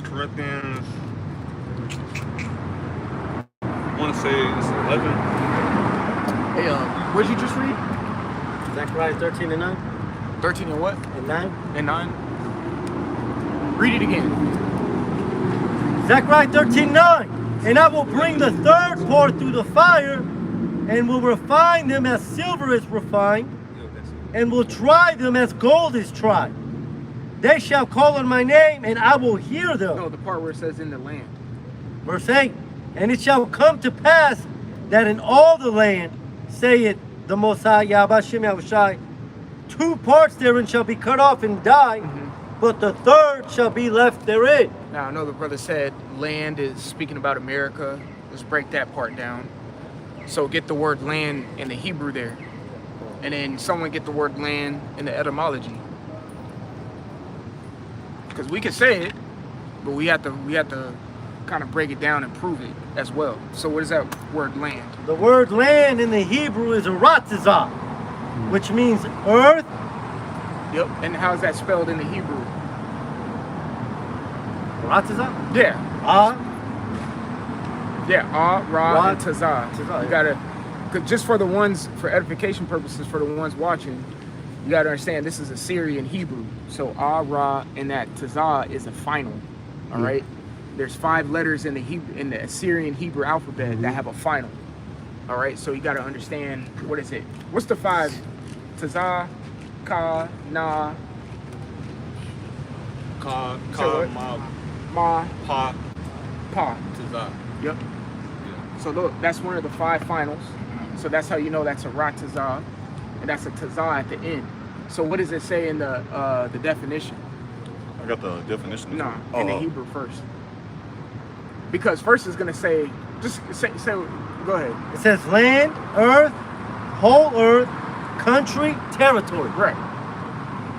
Corinthians. I want to say it's 11. Hey, what did you just read? Zechariah 13 and 9. 13 and what? And 9. And 9. Read it again. Zechariah 13:9. And I will bring the third part through the fire, and will refine them as silver is refined, and will try them as gold is tried. They shall call on my name, and I will hear them. No, the part where it says in the land. Verse 8. And it shall come to pass that in all the land, saith the Most High Yahweh Hashem Yahweh Shai, 2 parts therein shall be cut off and die, but the third shall be left therein. Now, I know the brother said land is speaking about America. Let's break that part down. So get the word land in the Hebrew there. And then someone get the word land in the etymology. Because we can say it, but we have to kind of break it down and prove it as well. So what is that word land? The word land in the Hebrew is aratzizah, which means earth, Yep. And how's that spelled in the Hebrew? Ratazah? Yeah. Yeah. Ra, Ra, and Tazah. Tazah, You yeah. gotta, cause just for the ones, for edification purposes, for the ones watching, you gotta understand this is Assyrian Hebrew. So Ra, and that Tazah is a final. All right. There's 5 letters in the Assyrian Hebrew alphabet that have a final. All right. So you gotta understand, what is it? What's the 5? Tazah, Ka, Na, Ka, So what? Ma, Pa, Pa. Tazah. Yep. So look, that's one of the 5 finals. So that's how you know that's a Ratazah, and that's a Tazah at the end. So what does it say in the definition? I got the definition. No, in the Hebrew first. Because first is gonna say, just say go ahead. It says land, earth, whole earth, country, territory. Right.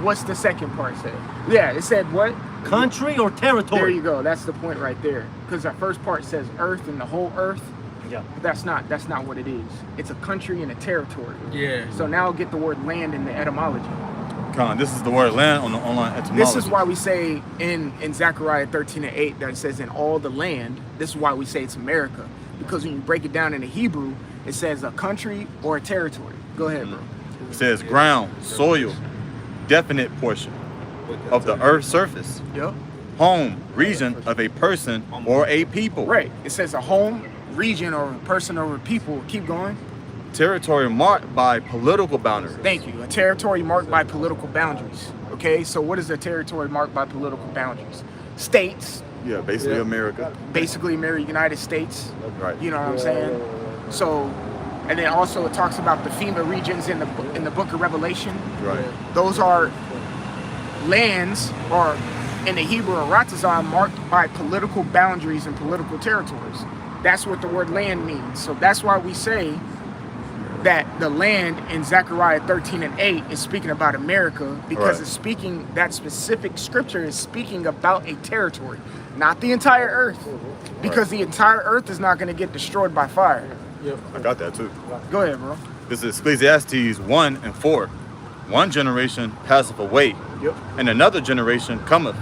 What's the second part say? Yeah, it said what? Country or territory. There you go. That's the point right there. Because the first part says earth and the whole earth. Yeah. But that's not what it is. It's a country and a territory. Yeah. So now get the word land in the etymology. This is the word land on the online etymology. This is why we say in Zechariah 13:8 that it says in all the land. This is why we say it's America. Because when you break it down in the Hebrew, it says a country or a territory. Go ahead, bro. It says ground, soil, definite portion of the earth's surface, Yep. home, region of a person or a people. Right. It says a home, region, or a person or a people. Keep going. Territory marked by political boundaries. Thank you. A territory marked by political boundaries. Okay, so what is a territory marked by political boundaries? States, Yeah, basically America. basically United States. Right. You know what I'm saying? So, and then also it talks about the FEMA regions in the book of Revelation. Right. Those are lands, or in the Hebrew, Ratazah, marked by political boundaries and political territories. That's what the word land means. So that's why we say that the land in Zechariah 13:8 is speaking about America, because Right. it's speaking, that specific scripture is speaking about a territory, not the entire earth, because the entire earth is not going to get destroyed by fire. I got that too. Go ahead, bro. This is Ecclesiastes 1:4. One generation passeth away, Yep. and another generation cometh,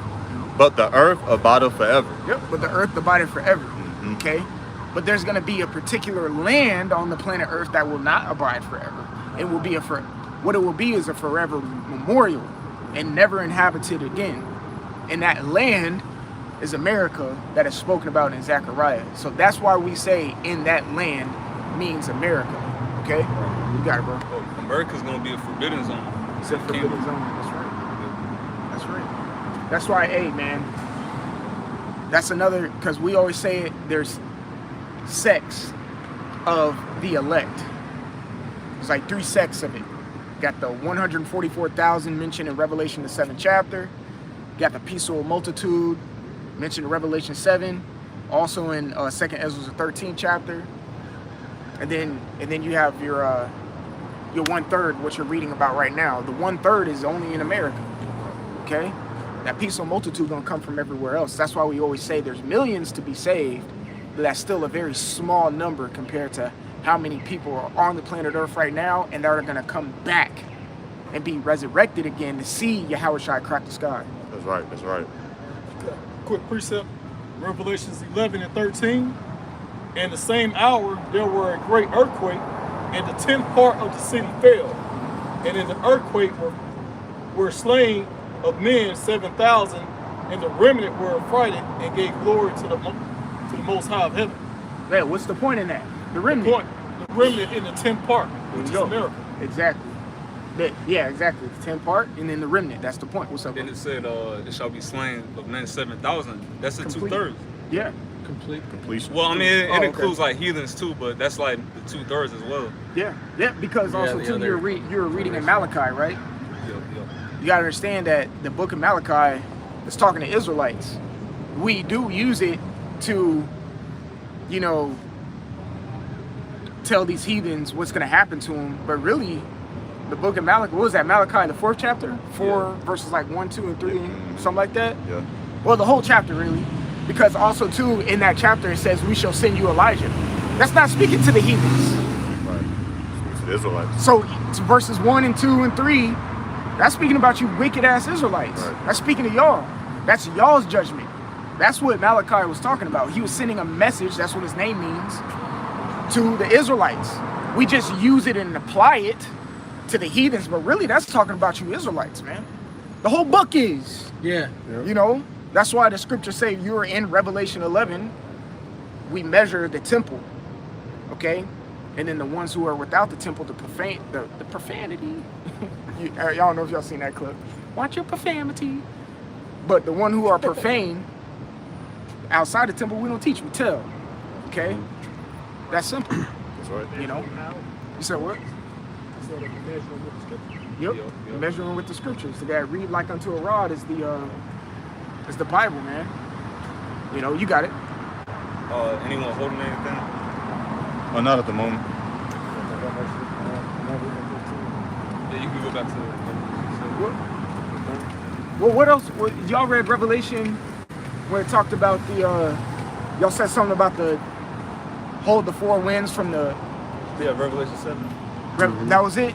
but the earth abideth forever. Yep. But the earth abided forever. Okay. But there's going to be a particular land on the planet Earth that will not abide forever. It will be what it will be is a forever memorial and never inhabited again. And that land is America, that is spoken about in Zechariah. So that's why we say in that land means America. Okay? You got it, bro. Well, America's gonna be a forbidden zone. It's a forbidden zone. That's right. That's right. That's why, hey, man, that's another, because we always say it, there's sects of the elect. There's like 3 sects of it. Got the 144,000 mentioned in Revelation the 7th chapter. Got the peaceful multitude mentioned in Revelation 7. Also in 2nd Ezra the 13th chapter. And then you have your 1/3, what you're reading about right now. The 1/3 is only in America. Okay? That peaceful multitude gonna come from everywhere else. That's why we always say there's millions to be saved, but that's still a very small number compared to how many people are on the planet Earth right now and that are gonna come back and be resurrected again to see Yahushua crack the sky. That's right. That's right. Quick precept, Revelations 11:13. In the same hour, there were a great earthquake, and the 10th part of the city fell. And in the earthquake were slain of men 7,000, and the remnant were affrighted and gave glory to the Most High of heaven. Yeah, what's the point in that? The The remnant. remnant in the 10th part, which is Go. America. Exactly. Yeah, exactly. The 10th part and then the remnant. That's the point. What's up, bro? Then it said, it shall be slain of men 7,000. That's the Complete. 2/3. Yeah. Completion. Well, I mean, it okay. includes like heathens too, but that's like the 2/3 as well. Yeah. Yeah, because also too, you were reading in Malachi, right? Yeah. You gotta understand that the book of Malachi is talking to Israelites. We do use it to, tell these heathens what's gonna happen to them, but really, the book of Malachi, what was that, Malachi, the 4th chapter? 4 verses like 1, 2, and 3, something like that? Yeah. Well, the whole chapter, really. Because also, too, in that chapter, it says, we shall send you Elijah. That's not speaking to the heathens. Right. It's the Israelites. So, it's verses 1 and 2 and 3 That's speaking about you wicked ass Israelites. That's speaking to y'all. That's y'all's judgment. That's what Malachi was talking about. He was sending a message, that's what his name means, to the Israelites. We just use it and apply it to the heathens, but really that's talking about you Israelites, man. The whole book is. Yeah. You know, that's why the scriptures say you're in Revelation 11, we measure the temple, okay? And then the ones who are without the temple, the profanity. Y'all don't know if y'all seen that clip. Watch your profanity. But the one who are profane, outside the temple, we don't teach, we tell. Okay? That's simple. That's right. You know? You said what? Yep. Measuring with the scriptures. The guy read like unto a rod is the Bible, man. You know, you got it. Anyone holding anything? Oh, not at the moment. Yeah, you can go back to Well, what else? Y'all read Revelation where it talked about the, y'all said something about the hold the four winds from the... Yeah, Revelation 7. That was it?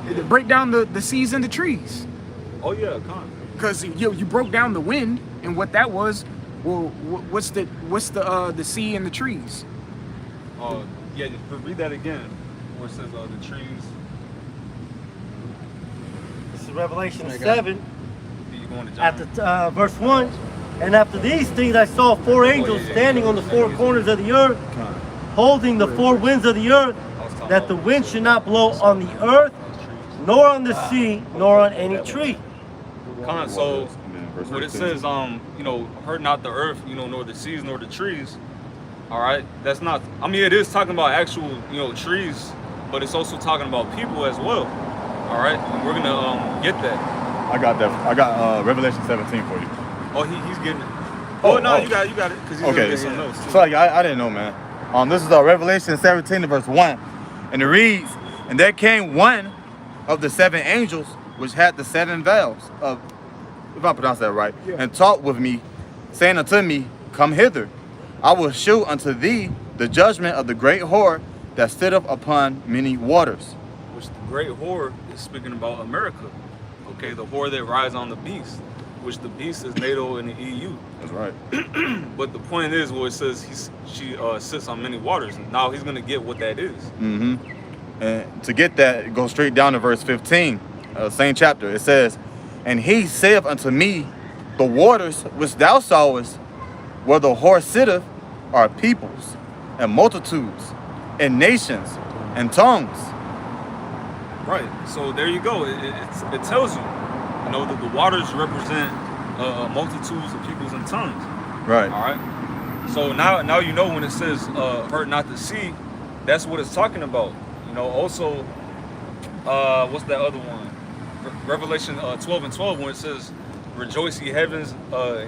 It break down the seas and the trees. Oh yeah, con. Because you broke down the wind and what that was. Well, what's the sea and the trees? Yeah, read that again, where it says the trees. This is Revelation 7, You going to John? at the verse 1. And after these things I saw four angels standing on the four corners of the earth, holding the four winds of the earth, that the wind should not blow on the earth, nor on the sea, nor on any tree. Con, so what it says, you know, hurt not the earth, you know, nor the seas, nor the trees. All right, that's not. I mean, it is talking about actual, you know, trees, but it's also talking about people as well. All right, and we're gonna get that. I got that. I got Revelation 17 for you. Oh, he's getting it. Oh no, you got it, because he's gonna get some notes too. So like, I didn't know, man. This is Revelation 17 verse 1, and it reads, "And there came one of the seven angels which had the seven vials of, if I pronounce that right, and talked with me, saying unto me, Come hither. I will shew unto thee the judgment of the great whore that sitteth upon many waters." Which the great whore is speaking about America. Okay, the whore that rides on the beast, which the beast is NATO and the EU. That's right. But the point is, where it says she sits on many waters. Now he's gonna get what that is. Mm-hmm. And to get that, go straight down to verse 15, same chapter. It says, "And he saith unto me, The waters which thou sawest, where the whore sitteth, are peoples, and multitudes, and nations, and tongues." Right. So there you go. It tells you, you know, that the waters represent multitudes of peoples and tongues. Right. All right. So now you know when it says hurt not the sea, that's what it's talking about. You know. Also, what's that other one? Revelation 12 and 12, when it says, "Rejoice, ye heavens,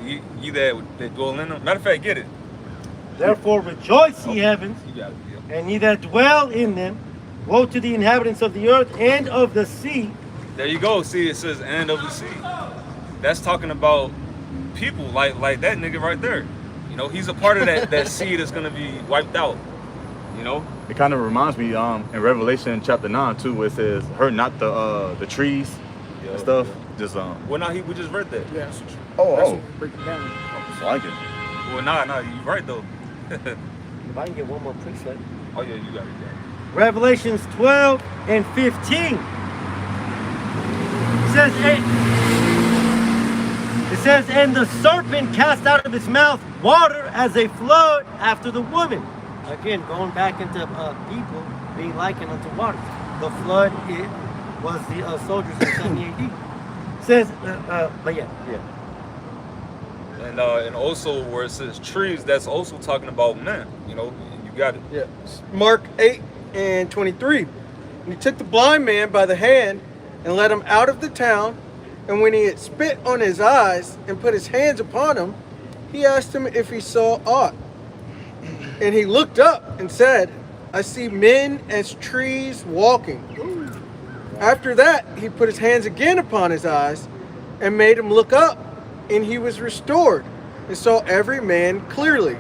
ye that dwell in them." Matter of fact, get it. Therefore rejoice, ye heavens, You got it. Yeah. and ye that dwell in them. Woe to the inhabitants of the earth and of the sea. There you go. See, it says "and of the sea." That's talking about people like that nigga right there. You know, he's a part of that sea that's gonna be wiped out. You know. It kind of reminds me in Revelation chapter 9 too, where it says, "Hurt not the trees and stuff." Just Well, now we just read that. Yeah. oh, Break it down. I like it. Well, nah, you right though. If I can get one more precept. Oh yeah, you got it. Revelations 12 and 15. It says, "And the serpent cast out of his mouth water as a flood after the woman." Again, going back into people being likened unto water. The flood, it was the soldiers in 70 AD. It says, but yeah. And also where it says trees, that's also talking about men. You know, you got it. Yeah. Mark 8 and 23. And he took the blind man by the hand and led him out of the town. And when he had spit on his eyes and put his hands upon him, he asked him if he saw aught. And he looked up and said, "I see men as trees walking." After that, he put his hands again upon his eyes and made him look up, and he was restored and saw every man clearly.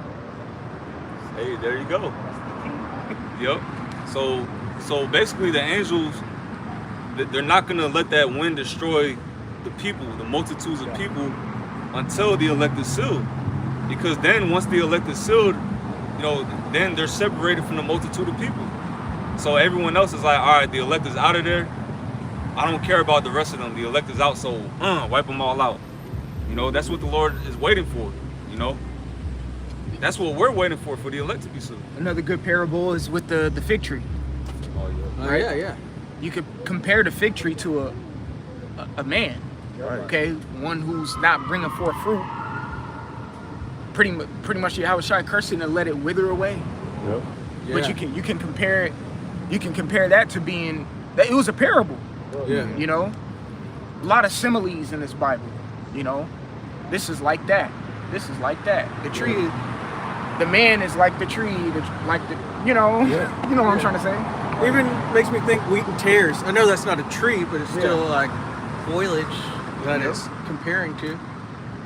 Hey, there you go. Yep. So basically the angels they're not gonna let that wind destroy the people, the multitudes of people, until the elect is sealed. Because then once the elect is sealed, you know, then they're separated from the multitude of people. So everyone else is like, all right, the elect is out of there. I don't care about the rest of them. The elect is out, so wipe them all out. You know, that's what the Lord is waiting for. You know, that's what we're waiting for the elect to be sealed. Another good parable is with the fig tree. Right? Yeah. You could compare the fig tree to a man, okay, one who's not bringing forth fruit. Pretty much, how was trying cursing and let it wither away. Yep. But you can compare it. You can compare that to being that it was a parable. Yeah. You know, a lot of similes in this Bible. You know, this is like that. This is like that. The tree, the man is like the tree. You know what I'm trying to say. Even makes me think wheat and tares. I know that's not a tree, but it's still like foliage that it's comparing to.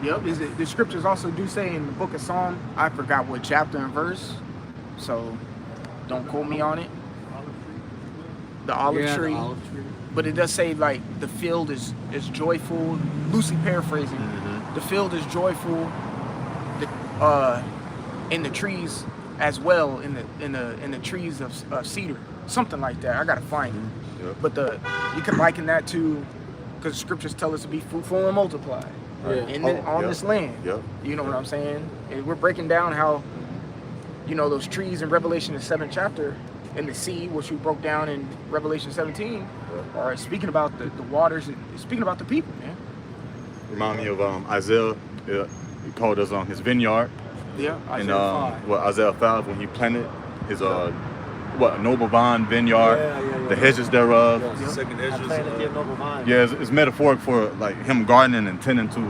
Yep. The scriptures also do say in the book of Psalm, I forgot what chapter and verse, so don't quote me on it. The olive tree. The olive tree. But it does say like the field is joyful. Loosely paraphrasing, the field is joyful. In the trees as well, in the trees of cedar, something like that. I gotta find it. Yep. But you can liken that to, because scriptures tell us to be fruitful and multiply on this land. Yep. You know what I'm saying? And we're breaking down how, you know, those trees in Revelation the 7th chapter and the sea, which we broke down in Revelation 17, are speaking about the waters, and speaking about the people, man. Remind me of Isaiah. He called us his vineyard. Yeah, And Isaiah 5. Isaiah 5, when he planted his a noble vine vineyard, the hedges thereof. Second I Ezra. planted the noble vine. Yeah, it's metaphoric for like him gardening and tending to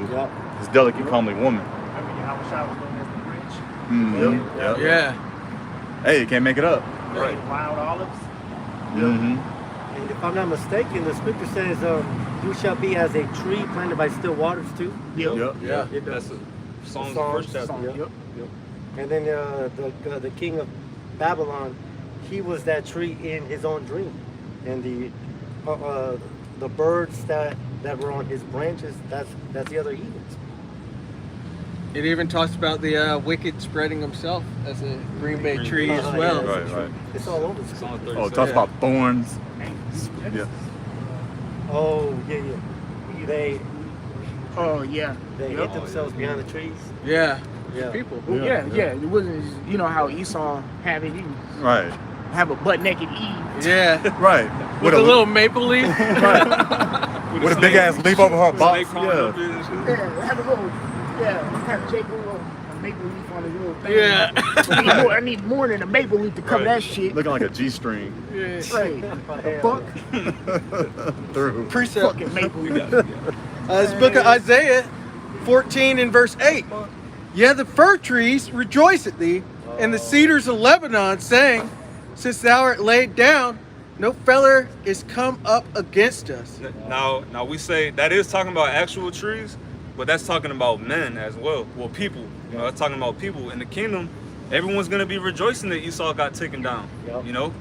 his delicate, comely woman. I mean, how was known as the bridge. Mm-hmm. Yep. Yeah. Hey, you can't make it up. Right. Wild olives. Mm-hmm. And if I'm not mistaken, the scripture says, "You shall be as a tree planted by still waters too." Yep. Yeah, It does. that's Psalms, the first chapter. Psalms, yep. And then the king of Babylon, he was that tree in his own dream, and the birds that were on his branches, that's the other heathens. It even talks about the wicked spreading himself as a green bay tree as well. Right, right. It's all over the Psalm scripture. 37. Oh, it talks about thorns. Yeah. Oh yeah. They Oh yeah. hid themselves behind the trees. Yeah. Yeah. People. Well, yeah. It wasn't, you know how Esau have it. He Right. have a butt naked Eve. Yeah. Right. With a little maple leaf. With a big ass leaf over her box. Snake crawling up in and shit. Yeah, have a little. Yeah, have Jake a little maple leaf on his little thing. Yeah. I need more than a maple leaf to cover that shit. Looking like a G-string Right. The fuck? through. Precept. Fucking maple leaf. This book of Isaiah 14 and verse 8. Yeah, the fir trees rejoice at thee, and the cedars of Lebanon, saying, since thou art laid down, no feller is come up against us. Now we say that is talking about actual trees, but that's talking about men as well. Well, people. You know, that's talking about people in the kingdom. Everyone's gonna be rejoicing that Esau got taken down. Yep. You know,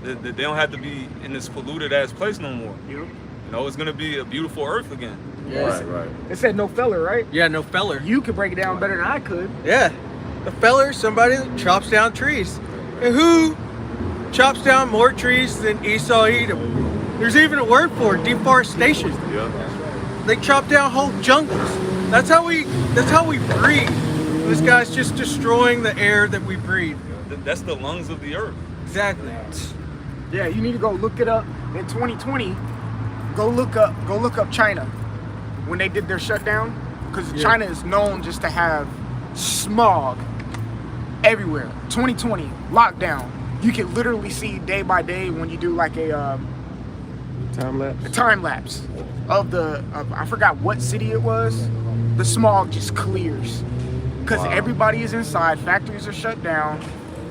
that they don't have to be in this polluted ass place no more. You know, it's gonna be a beautiful earth again. Yes. Right. It said no feller, right? Yeah, no feller. You could break it down better than I could. Yeah. A feller is somebody that chops down trees. And who chops down more trees than Esau Edom? There's even a word for it, deforestation. Yeah. They chop down whole jungles. That's how we breathe. This guy's just destroying the air that we breathe. That's the lungs of the earth. Exactly. Yeah, you need to go look it up. In 2020, go look up China when they did their shutdown, because China is known just to have smog everywhere. 2020 lockdown. You can literally see day by day when you do like a time lapse of I forgot what city it was. The smog just clears because everybody is inside. Factories are shut down.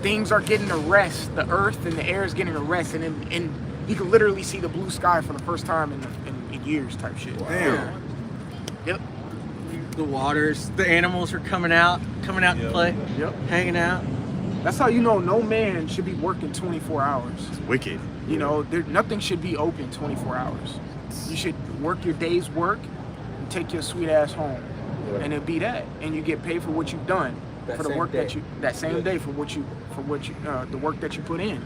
Things are getting a rest. The earth and the air is getting a rest, and you can literally see the blue sky for the first time in years, type shit. Damn. Yep. The waters, the animals are coming out to play. Yep. Hanging out. That's how you know no man should be working 24 hours. It's wicked. You know, nothing should be open 24 hours. You should work your day's work and take your sweet ass home. And it'll be that. And you get paid for what you've done. For the work that you, that same day, for what you, the work that you put in.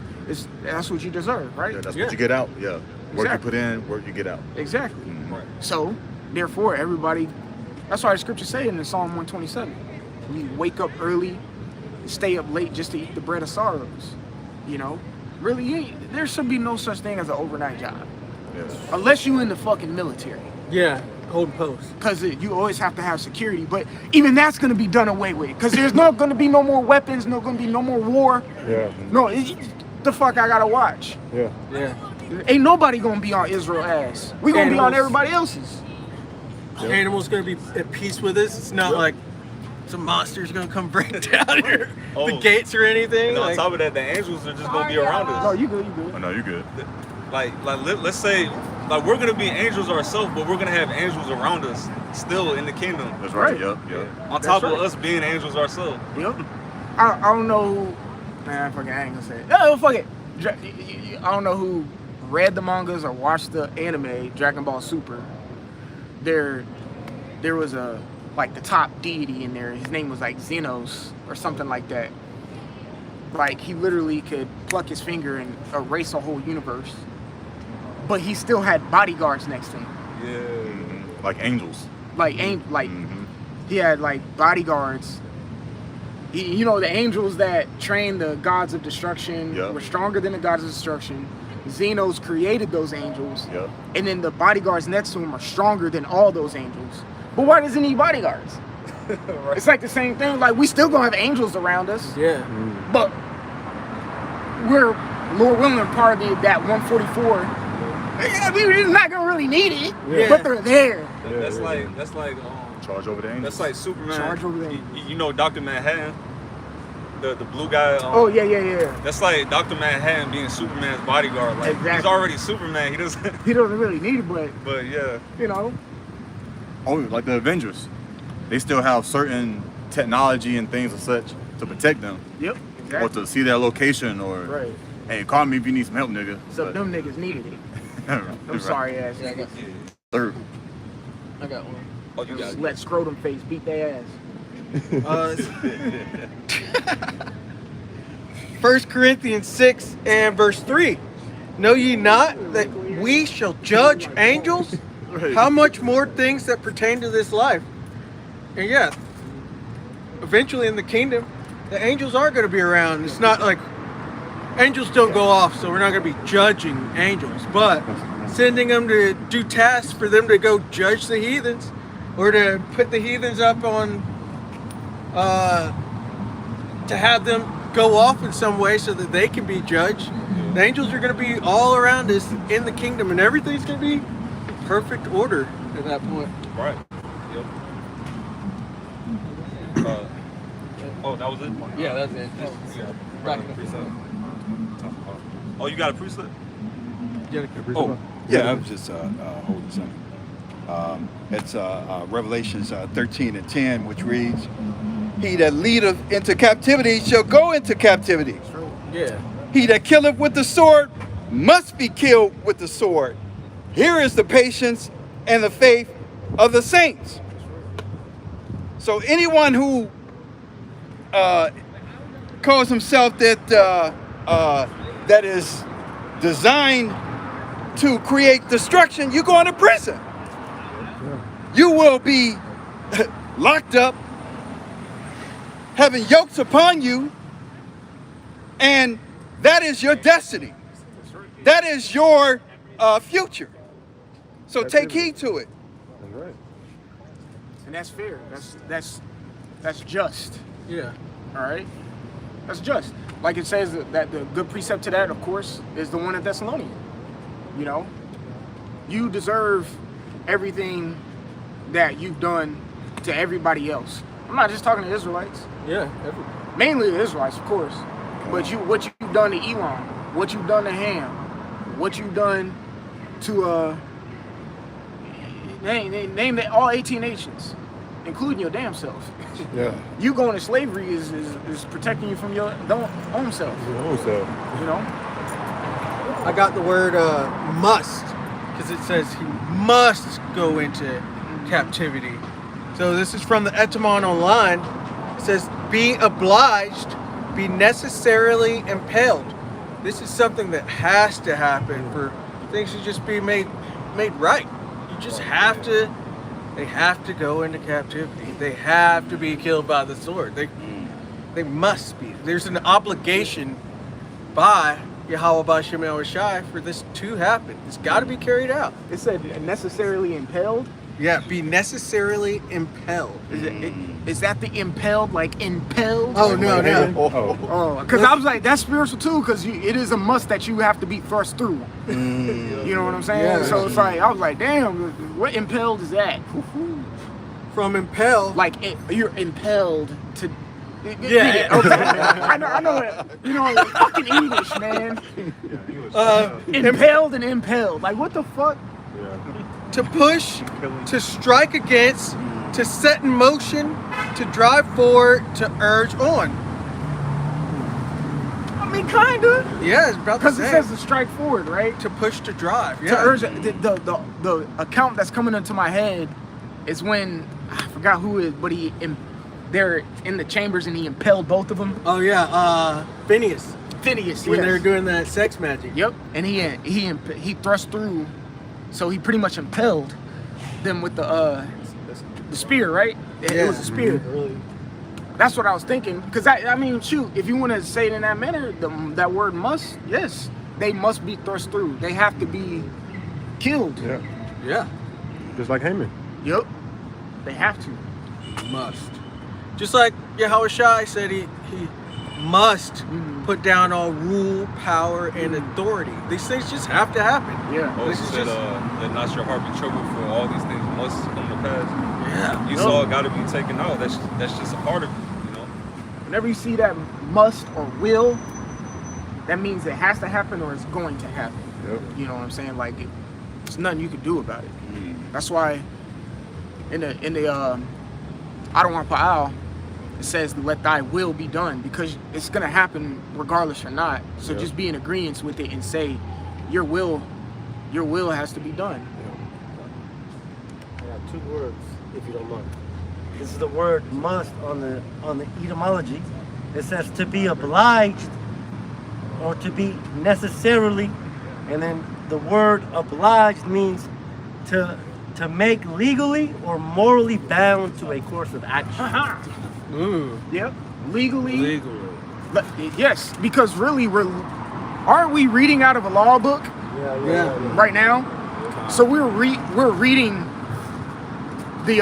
That's what you deserve, right? Yeah, that's what you get out. Yeah. Work Exactly. you put in, work you get out. Exactly. Right. So, therefore, everybody, that's why the scripture say in Psalm 127, you wake up early, stay up late just to eat the bread of sorrows. You know, really, there should be no such thing as an overnight job. Yes. Unless you in the fucking military. Yeah, holding post. Because you always have to have security, but even that's going to be done away with. Because there's not going to be no more weapons, no going to be no more war. Yeah. No, the fuck I got to watch. Yeah. Yeah. Ain't nobody going to be on Israel ass. We going to be on everybody else's. Animals gonna be at peace with us. It's not like some monster's gonna come break down the gates or anything. And on Like, top of that, the angels are just gonna be around No, us. you good, you good. Oh, no, you good. Let's say, like, we're gonna be angels ourselves, but we're gonna have angels around us still in the kingdom. That's right. Right. Yep. Yep. On top right. of us being angels ourselves. Yep. I don't know who, man, fuck it, I ain't gonna say it. Oh, fuck it. I don't know who read the mangas or watched the anime, Dragon Ball Super. There was a, like, the top deity in there. His name was like Xenos or something like that. Like, he literally could pluck his finger and erase a whole universe. But he still had bodyguards next to him. Mhm. Like angels. Like, he had like bodyguards. You know, the angels that trained the gods of destruction were stronger than the gods of destruction. Xenos created those angels. Yep. And then the bodyguards next to him are stronger than all those angels. But why doesn't he need bodyguards? Right. It's like the same thing. Like, we still gonna have angels around us. yeah. But we're, Lord willing, part of that 144. I mean, we're not gonna really need it, Yeah. but they're there. That's like Charge over the angels. that's like Superman. Charge over the You know Dr. Manhattan, the blue guy. Oh yeah. That's like Dr. Manhattan being Superman's bodyguard. Like, Exactly. he's already Superman. He doesn't. He doesn't really need it, But yeah. you know. Oh, like the Avengers. They still have certain technology and things and such to protect them. Yep. Or Exactly. to see their location or, Right. hey, call me if you need some help, nigga. So But- them niggas needed it. I'm Right. sorry, ass. Third. I got one. Oh, you got Just it. let scrotum face beat their ass. 1 Corinthians 6 and verse 3. Know ye not that we shall judge angels? How much more things that pertain to this life? And yeah, eventually in the kingdom, the angels are going to be around. It's not like angels don't go off, so we're not going to be judging angels, but sending them to do tasks for them to go judge the heathens, or to put the heathens up on, to have them go off in some way so that they can be judged. The angels are going to be all around us in the kingdom, and everything's going to be in perfect order at that point. Right. Yep. Oh, that was it? Yeah, that's it. Oh, you got a preset? Oh, Yeah, I was just holding something. It's Revelations 13 and 10, which reads, "He that leadeth into captivity shall go into captivity. yeah. He that killeth with the sword must be killed with the sword. Here is the patience and the faith of the saints." So anyone who calls himself that is designed to create destruction, you go into prison. You will be locked up, having yokes upon you, and that is your destiny. That is your future. So take heed to it. That's right. And that's fair. That's just. Yeah. All right. That's just. Like it says that the good precept to that, of course, is the one at Thessalonians. You know, you deserve everything that you've done to everybody else. I'm not just talking to Israelites. Yeah. Mainly the Israelites, of course. But what you've done to Elon, what you've done to Ham, what you've done to name all 18 nations. including your damn self. Yeah. You going to slavery is protecting you from your own self. Your own self. You know. I got the word must, because it says he must go into captivity. So this is from the Etamon Online. It says, be obliged, be necessarily impelled. This is something that has to happen for things to just be made right. You just have to, they have to go into captivity. They have to be killed by the sword. They must be. There's an obligation by Yahweh B'Shem Yahushai for this to happen. It's got to be carried out. It said necessarily impelled. Yeah, be necessarily impelled. Is that the impelled, like impelled? Oh, no. Oh, because I was like, that's spiritual too, because it is a must that you have to be thrust through. You know what I'm saying? Yeah. So it's like, I was like, damn, what impelled is that? From impel. Like, you're impelled to... Yeah. Okay. I know it. You know, fucking English, man. Impelled and impelled. Like, what the fuck? To push, to strike against, to set in motion, to drive forward, to urge on. I mean, kinda. Yeah, it's about the Because same. it says to strike forward, right? To push, to drive. Yeah. To urge. The account that's coming into my head is when, I forgot who it is, but they're in the chambers and he impelled both of them. Oh yeah, Phineas. Phineas, When yes. they were doing that sex magic. Yep, and he thrust through, so he pretty much impelled them with the spear, right? It was a spear. That's what I was thinking. Because I mean, shoot, if you want to say it in that manner, that word must, yes, they must be thrust through. They have to be killed. Yeah. Yeah. Just like Haman. Yep, they have to. Must. Just like Yahushai said, he must put down all rule, power, and authority. These things just have to happen. Yeah. Moses This is said, just- let not your heart be troubled, for all these things must come to pass. Yeah. Esau got to be taken out. That's just a part of it, you know. Whenever you see that must or will, that means it has to happen or it's going to happen. Yep. You know what I'm saying? Like, there's nothing you can do about it. That's why in the I don't want Pa'al, it says let thy will be done, because it's gonna happen regardless or not. So just be in agreement with it and say your will has to be done. I got 2 words, if you don't mind. This is the word must on the etymology. It says to be obliged or to be necessarily, and then the word obliged means to make legally or morally bound to a course of action. Yep. Legally. But, yes, because really aren't we reading out of a law book Yeah. right now? So we're reading the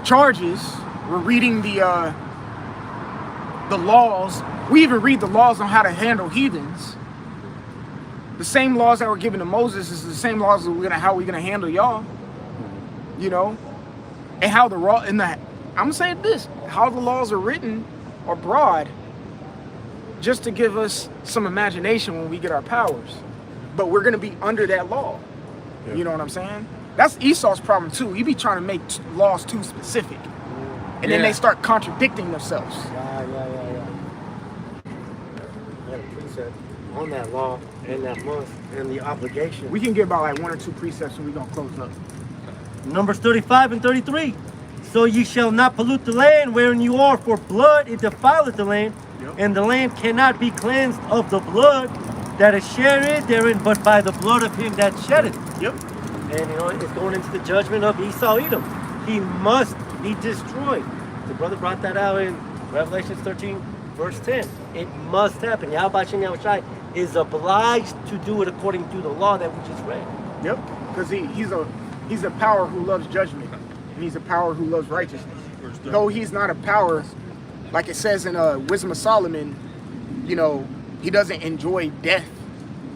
charges. We're reading the laws. We even read the laws on how to handle heathens. The same laws that were given to Moses is the same laws that how we're gonna handle y'all. You know, and how I'm gonna say this: how the laws are written are broad, just to give us some imagination when we get our powers. But we're gonna be under that law. You know what I'm saying? That's Esau's problem too. He be trying to make laws too specific, and then they start contradicting themselves. Yeah. A precept on that law and that must and the obligation. We can get about like 1 or 2 precepts and we're gonna close up. Numbers 35 and 33. So ye shall not pollute the land wherein you are, for blood it defileth the land, and the land cannot be cleansed of the blood that is shed therein, but by the blood of him that sheddeth. Yep. And you know, it's going into the judgment of Esau Edom. He must be destroyed. The brother brought that out in Revelation 13, verse 10. It must happen. Yahweh Shem Yahushai is obliged to do it according to the law that we just read. Yep. Because he's a power who loves judgment, and he's a power who loves righteousness. Though he's not a power, like it says in Wisdom of Solomon, you know, he doesn't enjoy death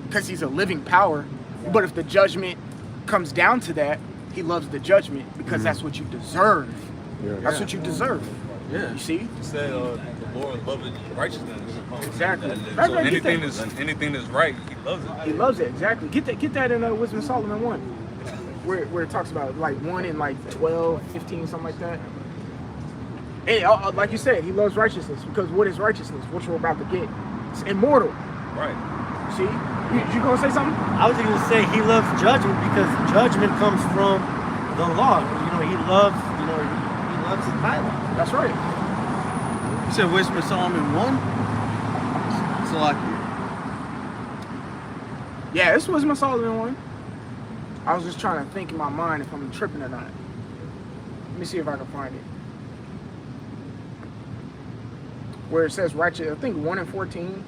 because he's a living power. But if the judgment comes down to that, he loves the judgment because that's what you deserve. That's what you deserve. Yeah. You see? He said the Lord loveth righteousness. Exactly. So Right, get anything that. anything that's right, he loves it. He loves it, exactly. Get that in Wisdom of Solomon 1. where it talks about like 1 and like 12, 15, something like that. And like you said, he loves righteousness because what is righteousness? Which we're about to get. It's immortal. Right. See? You gonna say something? I was going to say he loves judgment because judgment comes from the law. You know, he loves his Bible. That's right. You said Wisdom of Solomon 1? It's a lot. Yeah, this was my Solomon one. I was just trying to think in my mind if I'm tripping or not. Let me see if I can find it. Where it says righteous, I think 1 and 14.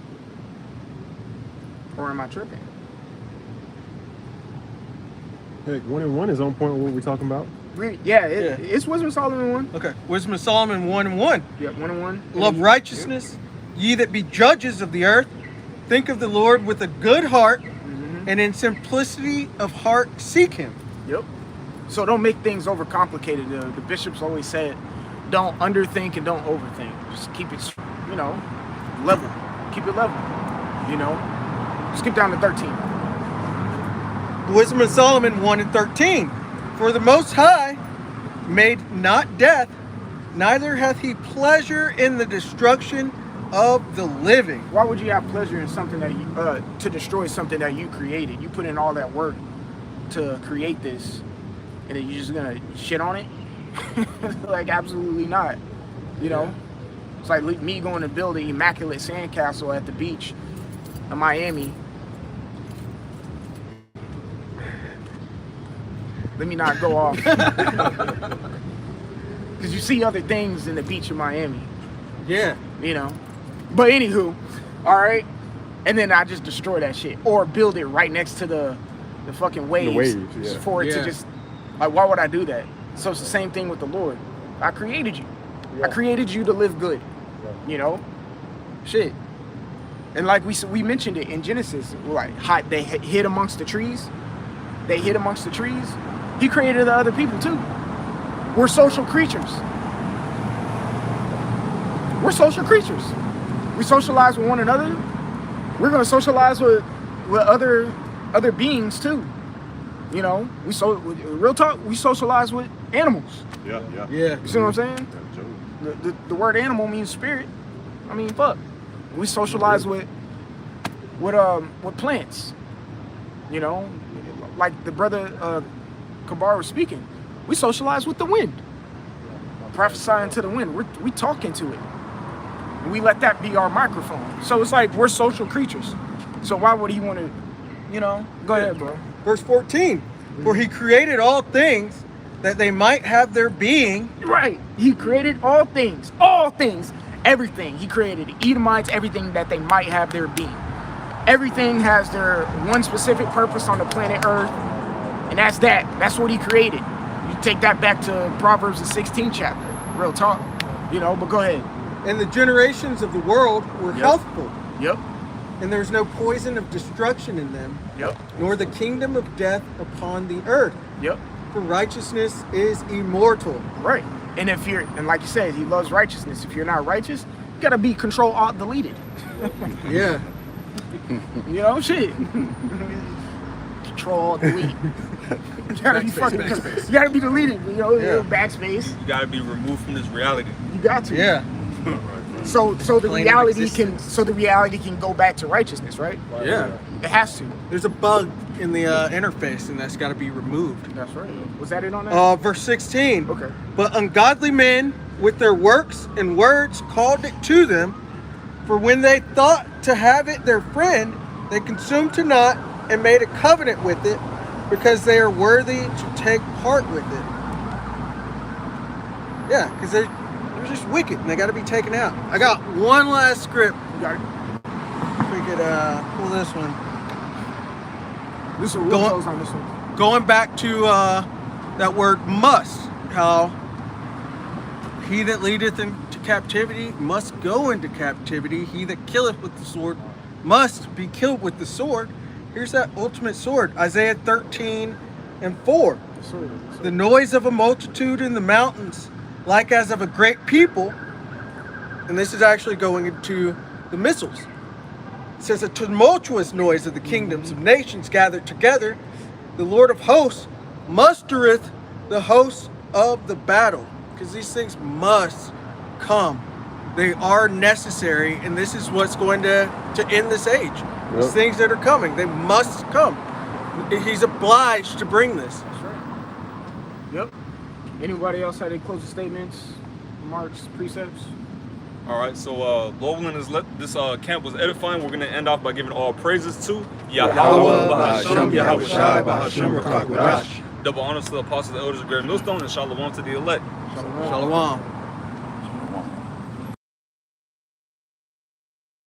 Or am I tripping? Heck, 1 and 1 is on point with what we're talking about. It's Wisdom of Solomon 1. Okay. Wisdom of Solomon 1 and 1. Yeah, 1 and 1. Love righteousness, ye that be judges of the earth. Think of the Lord with a good heart, and in simplicity of heart seek him. Yep. So don't make things overcomplicated. The bishops always said, don't underthink and don't overthink. Just keep it, level. Keep it level. Skip down to 13. The Wisdom of Solomon 1 and 13. For the Most High made not death, neither hath he pleasure in the destruction of the living. Why would you have pleasure in something that to destroy something that you created? You put in all that work to create this, and then you're just gonna shit on it? Like, absolutely not. It's like me going to build an immaculate sandcastle at the beach in Miami. Let me not go off. Because you see other things in the beach of Miami. Yeah. But anywho, all right. And then I just destroy that shit. Or build it right next to the fucking waves. For it to just, like, why would I do that? So it's the same thing with the Lord. I created you. I created you to live good. Shit. And like we mentioned it in Genesis, like they hid amongst the trees. They hid amongst the trees. He created the other people too. We're social creatures. We're social creatures. We socialize with one another. We're gonna socialize with other beings too. Real talk. We socialize with animals. Yeah. You see what I'm saying? The word animal means spirit. I mean, fuck. We socialize with plants. Like the brother Kabar was speaking. We socialize with the wind. Prophesying to the wind. We talking to it. And we let that be our microphone. So it's like we're social creatures. So why would he want to, go ahead, bro. Verse 14. For he created all things that they might have their being. Right. He created all things, everything. He created the Edomites, everything that they might have their being. Everything has their one specific purpose on the planet Earth, and that's that. That's what he created. You take that back to Proverbs the 16th chapter. Real talk. But go ahead. And the generations of the world were healthful. Yep. And there's no poison of destruction in them. Yep. Nor the kingdom of death upon the earth. Yep. For righteousness is immortal. Right. And and like you said, he loves righteousness. If you're not righteous, you gotta be Control Alt deleted. Yeah. Shit. Control Alt delete. You gotta be fucking. You gotta be deleted. Backspace. You gotta be removed from this reality. You got to. Yeah. So the reality can go back to righteousness, right? Yeah. It has to. There's a bug in the interface, and that's got to be removed. That's right. Was that it on that? Verse 16. Okay. But ungodly men with their works and words called it to them, for when they thought to have it their friend, they consumed to naught and made a covenant with it, because they are worthy to take part with it. Yeah, because they're just wicked and they got to be taken out. I got one last script. You got it. If we could pull this one. This one. We'll close on this one. Going back to that word must, how he that leadeth into captivity must go into captivity. He that killeth with the sword must be killed with the sword. Here's that ultimate sword. Isaiah 13:4. The noise of a multitude in the mountains, like as of a great people. And this is actually going into the missiles. It says a tumultuous noise of the kingdoms of nations gathered together. The Lord of hosts mustereth the hosts of the battle, because these things must come. They are necessary, and this is what's going to end this age. These things that are coming, they must come. He's obliged to bring this. That's right. Yep. Anybody else had any closing statements, remarks, precepts? All right, so Lord willing, this camp was edifying. We're going to end off by giving all praises to Yahweh, Bahashem, Yahweh Shai, Bahashem, Rakak, Wadash. Double honors to the apostles, the elders of Great Millstone, and Shalom to the elect. Shalom.